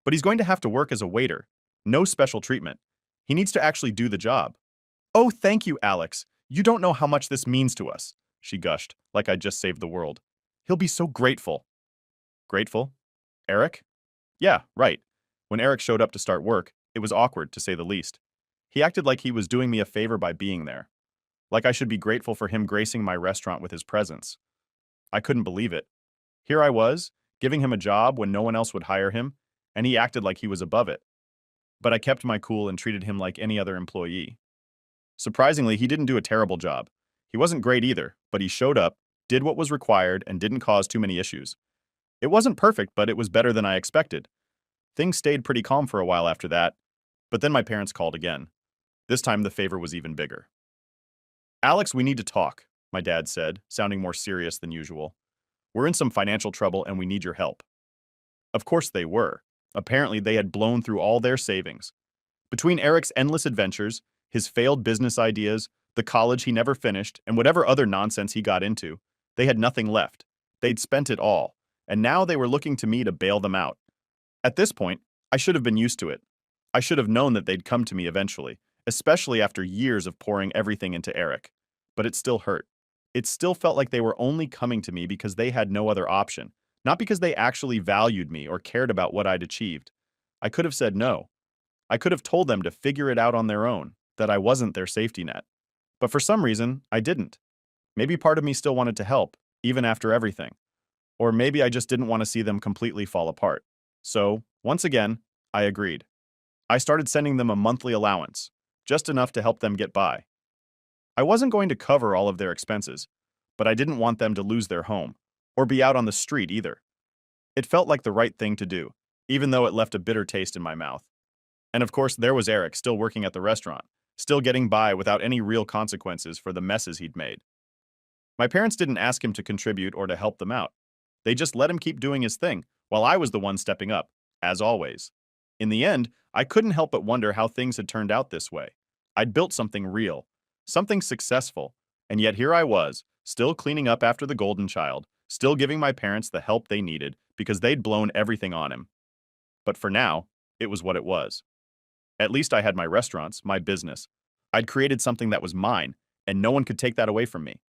A: "But he's going to have to work as a waiter. No special treatment. He needs to actually do the job." "Oh, thank you, Alex. You don't know how much this means to us," she gushed, like I'd just saved the world. He'll be so grateful. Grateful? Eric? Yeah, right. When Eric showed up to start work, it was awkward, to say the least. He acted like he was doing me a favor by being there. Like I should be grateful for him gracing my restaurant with his presence. I couldn't believe it. Here I was, giving him a job when no one else would hire him, and he acted like he was above it. But I kept my cool and treated him like any other employee. Surprisingly, he didn't do a terrible job. He wasn't great either, but he showed up, did what was required, and didn't cause too many issues. It wasn't perfect, but it was better than I expected. Things stayed pretty calm for a while after that, but then my parents called again. This time the favor was even bigger. Alex, we need to talk, my dad said, sounding more serious than usual. We're in some financial trouble and we need your help. Of course they were. Apparently they had blown through all their savings. Between Eric's endless adventures, his failed business ideas, the college he never finished, and whatever other nonsense he got into, they had nothing left. They'd spent it all, and now they were looking to me to bail them out. At this point, I should have been used to it. I should have known that they'd come to me eventually, especially after years of pouring everything into Eric. But it still hurt. It still felt like they were only coming to me because they had no other option, not because they actually valued me or cared about what I'd achieved. I could have said no. I could have told them to figure it out on their own, that I wasn't their safety net. But for some reason, I didn't. Maybe part of me still wanted to help, even after everything. Or maybe I just didn't want to see them completely fall apart. So, once again, I agreed. I started sending them a monthly allowance, just enough to help them get by. I wasn't going to cover all of their expenses, but I didn't want them to lose their home, or be out on the street either. It felt like the right thing to do, even though it left a bitter taste in my mouth. And of course, there was Eric still working at the restaurant, still getting by without any real consequences for the messes he'd made. My parents didn't ask him to contribute or to help them out. They just let him keep doing his thing, while I was the one stepping up, as always. In the end, I couldn't help but wonder how things had turned out this way. I'd built something real, something successful, and yet here I was, still cleaning up after the golden child, still giving my parents the help they needed because they'd blown everything on him. But for now, it was what it was. At least I had my restaurants, my business. I'd created something that was mine, and no one could take that away from me.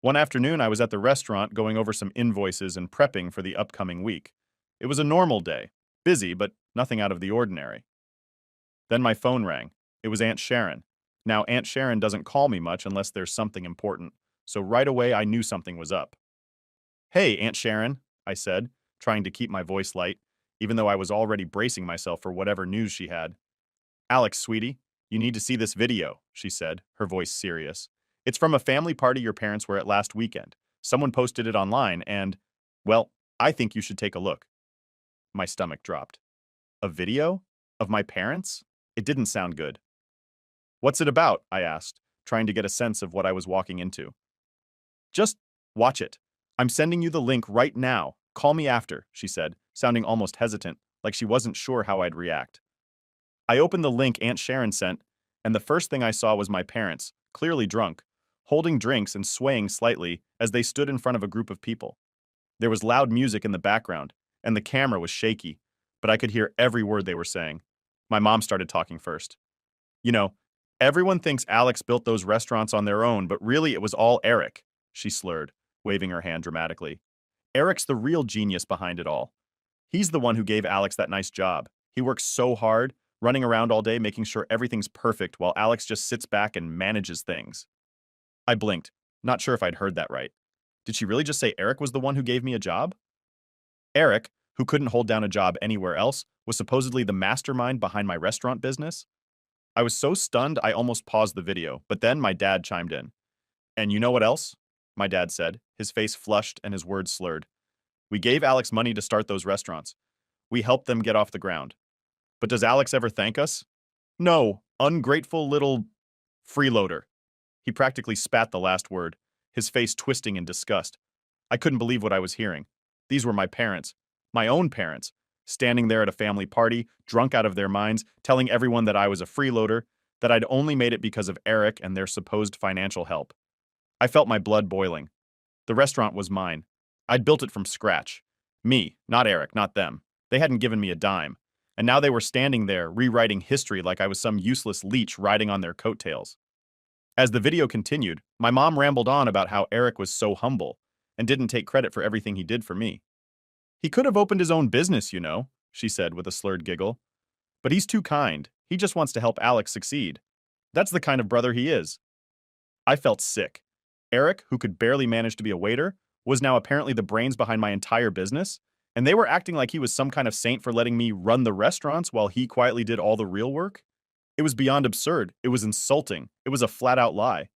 A: One afternoon, I was at the restaurant going over some invoices and prepping for the upcoming week. It was a normal day, busy, but nothing out of the ordinary. Then my phone rang. It was Aunt Sharon. Now, Aunt Sharon doesn't call me much unless there's something important, so right away I knew something was up. Hey, Aunt Sharon, I said, trying to keep my voice light, even though I was already bracing myself for whatever news she had. Alex, sweetie, you need to see this video, she said, her voice serious. It's from a family party your parents were at last weekend. Someone posted it online and, well, I think you should take a look. My stomach dropped. A video? Of my parents? It didn't sound good. What's it about? I asked, trying to get a sense of what I was walking into. Just watch it. I'm sending you the link right now. Call me after, she said, sounding almost hesitant, like she wasn't sure how I'd react. I opened the link Aunt Sharon sent, and the first thing I saw was my parents, clearly drunk, holding drinks and swaying slightly as they stood in front of a group of people. There was loud music in the background, and the camera was shaky, but I could hear every word they were saying. My mom started talking first. You know, everyone thinks Alex built those restaurants on their own, but really it was all Eric, she slurred, waving her hand dramatically. Eric's the real genius behind it all. He's the one who gave Alex that nice job. He works so hard, running around all day making sure everything's perfect while Alex just sits back and manages things. I blinked, not sure if I'd heard that right. Did she really just say Eric was the one who gave me a job? Eric, who couldn't hold down a job anywhere else, was supposedly the mastermind behind my restaurant business? I was so stunned I almost paused the video, but then my dad chimed in. And you know what else? My dad said, his face flushed and his words slurred. We gave Alex money to start those restaurants. We helped them get off the ground. But does Alex ever thank us? No, ungrateful little freeloader. He practically spat the last word, his face twisting in disgust. I couldn't believe what I was hearing. These were my parents, my own parents, standing there at a family party, drunk out of their minds, telling everyone that I was a freeloader, that I'd only made it because of Eric and their supposed financial help. I felt my blood boiling. The restaurant was mine. I'd built it from scratch. Me, not Eric, not them. They hadn't given me a dime. And now they were standing there, rewriting history like I was some useless leech riding on their coattails. As the video continued, my mom rambled on about how Eric was so humble and didn't take credit for everything he did for me. He could have opened his own business, she said with a slurred giggle. But he's too kind. He just wants to help Alex succeed. That's the kind of brother he is. I felt sick. Eric, who could barely manage to be a waiter, was now apparently the brains behind my entire business, and they were acting like he was some kind of saint for letting me run the restaurants while he quietly did all the real work. It was beyond absurd. It was insulting. It was a flat-out lie.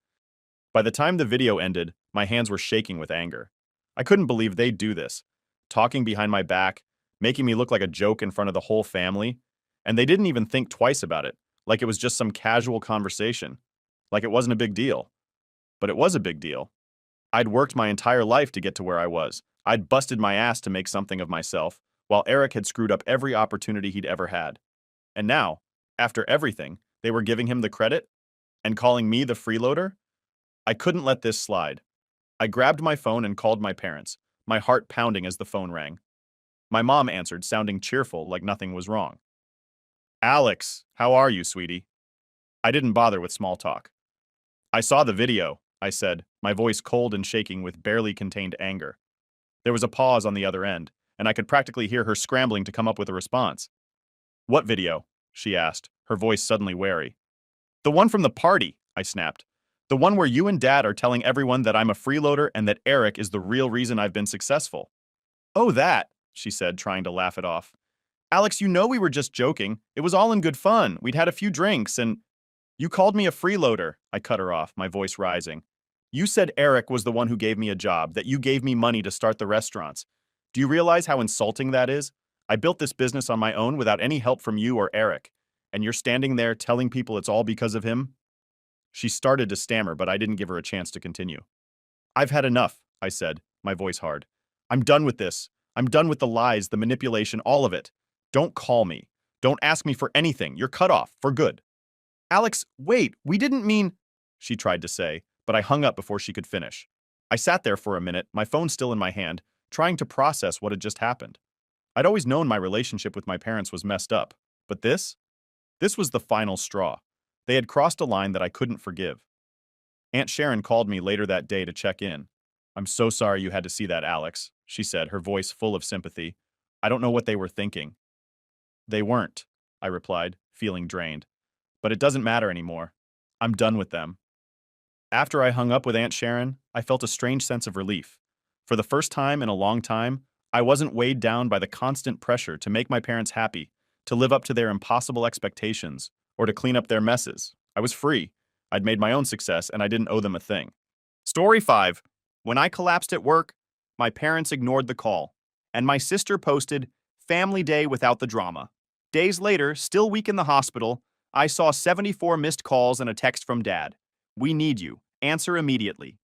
A: By the time the video ended, my hands were shaking with anger. I couldn't believe they'd do this, talking behind my back, making me look like a joke in front of the whole family, and they didn't even think twice about it, like it was just some casual conversation, like it wasn't a big deal. But it was a big deal. I'd worked my entire life to get to where I was. I'd busted my ass to make something of myself, while Eric had screwed up every opportunity he'd ever had. And now, after everything, they were giving him the credit and calling me the freeloader? I couldn't let this slide. I grabbed my phone and called my parents, my heart pounding as the phone rang. My mom answered, sounding cheerful, like nothing was wrong. "Alex, how are you, sweetie?" I didn't bother with small talk. "I saw the video," I said, my voice cold and shaking with barely contained anger. There was a pause on the other end, and I could practically hear her scrambling to come up with a response. "What video?" she asked, her voice suddenly wary. "The one from the party," I snapped. "The one where you and Dad are telling everyone that I'm a freeloader and that Eric is the real reason I've been successful." "Oh, that," she said, trying to laugh it off. "Alex, you know we were just joking. It was all in good fun. We'd had a few drinks and—" "You called me a freeloader," I cut her off, my voice rising. "You said Eric was the one who gave me a job, that you gave me money to start the restaurants. Do you realize how insulting that is? I built this business on my own without any help from you or Eric, and you're standing there telling people it's all because of him?" She started to stammer, but I didn't give her a chance to continue. "I've had enough," I said, my voice hard. "I'm done with this. I'm done with the lies, the manipulation, all of it. Don't call me. Don't ask me for anything. You're cut off, for good." "Alex, wait, we didn't mean—" she tried to say, but I hung up before she could finish. I sat there for a minute, my phone still in my hand, trying to process what had just happened. I'd always known my relationship with my parents was messed up, but this? This was the final straw. They had crossed a line that I couldn't forgive. Aunt Sharon called me later that day to check in. "I'm so sorry you had to see that, Alex," she said, her voice full of sympathy. "I don't know what they were thinking." "They weren't," I replied, feeling drained. "But it doesn't matter anymore. I'm done with them." After I hung up with Aunt Sharon, I felt a strange sense of relief. For the first time in a long time, I wasn't weighed down by the constant pressure to make my parents happy, to live up to their impossible expectations, or to clean up their messes. I was free. I'd made my own success, and I didn't owe them a thing. Story 5. When I collapsed at work, my parents ignored the call, and my sister posted, "Family day without the drama." Days later, still weak in the hospital, I saw 74 missed calls and a text from Dad. "We need you. Answer immediately."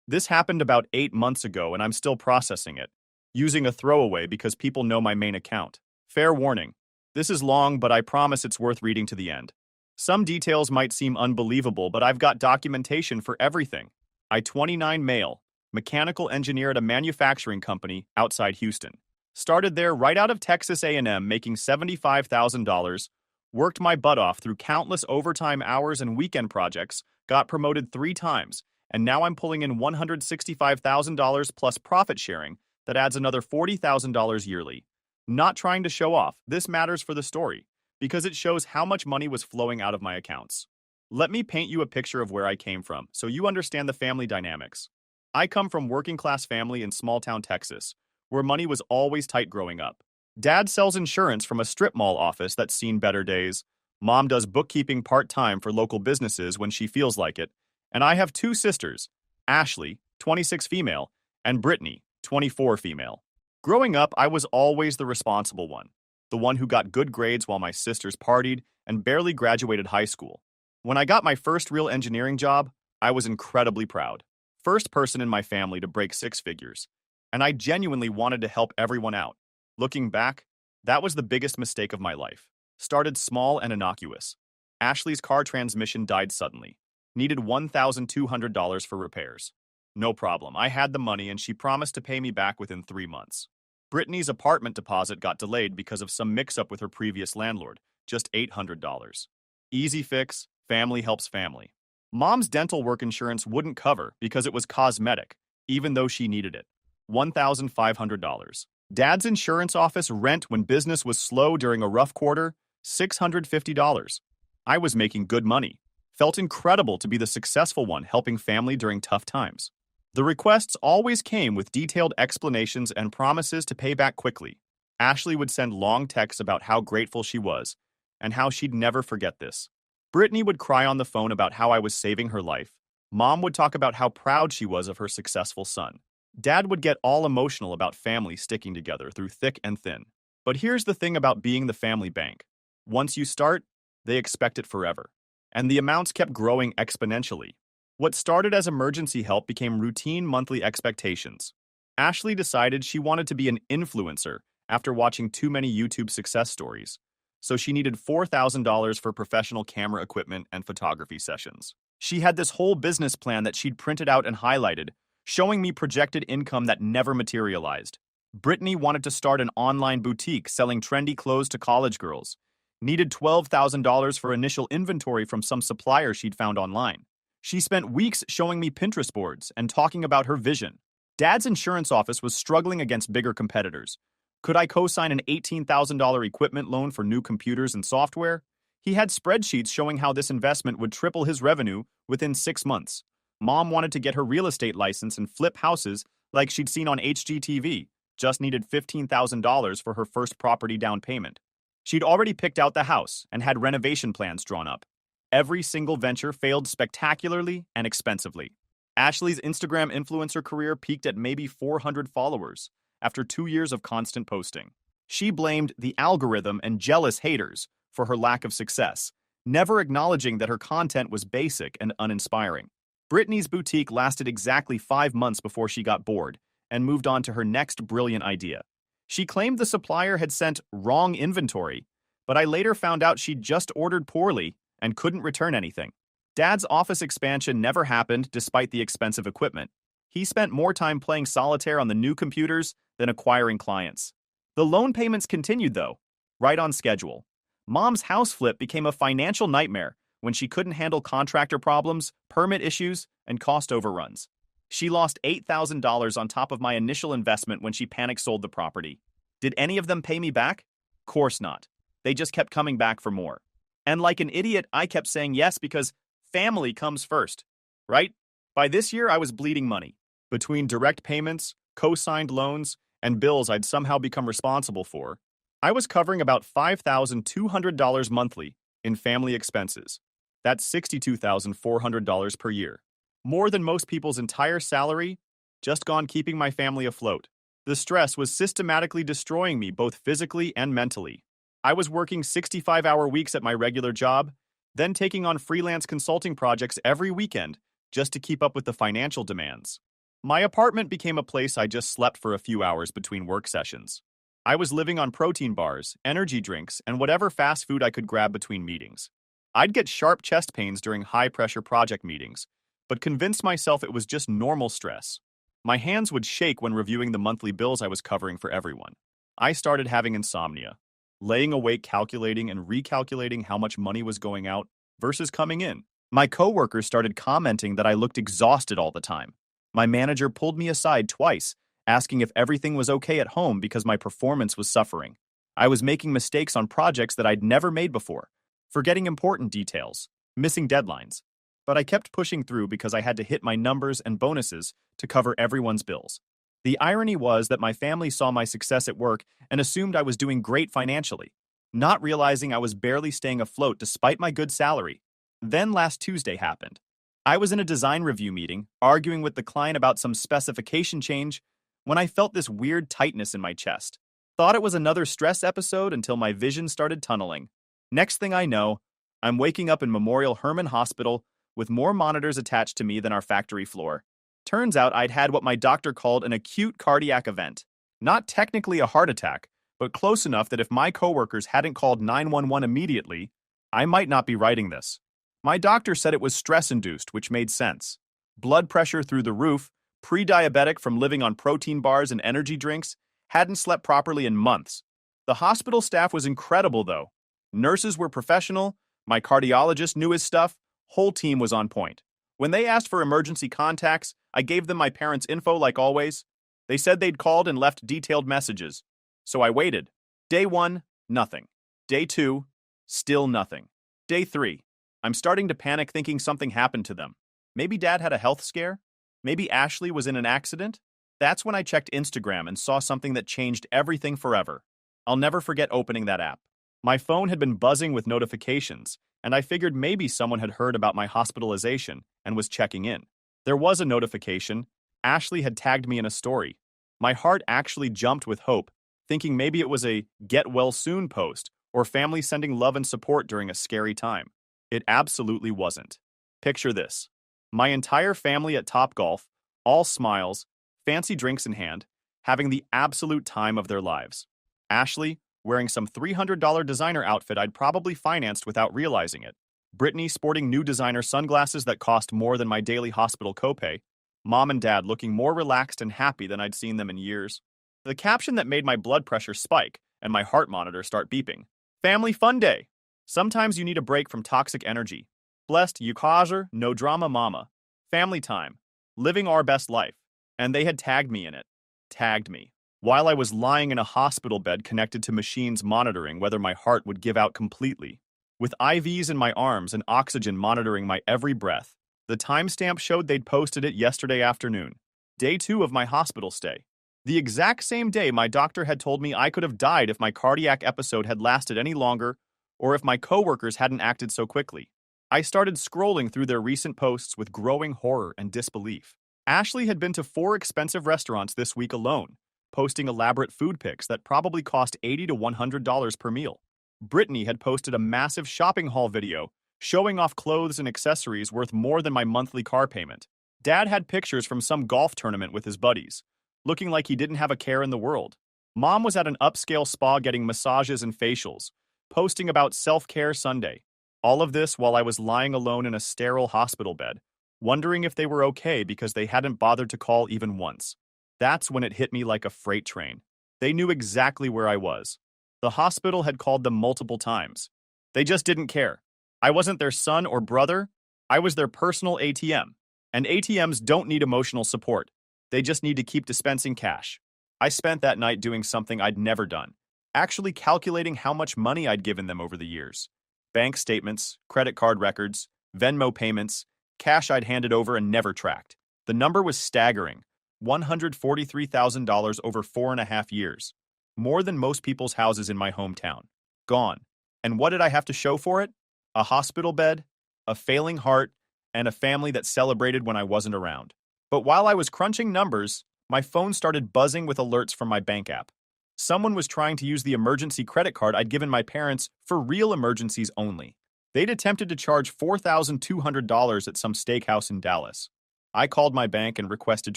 A: This happened about 8 months ago, and I'm still processing it, using a throwaway because people know my main account. Fair warning. This is long, but I promise it's worth reading to the end. Some details might seem unbelievable, but I've got documentation for everything. I 29 male, mechanical engineer at a manufacturing company outside Houston. Started there right out of Texas A&M making $75,000, worked my butt off through countless overtime hours and weekend projects, got promoted 3 times, and now I'm pulling in $165,000 plus profit sharing that adds another $40,000 yearly. Not trying to show off, this matters for the story, because it shows how much money was flowing out of my accounts. Let me paint you a picture of where I came from, so you understand the family dynamics. I come from working-class family in small-town Texas, where money was always tight growing up. Dad sells insurance from a strip mall office that's seen better days. Mom does bookkeeping part-time for local businesses when she feels like it. And I have 2 sisters, Ashley, 26 female, and Brittany, 24 female. Growing up, I was always the responsible one, the one who got good grades while my sisters partied and barely graduated high school. When I got my first real engineering job, I was incredibly proud. First person in my family to break 6 figures. And I genuinely wanted to help everyone out. Looking back, that was the biggest mistake of my life. Started small and innocuous. Ashley's car transmission died suddenly. Needed $1,200 for repairs. No problem, I had the money and she promised to pay me back within 3 months. Brittany's apartment deposit got delayed because of some mix-up with her previous landlord, just $800. Easy fix, family helps family. Mom's dental work insurance wouldn't cover because it was cosmetic, even though she needed it. $1,500. Dad's insurance office rent when business was slow during a rough quarter, $650. I was making good money. Felt incredible to be the successful one helping family during tough times. The requests always came with detailed explanations and promises to pay back quickly. Ashley would send long texts about how grateful she was and how she'd never forget this. Brittany would cry on the phone about how I was saving her life. Mom would talk about how proud she was of her successful son. Dad would get all emotional about family sticking together through thick and thin. But here's the thing about being the family bank. Once you start, they expect it forever. And the amounts kept growing exponentially. What started as emergency help became routine monthly expectations. Ashley decided she wanted to be an influencer after watching too many YouTube success stories, so she needed $4,000 for professional camera equipment and photography sessions. She had this whole business plan that she'd printed out and highlighted, showing me projected income that never materialized. Brittany wanted to start an online boutique selling trendy clothes to college girls, needed $12,000 for initial inventory from some supplier she'd found online. She spent weeks showing me Pinterest boards and talking about her vision. Dad's insurance office was struggling against bigger competitors. Could I co-sign an $18,000 equipment loan for new computers and software? He had spreadsheets showing how this investment would triple his revenue within 6 months. Mom wanted to get her real estate license and flip houses like she'd seen on HGTV, just needed $15,000 for her first property down payment. She'd already picked out the house and had renovation plans drawn up. Every single venture failed spectacularly and expensively. Ashley's Instagram influencer career peaked at maybe 400 followers after 2 years of constant posting. She blamed the algorithm and jealous haters for her lack of success, never acknowledging that her content was basic and uninspiring. Brittany's boutique lasted exactly 5 months before she got bored and moved on to her next brilliant idea. She claimed the supplier had sent wrong inventory, but I later found out she'd just ordered poorly and couldn't return anything. Dad's office expansion never happened despite the expensive equipment. He spent more time playing solitaire on the new computers than acquiring clients. The loan payments continued, though, right on schedule. Mom's house flip became a financial nightmare when she couldn't handle contractor problems, permit issues, and cost overruns. She lost $8,000 on top of my initial investment when she panic sold the property. Did any of them pay me back? Course not. They just kept coming back for more. And like an idiot, I kept saying yes because family comes first, right? By this year, I was bleeding money. Between direct payments, co-signed loans, and bills I'd somehow become responsible for, I was covering about $5,200 monthly in family expenses. That's $62,400 per year. More than most people's entire salary, just gone keeping my family afloat. The stress was systematically destroying me both physically and mentally. I was working 65-hour weeks at my regular job, then taking on freelance consulting projects every weekend just to keep up with the financial demands. My apartment became a place I just slept for a few hours between work sessions. I was living on protein bars, energy drinks, and whatever fast food I could grab between meetings. I'd get sharp chest pains during high-pressure project meetings, but convinced myself it was just normal stress. My hands would shake when reviewing the monthly bills I was covering for everyone. I started having insomnia, laying awake calculating and recalculating how much money was going out versus coming in. My coworkers started commenting that I looked exhausted all the time. My manager pulled me aside twice, asking if everything was okay at home because my performance was suffering. I was making mistakes on projects that I'd never made before, forgetting important details, missing deadlines. But I kept pushing through because I had to hit my numbers and bonuses to cover everyone's bills. The irony was that my family saw my success at work and assumed I was doing great financially, not realizing I was barely staying afloat despite my good salary. Then last Tuesday happened. I was in a design review meeting, arguing with the client about some specification change, when I felt this weird tightness in my chest. Thought it was another stress episode until my vision started tunneling. Next thing I know, I'm waking up in Memorial Hermann Hospital with more monitors attached to me than our factory floor. Turns out I'd had what my doctor called an acute cardiac event. Not technically a heart attack, but close enough that if my coworkers hadn't called 911 immediately, I might not be writing this. My doctor said it was stress-induced, which made sense. Blood pressure through the roof, pre-diabetic from living on protein bars and energy drinks, hadn't slept properly in months. The hospital staff was incredible, though. Nurses were professional, my cardiologist knew his stuff, Whole team was on point. When they asked for emergency contacts, I gave them my parents' info like always. They said they'd called and left detailed messages. So I waited. Day 1, nothing. Day 2, still nothing. Day 3, I'm starting to panic thinking something happened to them. Maybe Dad had a health scare? Maybe Ashley was in an accident? That's when I checked Instagram and saw something that changed everything forever. I'll never forget opening that app. My phone had been buzzing with notifications, and I figured maybe someone had heard about my hospitalization and was checking in. There was a notification. Ashley had tagged me in a story. My heart actually jumped with hope, thinking maybe it was a get well soon post or family sending love and support during a scary time. It absolutely wasn't. Picture this. My entire family at Topgolf, all smiles, fancy drinks in hand, having the absolute time of their lives. Ashley, wearing some $300 designer outfit I'd probably financed without realizing it. Brittany sporting new designer sunglasses that cost more than my daily hospital copay. Mom and Dad looking more relaxed and happy than I'd seen them in years. The caption that made my blood pressure spike and my heart monitor start beeping. Family Fun Day. Sometimes you need a break from toxic energy. Blessed Yukazer, no drama mama. Family time. Living our best life. And they had tagged me in it. Tagged me. While I was lying in a hospital bed connected to machines monitoring whether my heart would give out completely. With IVs in my arms and oxygen monitoring my every breath, the timestamp showed they'd posted it yesterday afternoon. Day 2 of my hospital stay. The exact same day my doctor had told me I could have died if my cardiac episode had lasted any longer or if my coworkers hadn't acted so quickly. I started scrolling through their recent posts with growing horror and disbelief. Ashley had been to 4 expensive restaurants this week alone, posting elaborate food pics that probably cost $80 to $100 per meal. Brittany had posted a massive shopping haul video, showing off clothes and accessories worth more than my monthly car payment. Dad had pictures from some golf tournament with his buddies, looking like he didn't have a care in the world. Mom was at an upscale spa getting massages and facials, posting about self-care Sunday. All of this while I was lying alone in a sterile hospital bed, wondering if they were okay because they hadn't bothered to call even once. That's when it hit me like a freight train. They knew exactly where I was. The hospital had called them multiple times. They just didn't care. I wasn't their son or brother. I was their personal ATM. And ATMs don't need emotional support. They just need to keep dispensing cash. I spent that night doing something I'd never done, actually calculating how much money I'd given them over the years. Bank statements, credit card records, Venmo payments, cash I'd handed over and never tracked. The number was staggering. $143,000 over 4.5 years. More than most people's houses in my hometown. Gone. And what did I have to show for it? A hospital bed, a failing heart, and a family that celebrated when I wasn't around. But while I was crunching numbers, my phone started buzzing with alerts from my bank app. Someone was trying to use the emergency credit card I'd given my parents for real emergencies only. They'd attempted to charge $4,200 at some steakhouse in Dallas. I called my bank and requested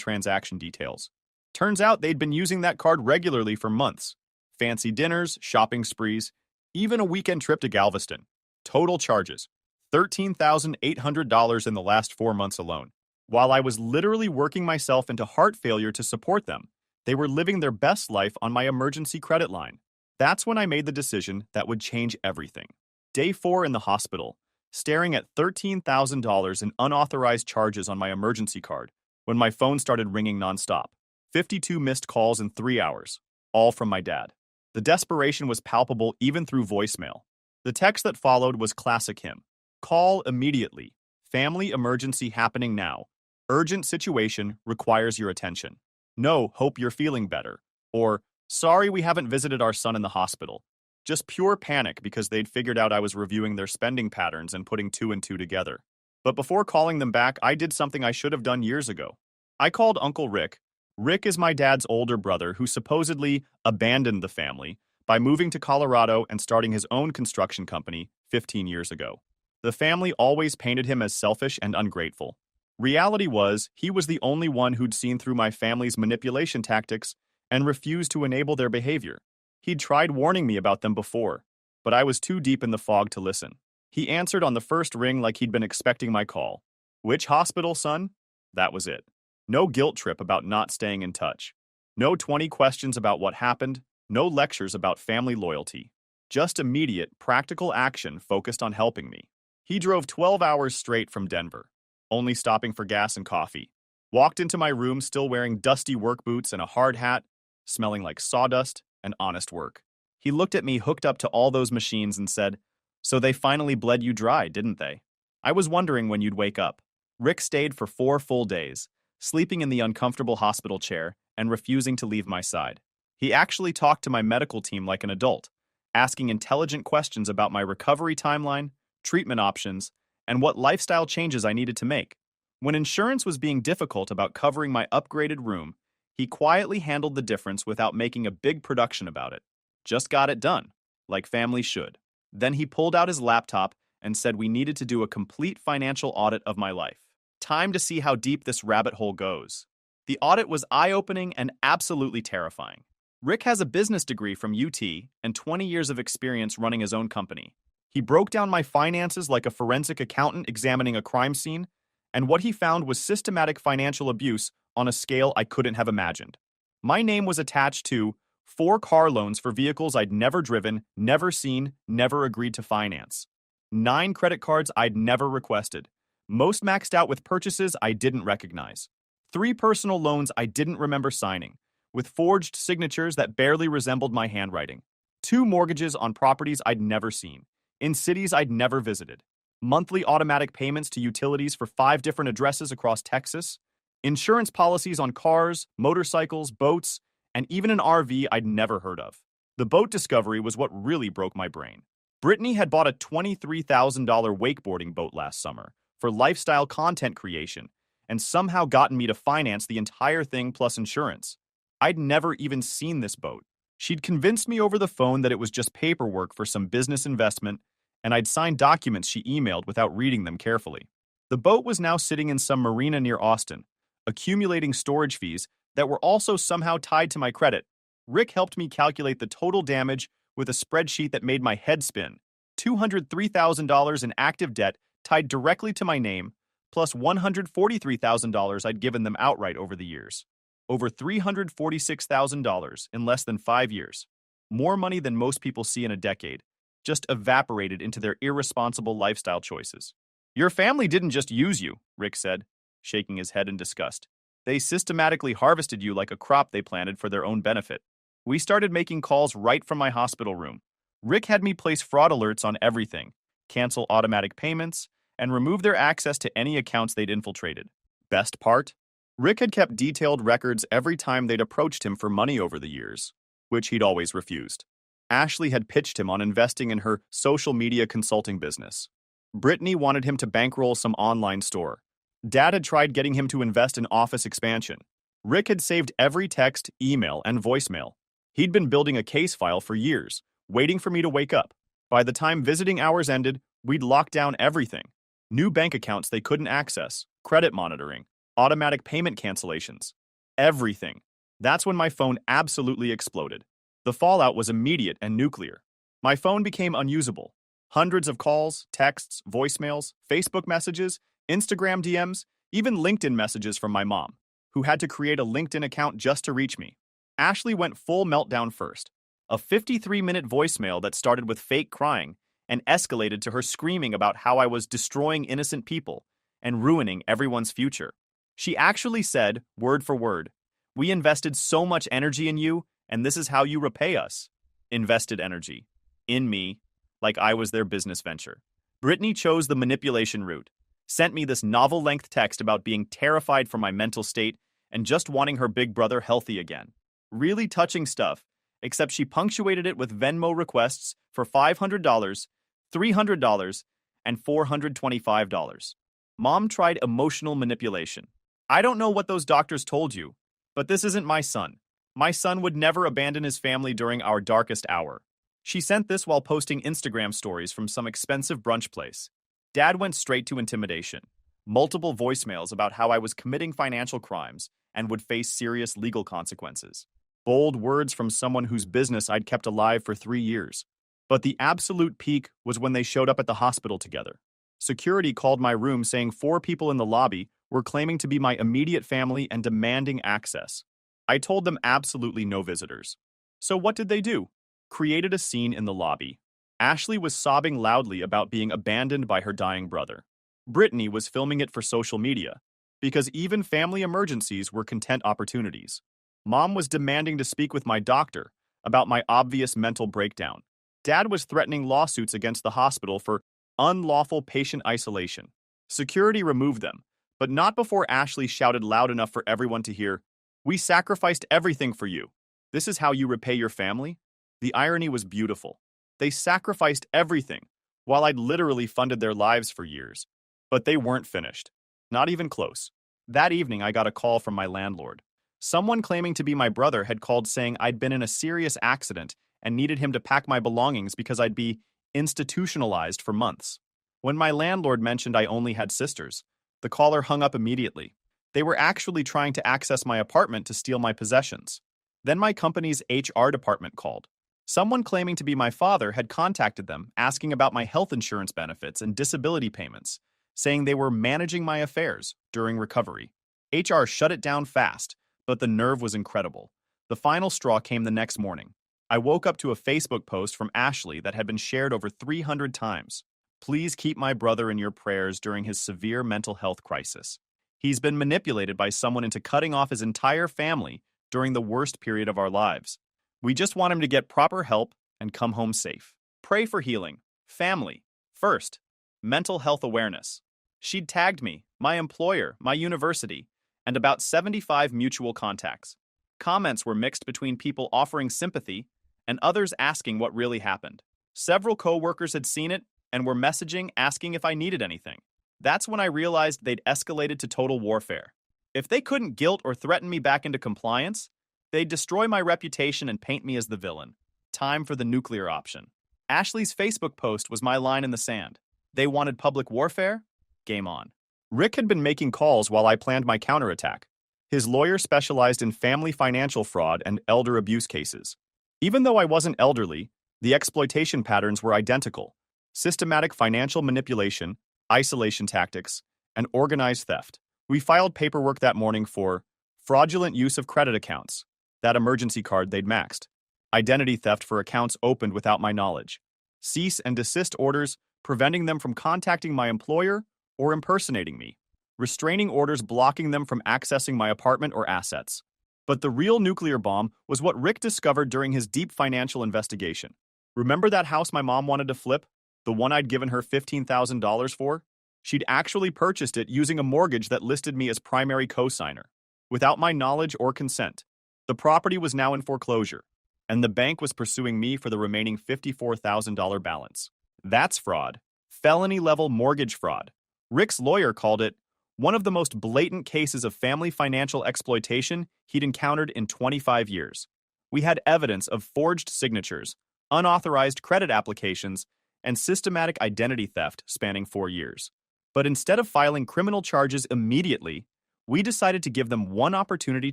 A: transaction details. Turns out they'd been using that card regularly for months. Fancy dinners, shopping sprees, even a weekend trip to Galveston. Total charges, $13,800 in the last 4 months alone. While I was literally working myself into heart failure to support them, they were living their best life on my emergency credit line. That's when I made the decision that would change everything. Day 4 in the hospital, staring at $13,000 in unauthorized charges on my emergency card when my phone started ringing nonstop. 52 missed calls in 3 hours, all from my dad. The desperation was palpable even through voicemail. The text that followed was classic him. Call immediately. Family emergency happening now. Urgent situation requires your attention. No, hope you're feeling better. Or, sorry we haven't visited our son in the hospital. Just pure panic because they'd figured out I was reviewing their spending patterns and putting 2 and 2 together. But before calling them back, I did something I should have done years ago. I called Uncle Rick. Rick is my dad's older brother who supposedly abandoned the family by moving to Colorado and starting his own construction company 15 years ago. The family always painted him as selfish and ungrateful. Reality was, he was the only one who'd seen through my family's manipulation tactics and refused to enable their behavior. He'd tried warning me about them before, but I was too deep in the fog to listen. He answered on the first ring like he'd been expecting my call. Which hospital, son? That was it. No guilt trip about not staying in touch. No 20 questions about what happened. No lectures about family loyalty. Just immediate, practical action focused on helping me. He drove 12 hours straight from Denver, only stopping for gas and coffee. Walked into my room still wearing dusty work boots and a hard hat, smelling like sawdust and honest work. He looked at me hooked up to all those machines and said, "So they finally bled you dry, didn't they? I was wondering when you'd wake up." Rick stayed for 4 full days, sleeping in the uncomfortable hospital chair and refusing to leave my side. He actually talked to my medical team like an adult, asking intelligent questions about my recovery timeline, treatment options, and what lifestyle changes I needed to make. When insurance was being difficult about covering my upgraded room, he quietly handled the difference without making a big production about it. Just got it done, like family should. Then he pulled out his laptop and said we needed to do a complete financial audit of my life. Time to see how deep this rabbit hole goes. The audit was eye-opening and absolutely terrifying. Rick has a business degree from UT and 20 years of experience running his own company. He broke down my finances like a forensic accountant examining a crime scene, and what he found was systematic financial abuse on a scale I couldn't have imagined. My name was attached to 4 car loans for vehicles I'd never driven, never seen, never agreed to finance. 9 credit cards I'd never requested, most maxed out with purchases I didn't recognize. 3 personal loans I didn't remember signing, with forged signatures that barely resembled my handwriting. 2 mortgages on properties I'd never seen, in cities I'd never visited. Monthly automatic payments to utilities for 5 different addresses across Texas. Insurance policies on cars, motorcycles, boats, and even an RV I'd never heard of. The boat discovery was what really broke my brain. Brittany had bought a $23,000 wakeboarding boat last summer for lifestyle content creation and somehow gotten me to finance the entire thing plus insurance. I'd never even seen this boat. She'd convinced me over the phone that it was just paperwork for some business investment, and I'd signed documents she emailed without reading them carefully. The boat was now sitting in some marina near Austin, accumulating storage fees that were also somehow tied to my credit. Rick helped me calculate the total damage with a spreadsheet that made my head spin. $203,000 in active debt tied directly to my name, plus $143,000 I'd given them outright over the years. Over $346,000 in less than 5 years. More money than most people see in a decade, just evaporated into their irresponsible lifestyle choices. "Your family didn't just use you," Rick said, shaking his head in disgust. "They systematically harvested you like a crop they planted for their own benefit." We started making calls right from my hospital room. Rick had me place fraud alerts on everything, cancel automatic payments, and remove their access to any accounts they'd infiltrated. Best part? Rick had kept detailed records every time they'd approached him for money over the years, which he'd always refused. Ashley had pitched him on investing in her social media consulting business. Brittany wanted him to bankroll some online store. Dad had tried getting him to invest in office expansion. Rick had saved every text, email, and voicemail. He'd been building a case file for years, waiting for me to wake up. By the time visiting hours ended, we'd locked down everything. New bank accounts they couldn't access, credit monitoring, automatic payment cancellations. Everything. That's when my phone absolutely exploded. The fallout was immediate and nuclear. My phone became unusable. Hundreds of calls, texts, voicemails, Facebook messages, Instagram DMs, even LinkedIn messages from my mom, who had to create a LinkedIn account just to reach me. Ashley went full meltdown first. A 53-minute voicemail that started with fake crying and escalated to her screaming about how I was destroying innocent people and ruining everyone's future. She actually said, word for word, "We invested so much energy in you, and this is how you repay us." Invested energy. In me, like I was their business venture. Brittany chose the manipulation route, sent me this novel-length text about being terrified for my mental state and just wanting her big brother healthy again. Really touching stuff, except she punctuated it with Venmo requests for $500, $300, and $425. Mom tried emotional manipulation. "I don't know what those doctors told you, but this isn't my son. My son would never abandon his family during our darkest hour." She sent this while posting Instagram stories from some expensive brunch place. Dad went straight to intimidation. Multiple voicemails about how I was committing financial crimes and would face serious legal consequences. Bold words from someone whose business I'd kept alive for 3 years. But the absolute peak was when they showed up at the hospital together. Security called my room saying 4 people in the lobby were claiming to be my immediate family and demanding access. I told them absolutely no visitors. So what did they do? Created a scene in the lobby. Ashley was sobbing loudly about being abandoned by her dying brother. Brittany was filming it for social media, because even family emergencies were content opportunities. Mom was demanding to speak with my doctor about my obvious mental breakdown. Dad was threatening lawsuits against the hospital for unlawful patient isolation. Security removed them, but not before Ashley shouted loud enough for everyone to hear, "We sacrificed everything for you. This is how you repay your family?" The irony was beautiful. They sacrificed everything, while I'd literally funded their lives for years. But they weren't finished. Not even close. That evening, I got a call from my landlord. Someone claiming to be my brother had called saying I'd been in a serious accident and needed him to pack my belongings because I'd be institutionalized for months. When my landlord mentioned I only had sisters, the caller hung up immediately. They were actually trying to access my apartment to steal my possessions. Then my company's HR department called. Someone claiming to be my father had contacted them, asking about my health insurance benefits and disability payments, saying they were managing my affairs during recovery. HR shut it down fast, but the nerve was incredible. The final straw came the next morning. I woke up to a Facebook post from Ashley that had been shared over 300 times. "Please keep my brother in your prayers during his severe mental health crisis. He's been manipulated by someone into cutting off his entire family during the worst period of our lives. We just want him to get proper help and come home safe. Pray for healing. Family. First. Mental health awareness." She'd tagged me, my employer, my university, and about 75 mutual contacts. Comments were mixed between people offering sympathy and others asking what really happened. Several co-workers had seen it and were messaging asking if I needed anything. That's when I realized they'd escalated to total warfare. If they couldn't guilt or threaten me back into compliance, they'd destroy my reputation and paint me as the villain. Time for the nuclear option. Ashley's Facebook post was my line in the sand. They wanted public warfare? Game on. Rick had been making calls while I planned my counterattack. His lawyer specialized in family financial fraud and elder abuse cases. Even though I wasn't elderly, the exploitation patterns were identical: systematic financial manipulation, isolation tactics, and organized theft. We filed paperwork that morning for fraudulent use of credit accounts, that emergency card they'd maxed, identity theft for accounts opened without my knowledge, cease and desist orders preventing them from contacting my employer or impersonating me, restraining orders blocking them from accessing my apartment or assets. But the real nuclear bomb was what Rick discovered during his deep financial investigation. Remember that house my mom wanted to flip? The one I'd given her $15,000 for? She'd actually purchased it using a mortgage that listed me as primary co-signer. Without my knowledge or consent, the property was now in foreclosure, and the bank was pursuing me for the remaining $54,000 balance. That's fraud. Felony-level mortgage fraud. Rick's lawyer called it one of the most blatant cases of family financial exploitation he'd encountered in 25 years. We had evidence of forged signatures, unauthorized credit applications, and systematic identity theft spanning 4 years. But instead of filing criminal charges immediately, we decided to give them one opportunity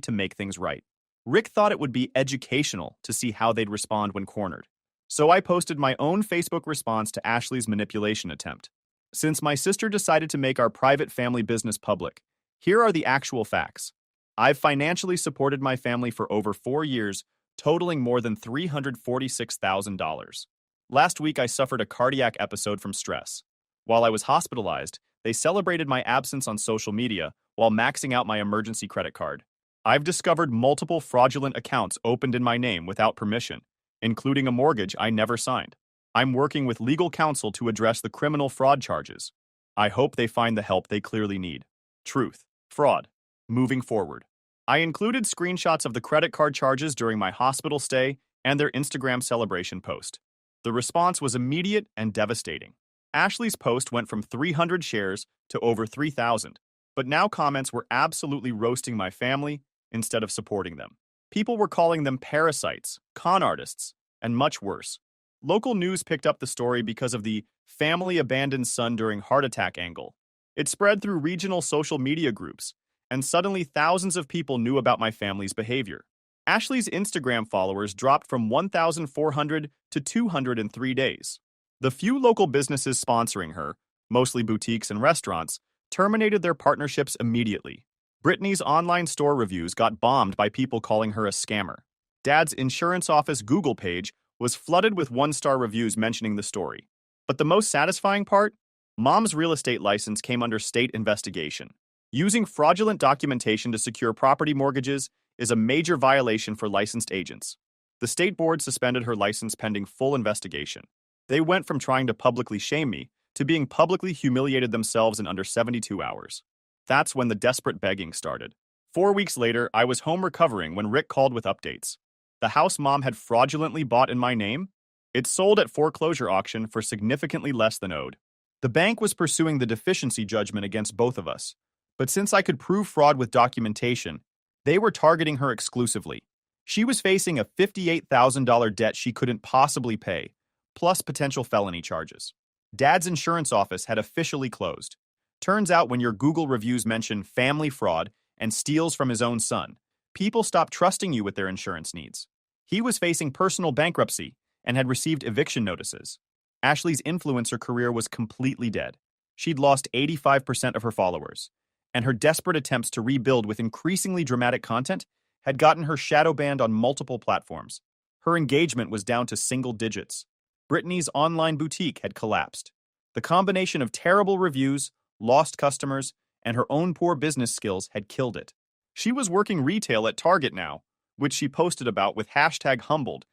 A: to make things right. Rick thought it would be educational to see how they'd respond when cornered. So I posted my own Facebook response to Ashley's manipulation attempt. Since my sister decided to make our private family business public, here are the actual facts. I've financially supported my family for over 4 years, totaling more than $346,000. Last week, I suffered a cardiac episode from stress. While I was hospitalized, they celebrated my absence on social media while maxing out my emergency credit card. I've discovered multiple fraudulent accounts opened in my name without permission, including a mortgage I never signed. I'm working with legal counsel to address the criminal fraud charges. I hope they find the help they clearly need. Truth. Fraud. Moving forward. I included screenshots of the credit card charges during my hospital stay and their Instagram celebration post. The response was immediate and devastating. Ashley's post went from 300 shares to over 3,000, but now comments were absolutely roasting my family instead of supporting them. People were calling them parasites, con artists, and much worse. Local news picked up the story because of the family abandoned son during heart attack angle. It spread through regional social media groups, and suddenly thousands of people knew about my family's behavior. Ashley's Instagram followers dropped from 1,400 to 200 in 3 days. The few local businesses sponsoring her, mostly boutiques and restaurants, terminated their partnerships immediately. Brittany's online store reviews got bombed by people calling her a scammer. Dad's insurance office Google page was flooded with one-star reviews mentioning the story. But the most satisfying part? Mom's real estate license came under state investigation. Using fraudulent documentation to secure property mortgages is a major violation for licensed agents. The state board suspended her license pending full investigation. They went from trying to publicly shame me to being publicly humiliated themselves in under 72 hours. That's when the desperate begging started. 4 weeks later, I was home recovering when Rick called with updates. The house Mom had fraudulently bought in my name? It sold at foreclosure auction for significantly less than owed. The bank was pursuing the deficiency judgment against both of us. But since I could prove fraud with documentation, they were targeting her exclusively. She was facing a $58,000 debt she couldn't possibly pay, plus potential felony charges. Dad's insurance office had officially closed. Turns out when your Google reviews mention family fraud and steals from his own son, people stop trusting you with their insurance needs. He was facing personal bankruptcy and had received eviction notices. Ashley's influencer career was completely dead. She'd lost 85% of her followers, and her desperate attempts to rebuild with increasingly dramatic content had gotten her shadow banned on multiple platforms. Her engagement was down to single digits. Brittany's online boutique had collapsed. The combination of terrible reviews, lost customers, and her own poor business skills had killed it. She was working retail at Target now, which she posted about with #humbled,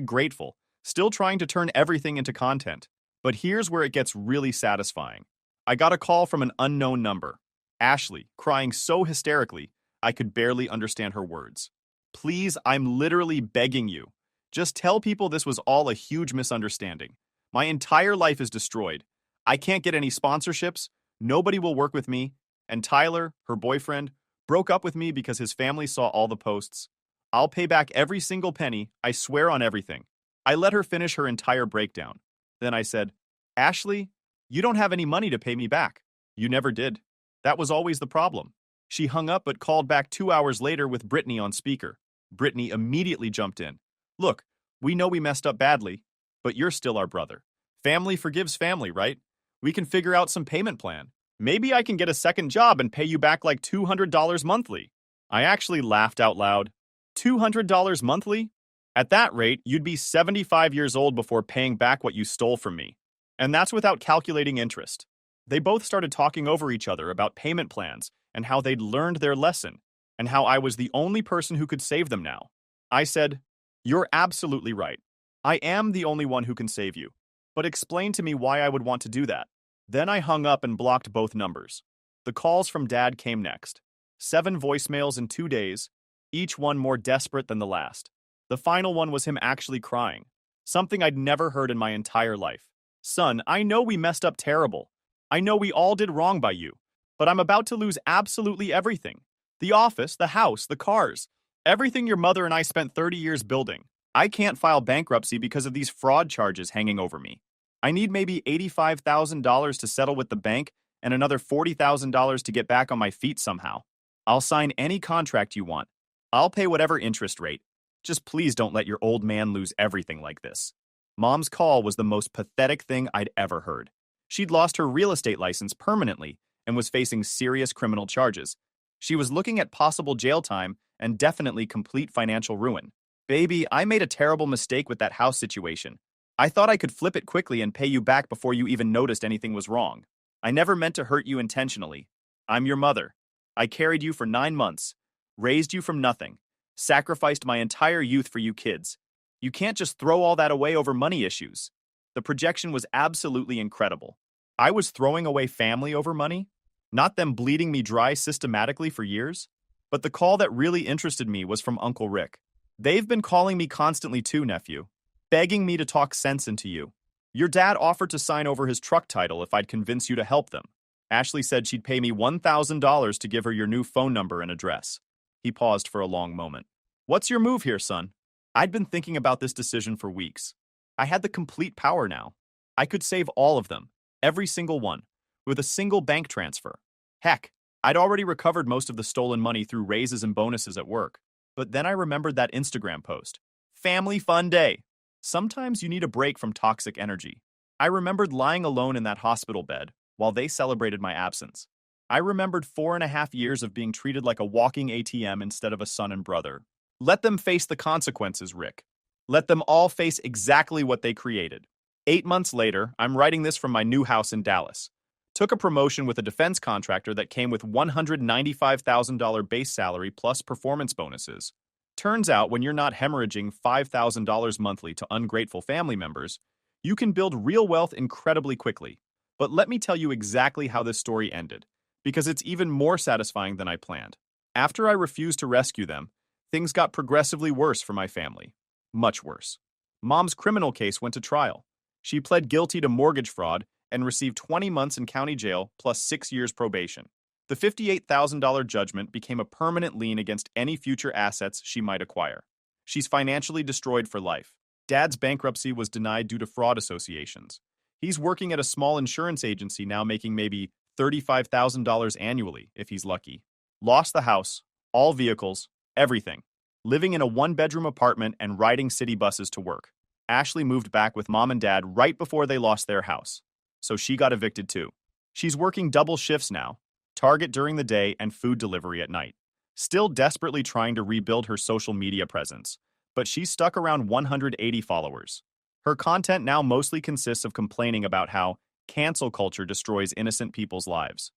A: #grateful, still trying to turn everything into content. But here's where it gets really satisfying. I got a call from an unknown number. Ashley, crying so hysterically, I could barely understand her words. Please, I'm literally begging you. Just tell people this was all a huge misunderstanding. My entire life is destroyed. I can't get any sponsorships, nobody will work with me, and Tyler, her boyfriend, broke up with me because his family saw all the posts. I'll pay back every single penny, I swear on everything. I let her finish her entire breakdown. Then I said, Ashley, you don't have any money to pay me back. You never did. That was always the problem. She hung up but called back 2 hours later with Brittany on speaker. Brittany immediately jumped in. Look, we know we messed up badly, but you're still our brother. Family forgives family, right? We can figure out some payment plan. Maybe I can get a second job and pay you back like $200 monthly. I actually laughed out loud. $200 monthly? At that rate, you'd be 75 years old before paying back what you stole from me. And that's without calculating interest. They both started talking over each other about payment plans and how they'd learned their lesson, and how I was the only person who could save them now. I said, you're absolutely right. I am the only one who can save you. But explain to me why I would want to do that. Then I hung up and blocked both numbers. The calls from Dad came next. 7 voicemails in 2 days, each one more desperate than the last. The final one was him actually crying, something I'd never heard in my entire life. Son, I know we messed up terrible. I know we all did wrong by you. But I'm about to lose absolutely everything. The office, the house, the cars. Everything your mother and I spent 30 years building. I can't file bankruptcy because of these fraud charges hanging over me. I need maybe $85,000 to settle with the bank and another $40,000 to get back on my feet somehow. I'll sign any contract you want. I'll pay whatever interest rate. Just please don't let your old man lose everything like this. Mom's call was the most pathetic thing I'd ever heard. She'd lost her real estate license permanently and was facing serious criminal charges. She was looking at possible jail time and definitely complete financial ruin. Baby, I made a terrible mistake with that house situation. I thought I could flip it quickly and pay you back before you even noticed anything was wrong. I never meant to hurt you intentionally. I'm your mother. I carried you for 9 months, raised you from nothing, sacrificed my entire youth for you kids. You can't just throw all that away over money issues. The projection was absolutely incredible. I was throwing away family over money? Not them bleeding me dry systematically for years? But the call that really interested me was from Uncle Rick. They've been calling me constantly too, nephew, begging me to talk sense into you. Your dad offered to sign over his truck title if I'd convince you to help them. Ashley said she'd pay me $1,000 to give her your new phone number and address. He paused for a long moment. What's your move here, son? I'd been thinking about this decision for weeks. I had the complete power now. I could save all of them, every single one, with a single bank transfer. Heck, I'd already recovered most of the stolen money through raises and bonuses at work. But then I remembered that Instagram post. Family fun day. Sometimes you need a break from toxic energy. I remembered lying alone in that hospital bed while they celebrated my absence. I remembered 4.5 years of being treated like a walking ATM instead of a son and brother. Let them face the consequences, Rick. Let them all face exactly what they created. 8 months later, I'm writing this from my new house in Dallas. Took a promotion with a defense contractor that came with $195,000 base salary plus performance bonuses. Turns out when you're not hemorrhaging $5,000 monthly to ungrateful family members, you can build real wealth incredibly quickly. But let me tell you exactly how this story ended, because it's even more satisfying than I planned. After I refused to rescue them, things got progressively worse for my family. Much worse. Mom's criminal case went to trial. She pled guilty to mortgage fraud and received 20 months in county jail plus 6 years probation. The $58,000 judgment became a permanent lien against any future assets she might acquire. She's financially destroyed for life. Dad's bankruptcy was denied due to fraud associations. He's working at a small insurance agency now, making maybe $35,000 annually if he's lucky. Lost the house, all vehicles, everything. Living in a one-bedroom apartment and riding city buses to work. Ashley moved back with mom and dad right before they lost their house, so she got evicted too. She's working double shifts now, Target during the day and food delivery at night. Still desperately trying to rebuild her social media presence, but she's stuck around 180 followers. Her content now mostly consists of complaining about how cancel culture destroys innocent people's lives.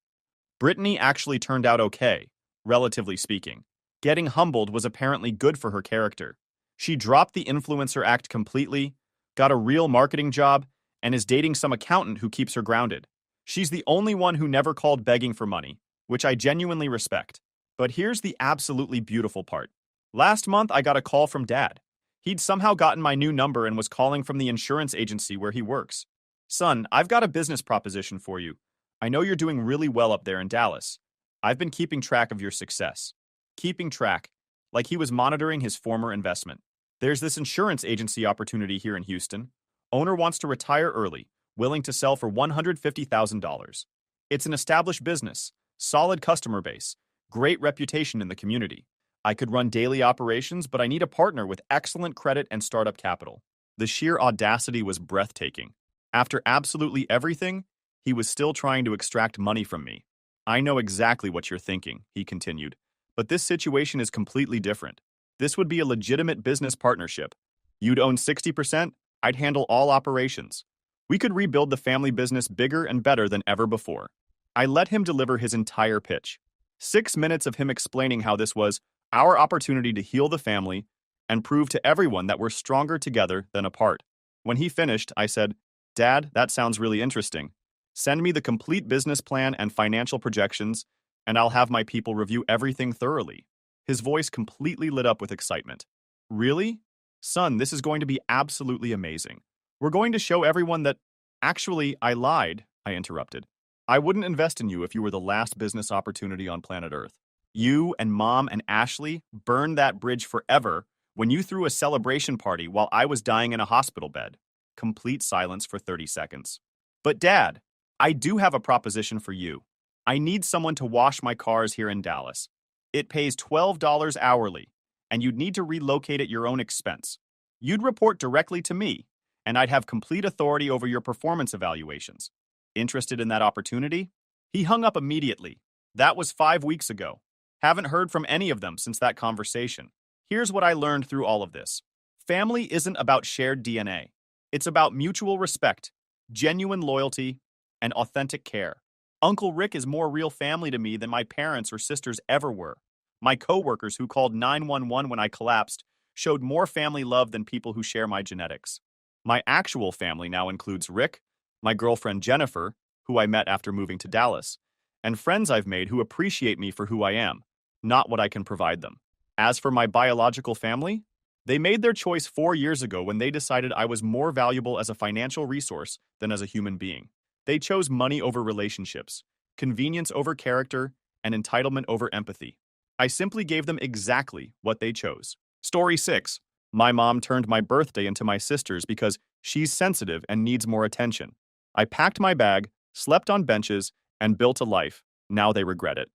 A: Brittany actually turned out okay, relatively speaking. Getting humbled was apparently good for her character. She dropped the influencer act completely, got a real marketing job, and is dating some accountant who keeps her grounded. She's the only one who never called begging for money, which I genuinely respect. But here's the absolutely beautiful part. Last month, I got a call from Dad. He'd somehow gotten my new number and was calling from the insurance agency where he works. Son, I've got a business proposition for you. I know you're doing really well up there in Dallas. I've been keeping track of your success. Keeping track, like he was monitoring his former investment. There's this insurance agency opportunity here in Houston. Owner wants to retire early, willing to sell for $150,000. It's an established business, solid customer base, great reputation in the community. I could run daily operations, but I need a partner with excellent credit and startup capital. The sheer audacity was breathtaking. After absolutely everything, he was still trying to extract money from me. I know exactly what you're thinking, he continued, but this situation is completely different. This would be a legitimate business partnership. You'd own 60%, I'd handle all operations. We could rebuild the family business bigger and better than ever before. I let him deliver his entire pitch. 6 minutes of him explaining how this was our opportunity to heal the family and prove to everyone that we're stronger together than apart. When he finished, I said, Dad, that sounds really interesting. Send me the complete business plan and financial projections, and I'll have my people review everything thoroughly. His voice completely lit up with excitement. Really? Son, this is going to be absolutely amazing. We're going to show everyone that… Actually, I lied, I interrupted. I wouldn't invest in you if you were the last business opportunity on planet Earth. You and Mom and Ashley burned that bridge forever when you threw a celebration party while I was dying in a hospital bed. Complete silence for 30 seconds. But Dad, I do have a proposition for you. I need someone to wash my cars here in Dallas. It pays $12 hourly, and you'd need to relocate at your own expense. You'd report directly to me, and I'd have complete authority over your performance evaluations. Interested in that opportunity? He hung up immediately. That was 5 weeks ago. Haven't heard from any of them since that conversation. Here's what I learned through all of this. Family isn't about shared DNA. It's about mutual respect, genuine loyalty, and authentic care. Uncle Rick is more real family to me than my parents or sisters ever were. My coworkers who called 911 when I collapsed showed more family love than people who share my genetics. My actual family now includes Rick, my girlfriend Jennifer, who I met after moving to Dallas, and friends I've made who appreciate me for who I am, not what I can provide them. As for my biological family, they made their choice 4 years ago when they decided I was more valuable as a financial resource than as a human being. They chose money over relationships, convenience over character, and entitlement over empathy. I simply gave them exactly what they chose. Story 6. My mom turned my birthday into my sister's because she's sensitive and needs more attention. I packed my bag, slept on benches, and built a life. Now they regret it.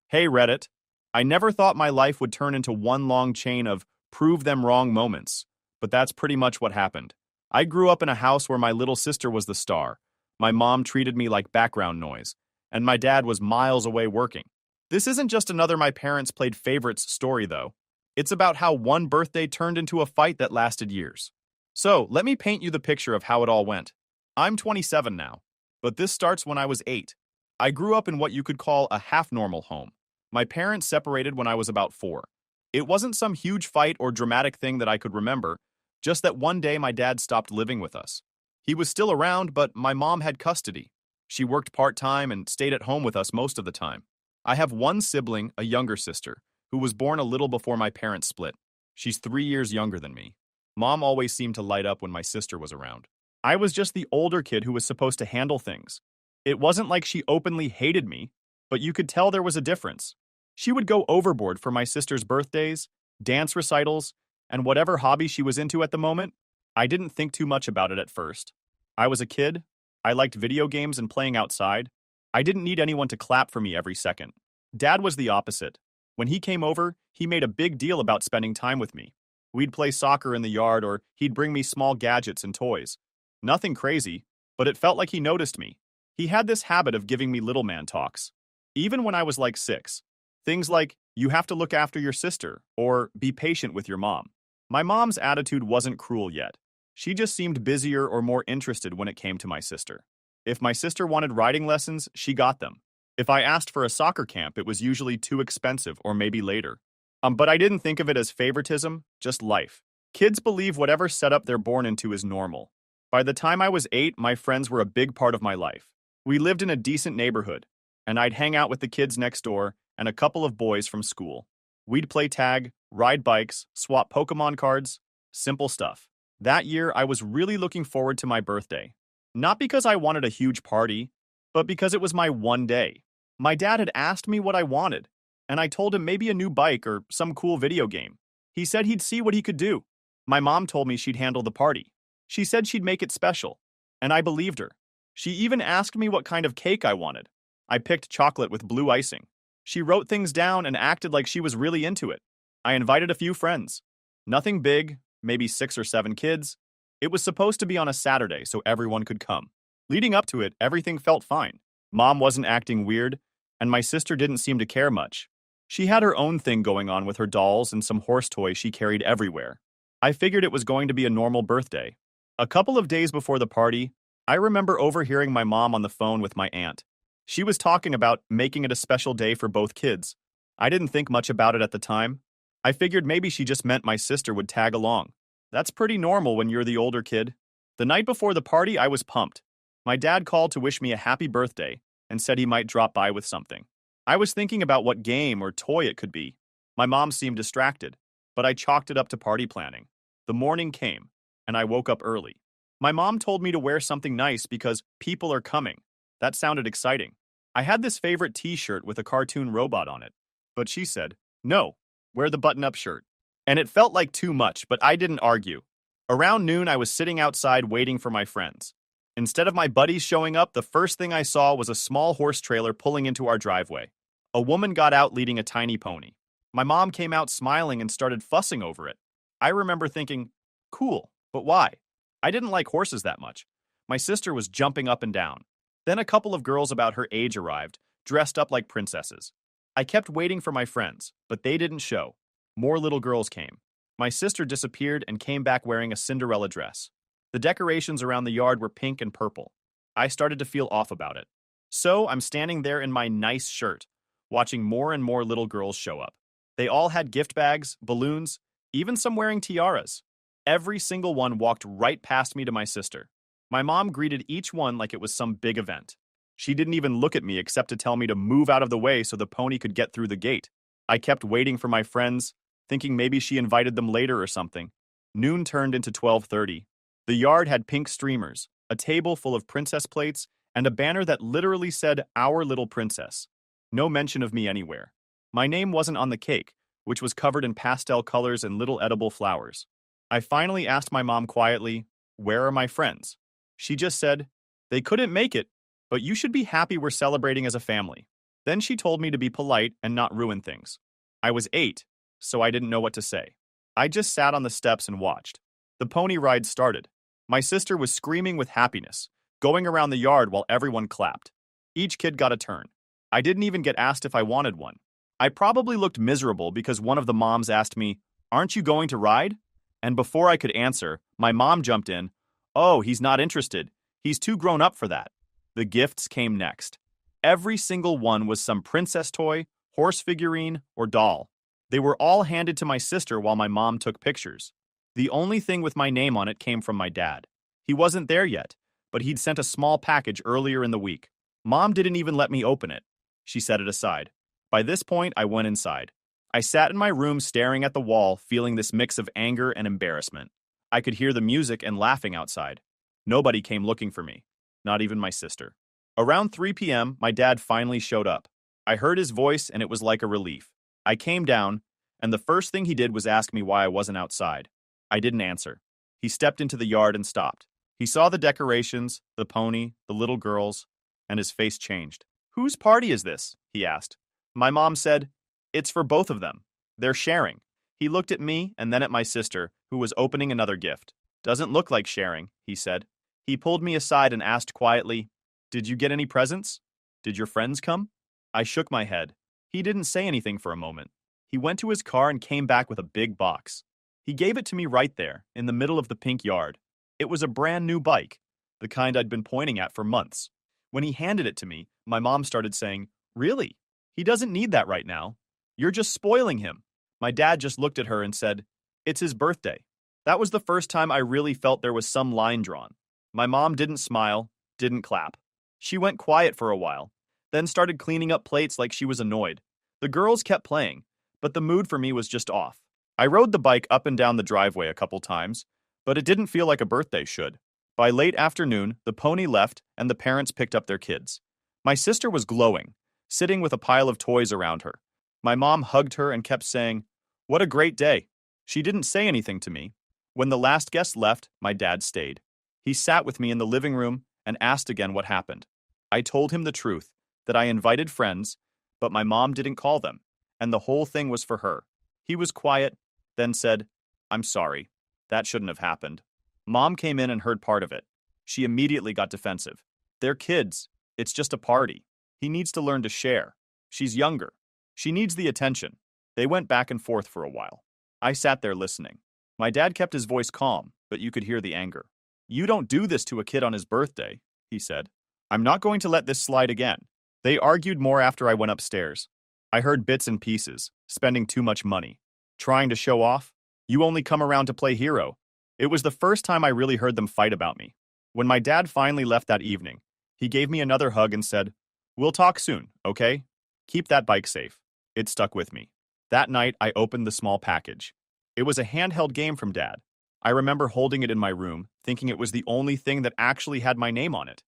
A: Hey Reddit, I never thought my life would turn into one long chain of prove them wrong moments, but that's pretty much what happened. I grew up in a house where my little sister was the star. My mom treated me like background noise, and my dad was miles away working. This isn't just another my parents played favorites story though. It's about how one birthday turned into a fight that lasted years. So, let me paint you the picture of how it all went. I'm 27 now, but this starts when I was 8. I grew up in what you could call a half-normal home. My parents separated when I was about 4. It wasn't some huge fight or dramatic thing that I could remember, just that one day my dad stopped living with us. He was still around, but my mom had custody. She worked part-time and stayed at home with us most of the time. I have one sibling, a younger sister, who was born a little before my parents split. She's 3 years younger than me. Mom always seemed to light up when my sister was around. I was just the older kid who was supposed to handle things. It wasn't like she openly hated me, but you could tell there was a difference. She would go overboard for my sister's birthdays, dance recitals, and whatever hobby she was into at the moment. I didn't think too much about it at first. I was a kid. I liked video games and playing outside. I didn't need anyone to clap for me every second. Dad was the opposite. When he came over, he made a big deal about spending time with me. We'd play soccer in the yard, or he'd bring me small gadgets and toys. Nothing crazy, but it felt like he noticed me. He had this habit of giving me little man talks. Even when I was like 6. Things like, you have to look after your sister, or be patient with your mom. My mom's attitude wasn't cruel yet. She just seemed busier or more interested when it came to my sister. If my sister wanted riding lessons, she got them. If I asked for a soccer camp, it was usually too expensive or maybe later. But I didn't think of it as favoritism, just life. Kids believe whatever setup they're born into is normal. By the time I was 8, my friends were a big part of my life. We lived in a decent neighborhood, and I'd hang out with the kids next door and a couple of boys from school. We'd play tag, ride bikes, swap Pokemon cards, simple stuff. That year, I was really looking forward to my birthday. Not because I wanted a huge party, but because it was my one day. My dad had asked me what I wanted, and I told him maybe a new bike or some cool video game. He said he'd see what he could do. My mom told me she'd handle the party. She said she'd make it special, and I believed her. She even asked me what kind of cake I wanted. I picked chocolate with blue icing. She wrote things down and acted like she was really into it. I invited a few friends. Nothing big, maybe 6 or 7 kids. It was supposed to be on a Saturday so everyone could come. Leading up to it, everything felt fine. Mom wasn't acting weird, and my sister didn't seem to care much. She had her own thing going on with her dolls and some horse toys she carried everywhere. I figured it was going to be a normal birthday. A couple of days before the party, I remember overhearing my mom on the phone with my aunt. She was talking about making it a special day for both kids. I didn't think much about it at the time. I figured maybe she just meant my sister would tag along. That's pretty normal when you're the older kid. The night before the party, I was pumped. My dad called to wish me a happy birthday and said he might drop by with something. I was thinking about what game or toy it could be. My mom seemed distracted, but I chalked it up to party planning. The morning came, and I woke up early. My mom told me to wear something nice because people are coming. That sounded exciting. I had this favorite t-shirt with a cartoon robot on it, but she said, no, wear the button-up shirt. And it felt like too much, but I didn't argue. Around noon, I was sitting outside waiting for my friends. Instead of my buddies showing up, the first thing I saw was a small horse trailer pulling into our driveway. A woman got out leading a tiny pony. My mom came out smiling and started fussing over it. I remember thinking, cool, but why? I didn't like horses that much. My sister was jumping up and down. Then a couple of girls about her age arrived, dressed up like princesses. I kept waiting for my friends, but they didn't show. More little girls came. My sister disappeared and came back wearing a Cinderella dress. The decorations around the yard were pink and purple. I started to feel off about it. So I'm standing there in my nice shirt, watching more and more little girls show up. They all had gift bags, balloons, even some wearing tiaras. Every single one walked right past me to my sister. My mom greeted each one like it was some big event. She didn't even look at me except to tell me to move out of the way so the pony could get through the gate. I kept waiting for my friends, thinking maybe she invited them later or something. Noon turned into 12:30. The yard had pink streamers, a table full of princess plates, and a banner that literally said, "Our Little Princess." No mention of me anywhere. My name wasn't on the cake, which was covered in pastel colors and little edible flowers. I finally asked my mom quietly, "Where are my friends?" She just said, "They couldn't make it, but you should be happy we're celebrating as a family." Then she told me to be polite and not ruin things. I was 8, so I didn't know what to say. I just sat on the steps and watched. The pony ride started. My sister was screaming with happiness, going around the yard while everyone clapped. Each kid got a turn. I didn't even get asked if I wanted one. I probably looked miserable because one of the moms asked me, "Aren't you going to ride?" And before I could answer, my mom jumped in, "Oh, he's not interested. He's too grown up for that." The gifts came next. Every single one was some princess toy, horse figurine, or doll. They were all handed to my sister while my mom took pictures. The only thing with my name on it came from my dad. He wasn't there yet, but he'd sent a small package earlier in the week. Mom didn't even let me open it. She set it aside. By this point, I went inside. I sat in my room staring at the wall, feeling this mix of anger and embarrassment. I could hear the music and laughing outside. Nobody came looking for me, not even my sister. Around 3 p.m., my dad finally showed up. I heard his voice and it was like a relief. I came down, and the first thing he did was ask me why I wasn't outside. I didn't answer. He stepped into the yard and stopped. He saw the decorations, the pony, the little girls, and his face changed. "Whose party is this?" he asked. My mom said, "It's for both of them. They're sharing." He looked at me and then at my sister, who was opening another gift. "Doesn't look like sharing," he said. He pulled me aside and asked quietly, "Did you get any presents? Did your friends come?" I shook my head. He didn't say anything for a moment. He went to his car and came back with a big box. He gave it to me right there, in the middle of the pink yard. It was a brand new bike, the kind I'd been pointing at for months. When he handed it to me, my mom started saying, "Really? He doesn't need that right now. You're just spoiling him." My dad just looked at her and said, "It's his birthday." That was the first time I really felt there was some line drawn. My mom didn't smile, didn't clap. She went quiet for a while, then started cleaning up plates like she was annoyed. The girls kept playing, but the mood for me was just off. I rode the bike up and down the driveway a couple times, but it didn't feel like a birthday should. By late afternoon, the pony left and the parents picked up their kids. My sister was glowing, sitting with a pile of toys around her. My mom hugged her and kept saying, "What a great day." She didn't say anything to me. When the last guest left, my dad stayed. He sat with me in the living room and asked again what happened. I told him the truth, that I invited friends, but my mom didn't call them, and the whole thing was for her. He was quiet, then said, "I'm sorry. That shouldn't have happened." Mom came in and heard part of it. She immediately got defensive. "They're kids. It's just a party. He needs to learn to share. She's younger. She needs the attention." They went back and forth for a while. I sat there listening. My dad kept his voice calm, but you could hear the anger. "You don't do this to a kid on his birthday," he said. "I'm not going to let this slide again." They argued more after I went upstairs. I heard bits and pieces, spending too much money. Trying to show off? You only come around to play hero. It was the first time I really heard them fight about me. When my dad finally left that evening, he gave me another hug and said, "We'll talk soon, okay? Keep that bike safe." It stuck with me. That night, I opened the small package. It was a handheld game from Dad. I remember holding it in my room, thinking it was the only thing that actually had my name on it.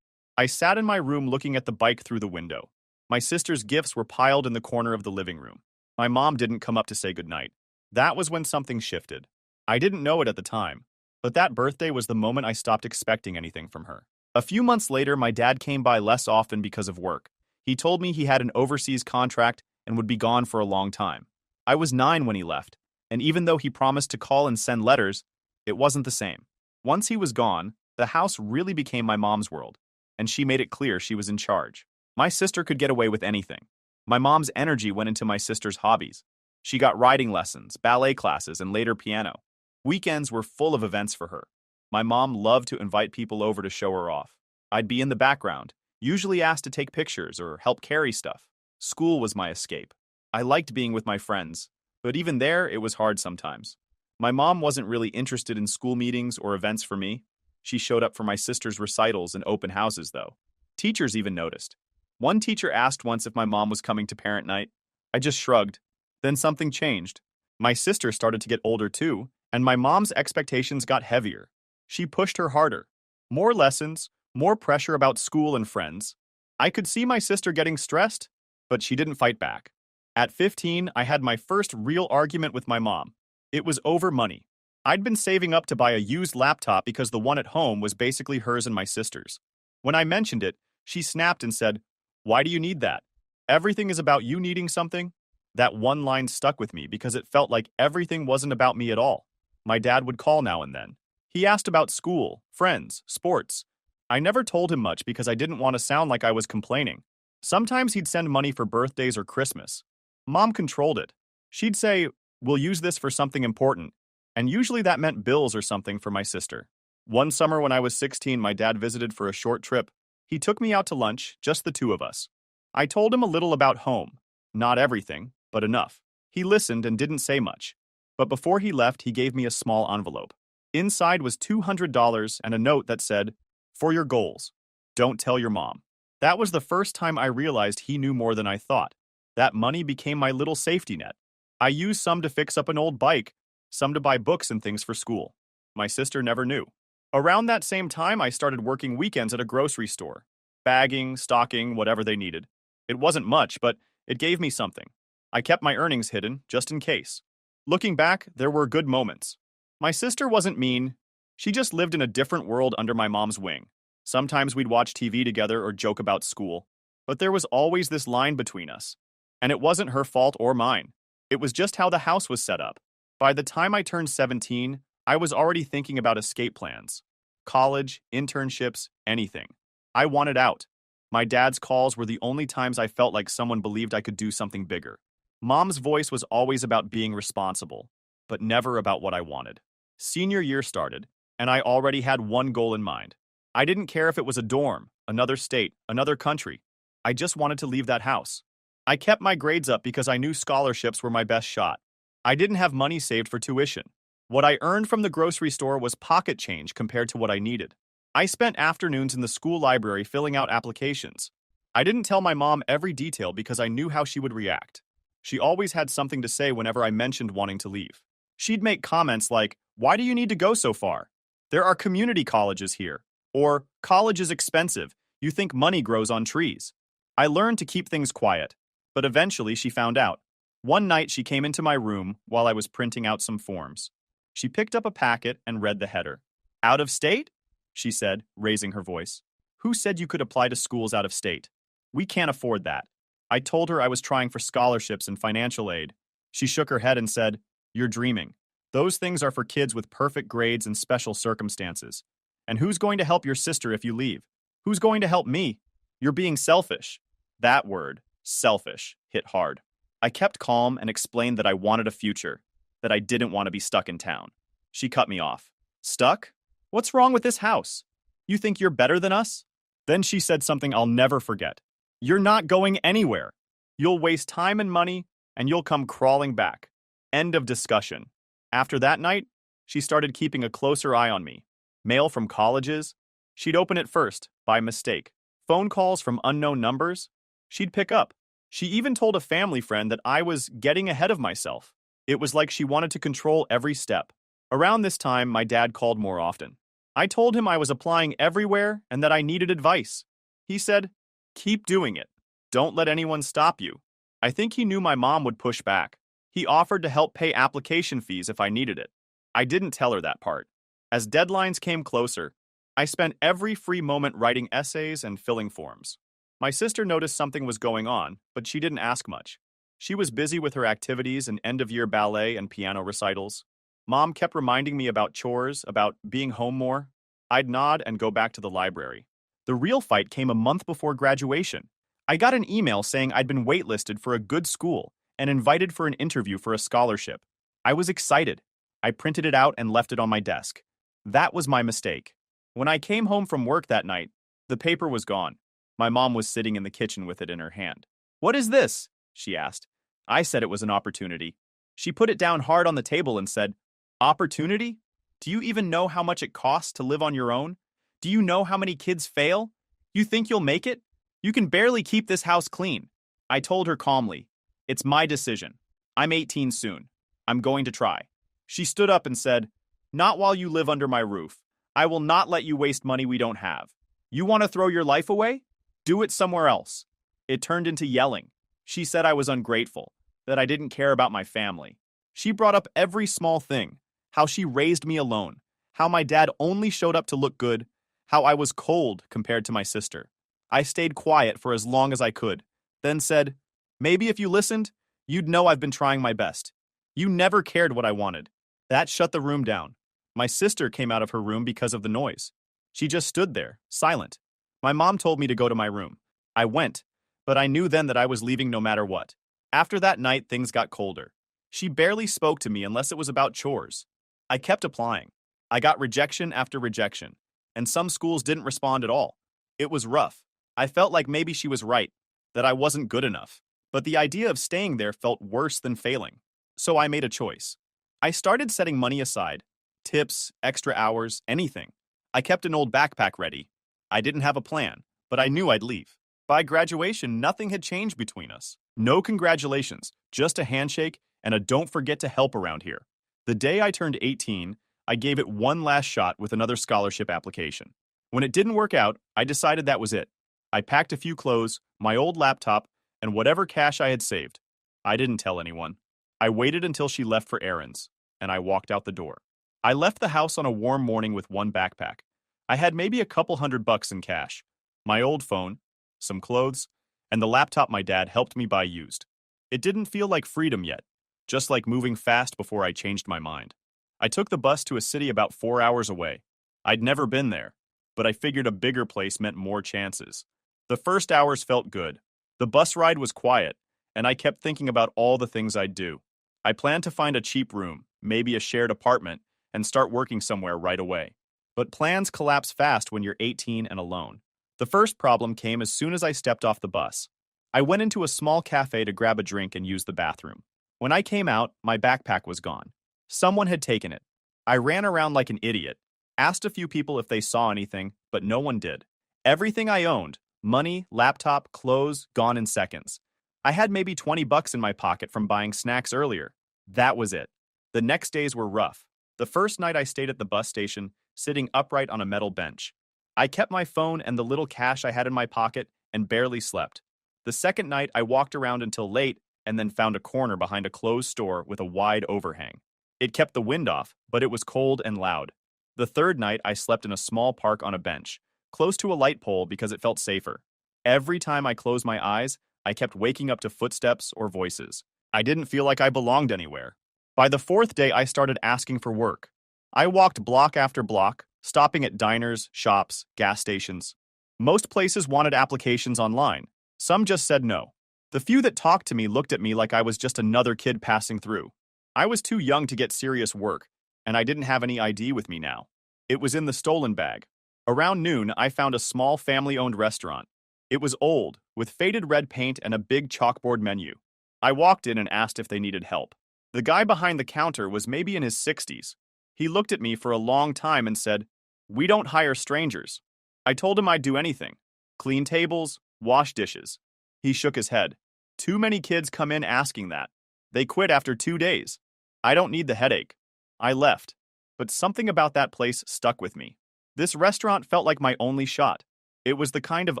A: I sat in my room looking at the bike through the window. My sister's gifts were piled in the corner of the living room. My mom didn't come up to say goodnight. That was when something shifted. I didn't know it at the time, but that birthday was the moment I stopped expecting anything from her. A few months later, my dad came by less often because of work. He told me he had an overseas contract and would be gone for a long time. I was 9 when he left, and even though he promised to call and send letters, it wasn't the same. Once he was gone, the house really became my mom's world, and she made it clear she was in charge. My sister could get away with anything. My mom's energy went into my sister's hobbies. She got riding lessons, ballet classes, and later piano. Weekends were full of events for her. My mom loved to invite people over to show her off. I'd be in the background, usually asked to take pictures or help carry stuff. School was my escape. I liked being with my friends, but even there, it was hard sometimes. My mom wasn't really interested in school meetings or events for me. She showed up for my sister's recitals and open houses, though. Teachers even noticed. One teacher asked once if my mom was coming to parent night. I just shrugged. Then something changed. My sister started to get older too, and my mom's expectations got heavier. She pushed her harder. More lessons, more pressure about school and friends. I could see my sister getting stressed, but she didn't fight back. At 15, I had my first real argument with my mom. It was over money. I'd been saving up to buy a used laptop because the one at home was basically hers and my sister's. When I mentioned it, she snapped and said, "Why do you need that? Everything is about you needing something?" That one line stuck with me because it felt like everything wasn't about me at all. My dad would call now and then. He asked about school, friends, sports. I never told him much because I didn't want to sound like I was complaining. Sometimes he'd send money for birthdays or Christmas. Mom controlled it. She'd say, "We'll use this for something important," and usually that meant bills or something for my sister. One summer when I was 16, my dad visited for a short trip. He took me out to lunch, just the two of us. I told him a little about home. Not everything, but enough. He listened and didn't say much. But before he left, he gave me a small envelope. Inside was $200 and a note that said, "For your goals. Don't tell your mom." That was the first time I realized he knew more than I thought. That money became my little safety net. I used some to fix up an old bike, some to buy books and things for school. My sister never knew. Around that same time, I started working weekends at a grocery store, bagging, stocking, whatever they needed. It wasn't much, but it gave me something. I kept my earnings hidden, just in case. Looking back, there were good moments. My sister wasn't mean. She just lived in a different world under my mom's wing. Sometimes we'd watch TV together or joke about school. But there was always this line between us. And it wasn't her fault or mine. It was just how the house was set up. By the time I turned 17, I was already thinking about escape plans. College, internships, anything. I wanted out. My dad's calls were the only times I felt like someone believed I could do something bigger. Mom's voice was always about being responsible, but never about what I wanted. Senior year started, and I already had one goal in mind. I didn't care if it was a dorm, another state, another country. I just wanted to leave that house. I kept my grades up because I knew scholarships were my best shot. I didn't have money saved for tuition. What I earned from the grocery store was pocket change compared to what I needed. I spent afternoons in the school library filling out applications. I didn't tell my mom every detail because I knew how she would react. She always had something to say whenever I mentioned wanting to leave. She'd make comments like, "Why do you need to go so far? There are community colleges here." Or, "College is expensive. You think money grows on trees." I learned to keep things quiet, but eventually she found out. One night she came into my room while I was printing out some forms. She picked up a packet and read the header. "Out of state?" she said, raising her voice. "Who said you could apply to schools out of state? We can't afford that." I told her I was trying for scholarships and financial aid. She shook her head and said, "You're dreaming. Those things are for kids with perfect grades and special circumstances. And who's going to help your sister if you leave? Who's going to help me? You're being selfish." That word, selfish, hit hard. I kept calm and explained that I wanted a future, that I didn't want to be stuck in town. She cut me off. "Stuck? What's wrong with this house? You think you're better than us?" Then she said something I'll never forget. "You're not going anywhere. You'll waste time and money, and you'll come crawling back." End of discussion. After that night, she started keeping a closer eye on me. Mail from colleges? She'd open it first, by mistake. Phone calls from unknown numbers? She'd pick up. She even told a family friend that I was getting ahead of myself. It was like she wanted to control every step. Around this time, my dad called more often. I told him I was applying everywhere and that I needed advice. He said, "Keep doing it. Don't let anyone stop you." I think he knew my mom would push back. He offered to help pay application fees if I needed it. I didn't tell her that part. As deadlines came closer, I spent every free moment writing essays and filling forms. My sister noticed something was going on, but she didn't ask much. She was busy with her activities and end-of-year ballet and piano recitals. Mom kept reminding me about chores, about being home more. I'd nod and go back to the library. The real fight came a month before graduation. I got an email saying I'd been waitlisted for a good school and invited for an interview for a scholarship. I was excited. I printed it out and left it on my desk. That was my mistake. When I came home from work that night, the paper was gone. My mom was sitting in the kitchen with it in her hand. "What is this?" she asked. I said it was an opportunity. She put it down hard on the table and said, "Opportunity? Do you even know how much it costs to live on your own? Do you know how many kids fail? You think you'll make it? You can barely keep this house clean." I told her calmly, "It's my decision. I'm 18 soon. I'm going to try." She stood up and said, "Not while you live under my roof. I will not let you waste money we don't have. You want to throw your life away? Do it somewhere else." It turned into yelling. She said I was ungrateful, that I didn't care about my family. She brought up every small thing, how she raised me alone, how my dad only showed up to look good, how I was cold compared to my sister. I stayed quiet for as long as I could, then said, "Maybe if you listened, you'd know I've been trying my best. You never cared what I wanted." That shut the room down. My sister came out of her room because of the noise. She just stood there, silent. My mom told me to go to my room. I went. but I knew then that I was leaving no matter what. After that night, things got colder. She barely spoke to me unless it was about chores. I kept applying. I got rejection after rejection, and some schools didn't respond at all. It was rough. I felt like maybe she was right, that I wasn't good enough. But the idea of staying there felt worse than failing. So I made a choice. I started setting money aside. Tips, extra hours, anything. I kept an old backpack ready. I didn't have a plan, but I knew I'd leave. By graduation, nothing had changed between us. No congratulations, just a handshake and a don't forget to help around here. The day I turned 18, I gave it one last shot with another scholarship application. When it didn't work out, I decided that was it. I packed a few clothes, my old laptop, and whatever cash I had saved. I didn't tell anyone. I waited until she left for errands, and I walked out the door. I left the house on a warm morning with one backpack. I had maybe a couple $100 in cash, my old phone, some clothes, and the laptop my dad helped me buy used. It didn't feel like freedom yet, just like moving fast before I changed my mind. I took the bus to a city about 4 hours away. I'd never been there, but I figured a bigger place meant more chances. The first hours felt good. The bus ride was quiet, and I kept thinking about all the things I'd do. I planned to find a cheap room, maybe a shared apartment, and start working somewhere right away. But plans collapse fast when you're 18 and alone. The first problem came as soon as I stepped off the bus. I went into a small cafe to grab a drink and use the bathroom. When I came out, my backpack was gone. Someone had taken it. I ran around like an idiot, asked a few people if they saw anything, but no one did. Everything I owned, money, laptop, clothes, gone in seconds. I had maybe $20 in my pocket from buying snacks earlier. That was it. The next days were rough. The first night I stayed at the bus station, sitting upright on a metal bench. I kept my phone and the little cash I had in my pocket and barely slept. The second night I walked around until late and then found a corner behind a closed store with a wide overhang. It kept the wind off, but it was cold and loud. The third night I slept in a small park on a bench, close to a light pole because it felt safer. Every time I closed my eyes, I kept waking up to footsteps or voices. I didn't feel like I belonged anywhere. By the fourth day, I started asking for work. I walked block after block, stopping at diners, shops, gas stations. Most places wanted applications online. Some just said no. The few that talked to me looked at me like I was just another kid passing through. I was too young to get serious work, and I didn't have any ID with me now. It was in the stolen bag. Around noon, I found a small family-owned restaurant. It was old, with faded red paint and a big chalkboard menu. I walked in and asked if they needed help. The guy behind the counter was maybe in his 60s. He looked at me for a long time and said, "We don't hire strangers." I told him I'd do anything. Clean tables, wash dishes. He shook his head. Too many kids come in asking that. They quit after 2 days. I don't need the headache. I left. But something about that place stuck with me. This restaurant felt like my only shot. It was the kind of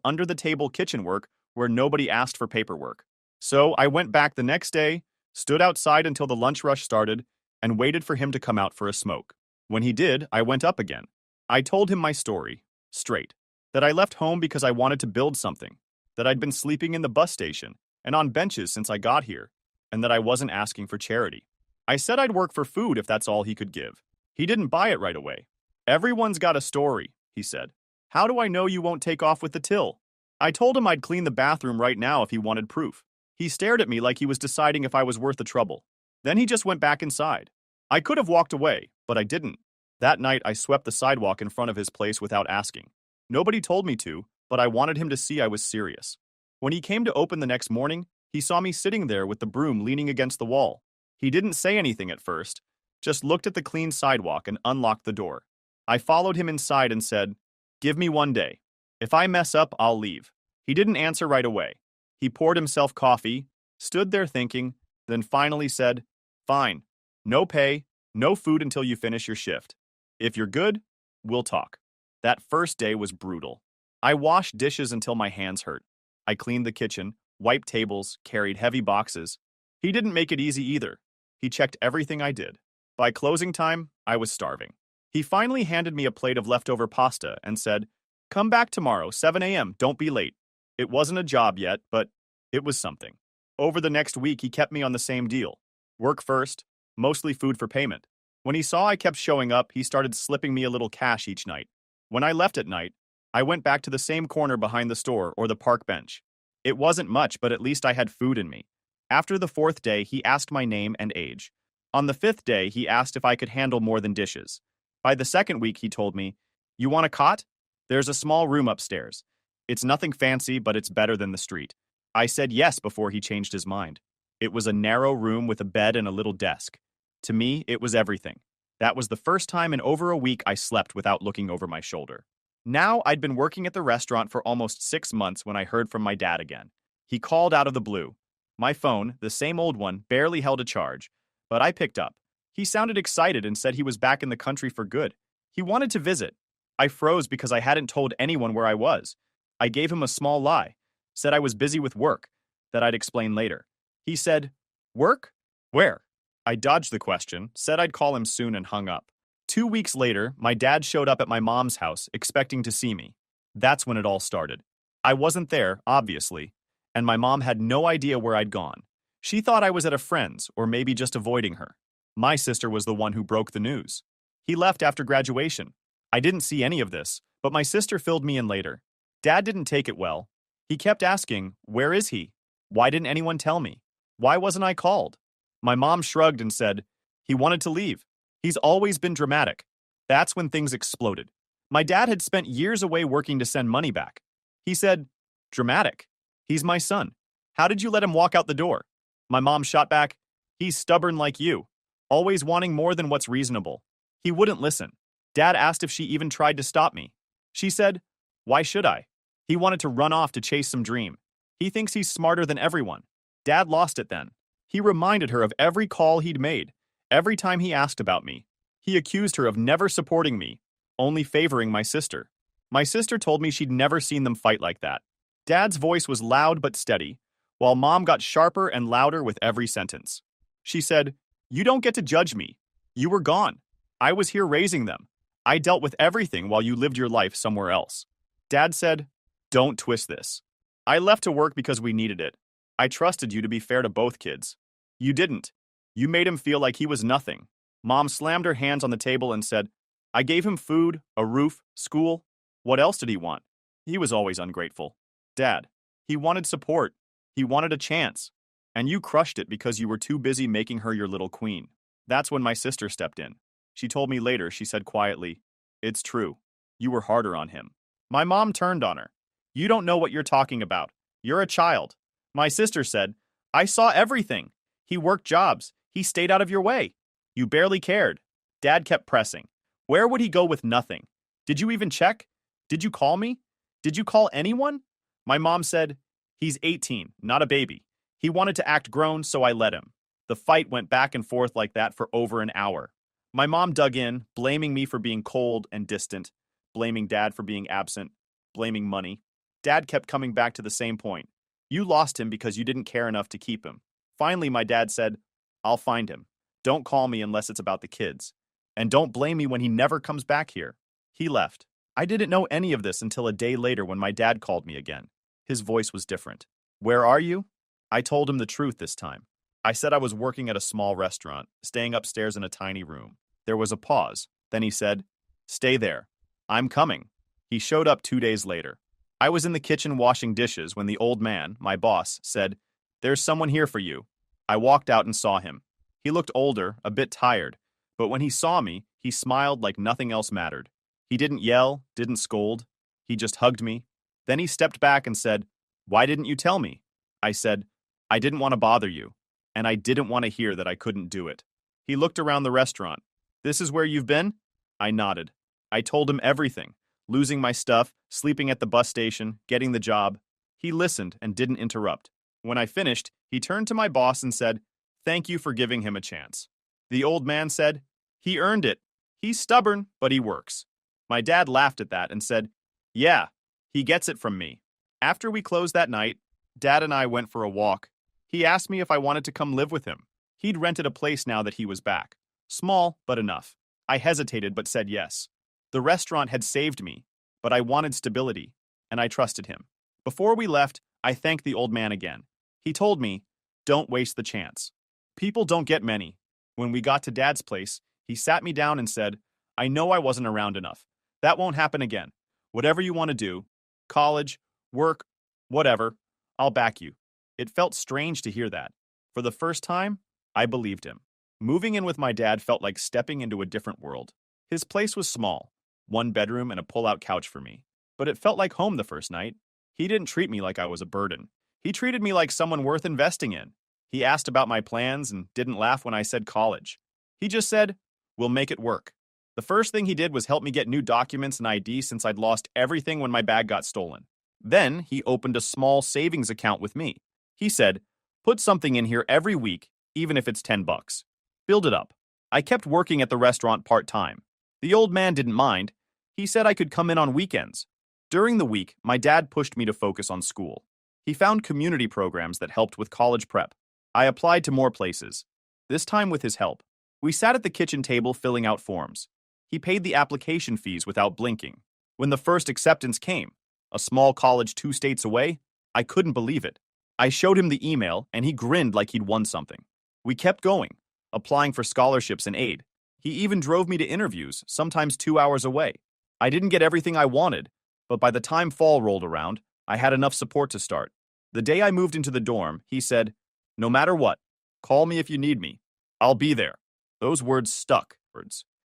A: under-the-table kitchen work where nobody asked for paperwork. So I went back the next day, stood outside until the lunch rush started, and waited for him to come out for a smoke. When he did, I went up again. I told him my story, straight. That I left home because I wanted to build something. That I'd been sleeping in the bus station and on benches since I got here. And that I wasn't asking for charity. I said I'd work for food if that's all he could give. He didn't buy it right away. "Everyone's got a story," he said. "How do I know you won't take off with the till?" I told him I'd clean the bathroom right now if he wanted proof. He stared at me like he was deciding if I was worth the trouble. Then he just went back inside. I could have walked away, but I didn't. That night, I swept the sidewalk in front of his place without asking. Nobody told me to, but I wanted him to see I was serious. When he came to open the next morning, he saw me sitting there with the broom leaning against the wall. He didn't say anything at first, just looked at the clean sidewalk and unlocked the door. I followed him inside and said, "Give me 1 day. If I mess up, I'll leave." He didn't answer right away. He poured himself coffee, stood there thinking, then finally said, "Fine. No pay, no food until you finish your shift. If you're good, we'll talk." That first day was brutal. I washed dishes until my hands hurt. I cleaned the kitchen, wiped tables, carried heavy boxes. He didn't make it easy either. He checked everything I did. By closing time, I was starving. He finally handed me a plate of leftover pasta and said, "Come back tomorrow, 7 a.m., don't be late." It wasn't a job yet, but it was something. Over the next week, he kept me on the same deal. Work first, mostly food for payment. When he saw I kept showing up, he started slipping me a little cash each night. When I left at night, I went back to the same corner behind the store or the park bench. It wasn't much, but at least I had food in me. After the fourth day, he asked my name and age. On the fifth day, he asked if I could handle more than dishes. By the second week, he told me, "You want a cot? There's a small room upstairs. It's nothing fancy, but it's better than the street." I said yes before he changed his mind. It was a narrow room with a bed and a little desk. To me, it was everything. That was the first time in over a week I slept without looking over my shoulder. Now I'd been working at the restaurant for almost 6 months when I heard from my dad again. He called out of the blue. My phone, the same old one, barely held a charge, but I picked up. He sounded excited and said he was back in the country for good. He wanted to visit. I froze because I hadn't told anyone where I was. I gave him a small lie, said I was busy with work, that I'd explain later. He said, "Work? Where?" I dodged the question, said I'd call him soon, and hung up. 2 weeks later, my dad showed up at my mom's house, expecting to see me. That's when it all started. I wasn't there, obviously, and my mom had no idea where I'd gone. She thought I was at a friend's, or maybe just avoiding her. My sister was the one who broke the news. He left after graduation. I didn't see any of this, but my sister filled me in later. Dad didn't take it well. He kept asking, "Where is he? Why didn't anyone tell me? Why wasn't I called?" My mom shrugged and said, "He wanted to leave. He's always been dramatic." That's when things exploded. My dad had spent years away working to send money back. He said, "Dramatic? He's my son. How did you let him walk out the door?" My mom shot back, "He's stubborn like you, always wanting more than what's reasonable." He wouldn't listen. Dad asked if she even tried to stop me. She said, "Why should I?" He wanted to run off to chase some dream. He thinks he's smarter than everyone. Dad lost it then. He reminded her of every call he'd made, every time he asked about me. He accused her of never supporting me, only favoring my sister. My sister told me she'd never seen them fight like that. Dad's voice was loud but steady, while Mom got sharper and louder with every sentence. She said, "You don't get to judge me. You were gone. I was here raising them. I dealt with everything while you lived your life somewhere else." Dad said, "Don't twist this. I left to work because we needed it. I trusted you to be fair to both kids. You didn't. You made him feel like he was nothing." Mom slammed her hands on the table and said, "I gave him food, a roof, school. What else did he want? He was always ungrateful. Dad, he wanted support. He wanted a chance. And you crushed it because you were too busy making her your little queen." That's when my sister stepped in. She told me later, she said quietly, "It's true. You were harder on him." My mom turned on her. "You don't know what you're talking about. You're a child." My sister said, "I saw everything. He worked jobs. He stayed out of your way. You barely cared." Dad kept pressing. "Where would he go with nothing? Did you even check? Did you call me? Did you call anyone?" My mom said, "He's 18, not a baby. He wanted to act grown, so I let him." The fight went back and forth like that for over an hour. My mom dug in, blaming me for being cold and distant, blaming Dad for being absent, blaming money. Dad kept coming back to the same point. "You lost him because you didn't care enough to keep him." Finally, my dad said, "I'll find him. Don't call me unless it's about the kids. And don't blame me when he never comes back here." He left. I didn't know any of this until a day later when my dad called me again. His voice was different. "Where are you?" I told him the truth this time. I said I was working at a small restaurant, staying upstairs in a tiny room. There was a pause. Then he said, "Stay there. I'm coming." He showed up 2 days later. I was in the kitchen washing dishes when the old man, my boss, said, "There's someone here for you." I walked out and saw him. He looked older, a bit tired, but when he saw me, he smiled like nothing else mattered. He didn't yell, didn't scold. He just hugged me. Then he stepped back and said, "Why didn't you tell me?" I said, "I didn't want to bother you, and I didn't want to hear that I couldn't do it." He looked around the restaurant. "This is where you've been?" I nodded. I told him everything, losing my stuff, sleeping at the bus station, getting the job. He listened and didn't interrupt. When I finished, he turned to my boss and said, "Thank you for giving him a chance." The old man said, "He earned it. He's stubborn, but he works." My dad laughed at that and said, "Yeah, he gets it from me." After we closed that night, Dad and I went for a walk. He asked me if I wanted to come live with him. He'd rented a place now that he was back. Small, but enough. I hesitated but said yes. The restaurant had saved me, but I wanted stability, and I trusted him. Before we left, I thanked the old man again. He told me, "Don't waste the chance." People don't get many. When we got to Dad's place, he sat me down and said, "I know I wasn't around enough. That won't happen again. Whatever you want to do, college, work, whatever, I'll back you. It felt strange to hear that. For the first time, I believed him. Moving in with my dad felt like stepping into a different world. His place was small, one bedroom and a pull-out couch for me. But it felt like home the first night. He didn't treat me like I was a burden. He treated me like someone worth investing in. He asked about my plans and didn't laugh when I said college. He just said, "We'll make it work." The first thing he did was help me get new documents and ID since I'd lost everything when my bag got stolen. Then he opened a small savings account with me. He said, "Put something in here every week, even if it's $10. Build it up." I kept working at the restaurant part-time. The old man didn't mind. He said I could come in on weekends. During the week, my dad pushed me to focus on school. He found community programs that helped with college prep. I applied to more places, this time with his help. We sat at the kitchen table filling out forms. He paid the application fees without blinking. When the first acceptance came, a small college 2 states away, I couldn't believe it. I showed him the email, and he grinned like he'd won something. We kept going, applying for scholarships and aid. He even drove me to interviews, sometimes 2 hours away. I didn't get everything I wanted, but by the time fall rolled around, I had enough support to start. The day I moved into the dorm, he said, "No matter what, call me if you need me. I'll be there." Those words stuck.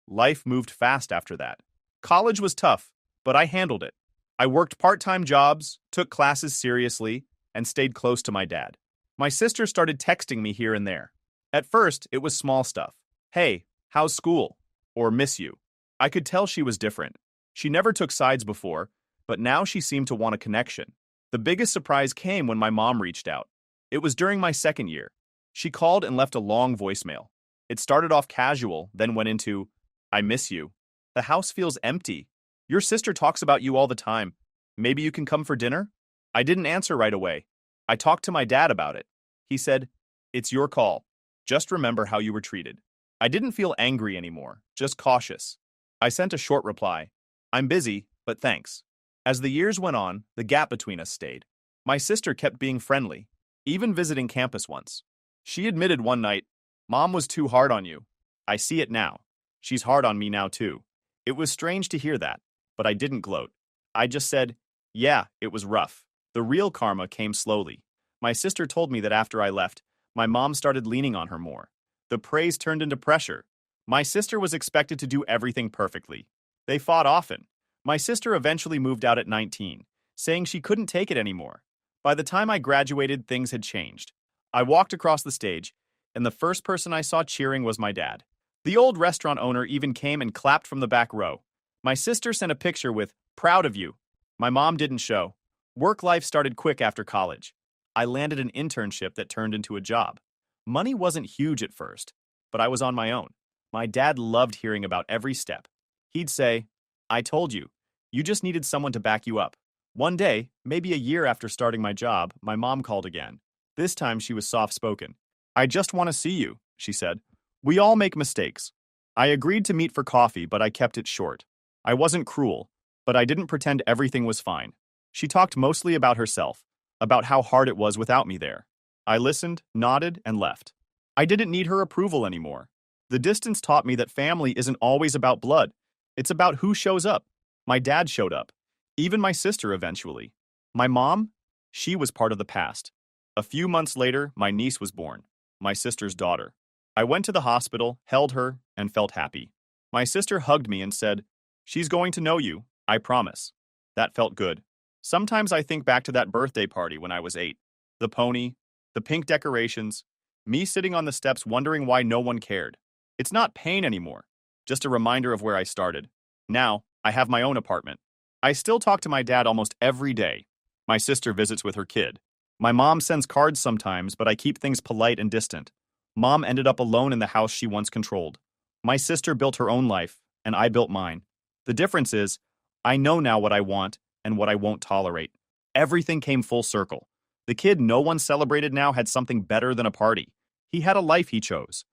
A: Life moved fast after that. College was tough, but I handled it. I worked part-time jobs, took classes seriously, and stayed close to my dad. My sister started texting me here and there. At first, it was small stuff. "Hey, how's school?" or "Miss you." I could tell she was different. She never took sides before, but now she seemed to want a connection. The biggest surprise came when my mom reached out. It was during my second year. She called and left a long voicemail. It started off casual, then went into, "I miss you. The house feels empty. Your sister talks about you all the time. Maybe you can come for dinner?" I didn't answer right away. I talked to my dad about it. He said, "It's your call. Just remember how you were treated." I didn't feel angry anymore, just cautious. I sent a short reply. "I'm busy, but thanks." As the years went on, the gap between us stayed. My sister kept being friendly, even visiting campus once. She admitted one night, "Mom was too hard on you. I see it now. She's hard on me now too." It was strange to hear that, but I didn't gloat. I just said, "Yeah, it was rough." The real karma came slowly. My sister told me that after I left, my mom started leaning on her more. The praise turned into pressure. My sister was expected to do everything perfectly. They fought often. My sister eventually moved out at 19, saying she couldn't take it anymore. By the time I graduated, things had changed. I walked across the stage, and the first person I saw cheering was my dad. The old restaurant owner even came and clapped from the back row. My sister sent a picture with, "Proud of you." My mom didn't show. Work life started quick after college. I landed an internship that turned into a job. Money wasn't huge at first, but I was on my own. My dad loved hearing about every step. He'd say, "I told you, you just needed someone to back you up." One day, maybe a year after starting my job, my mom called again. This time she was soft-spoken. "I just want to see you," she said. "We all make mistakes." I agreed to meet for coffee, but I kept it short. I wasn't cruel, but I didn't pretend everything was fine. She talked mostly about herself, about how hard it was without me there. I listened, nodded, and left. I didn't need her approval anymore. The distance taught me that family isn't always about blood. It's about who shows up. My dad showed up. Even my sister eventually. My mom? She was part of the past. A few months later, my niece was born, my sister's daughter. I went to the hospital, held her, and felt happy. My sister hugged me and said, "She's going to know you, I promise." That felt good. Sometimes I think back to that birthday party when I was 8. The pony, the pink decorations, me sitting on the steps wondering why no one cared. It's not pain anymore, just a reminder of where I started. Now, I have my own apartment. I still talk to my dad almost every day. My sister visits with her kid. My mom sends cards sometimes, but I keep things polite and distant. Mom ended up alone in the house she once controlled. My sister built her own life, and I built mine. The difference is, I know now what I want and what I won't tolerate. Everything came full circle. The kid no one celebrated now had something better than a party. He had a life he chose.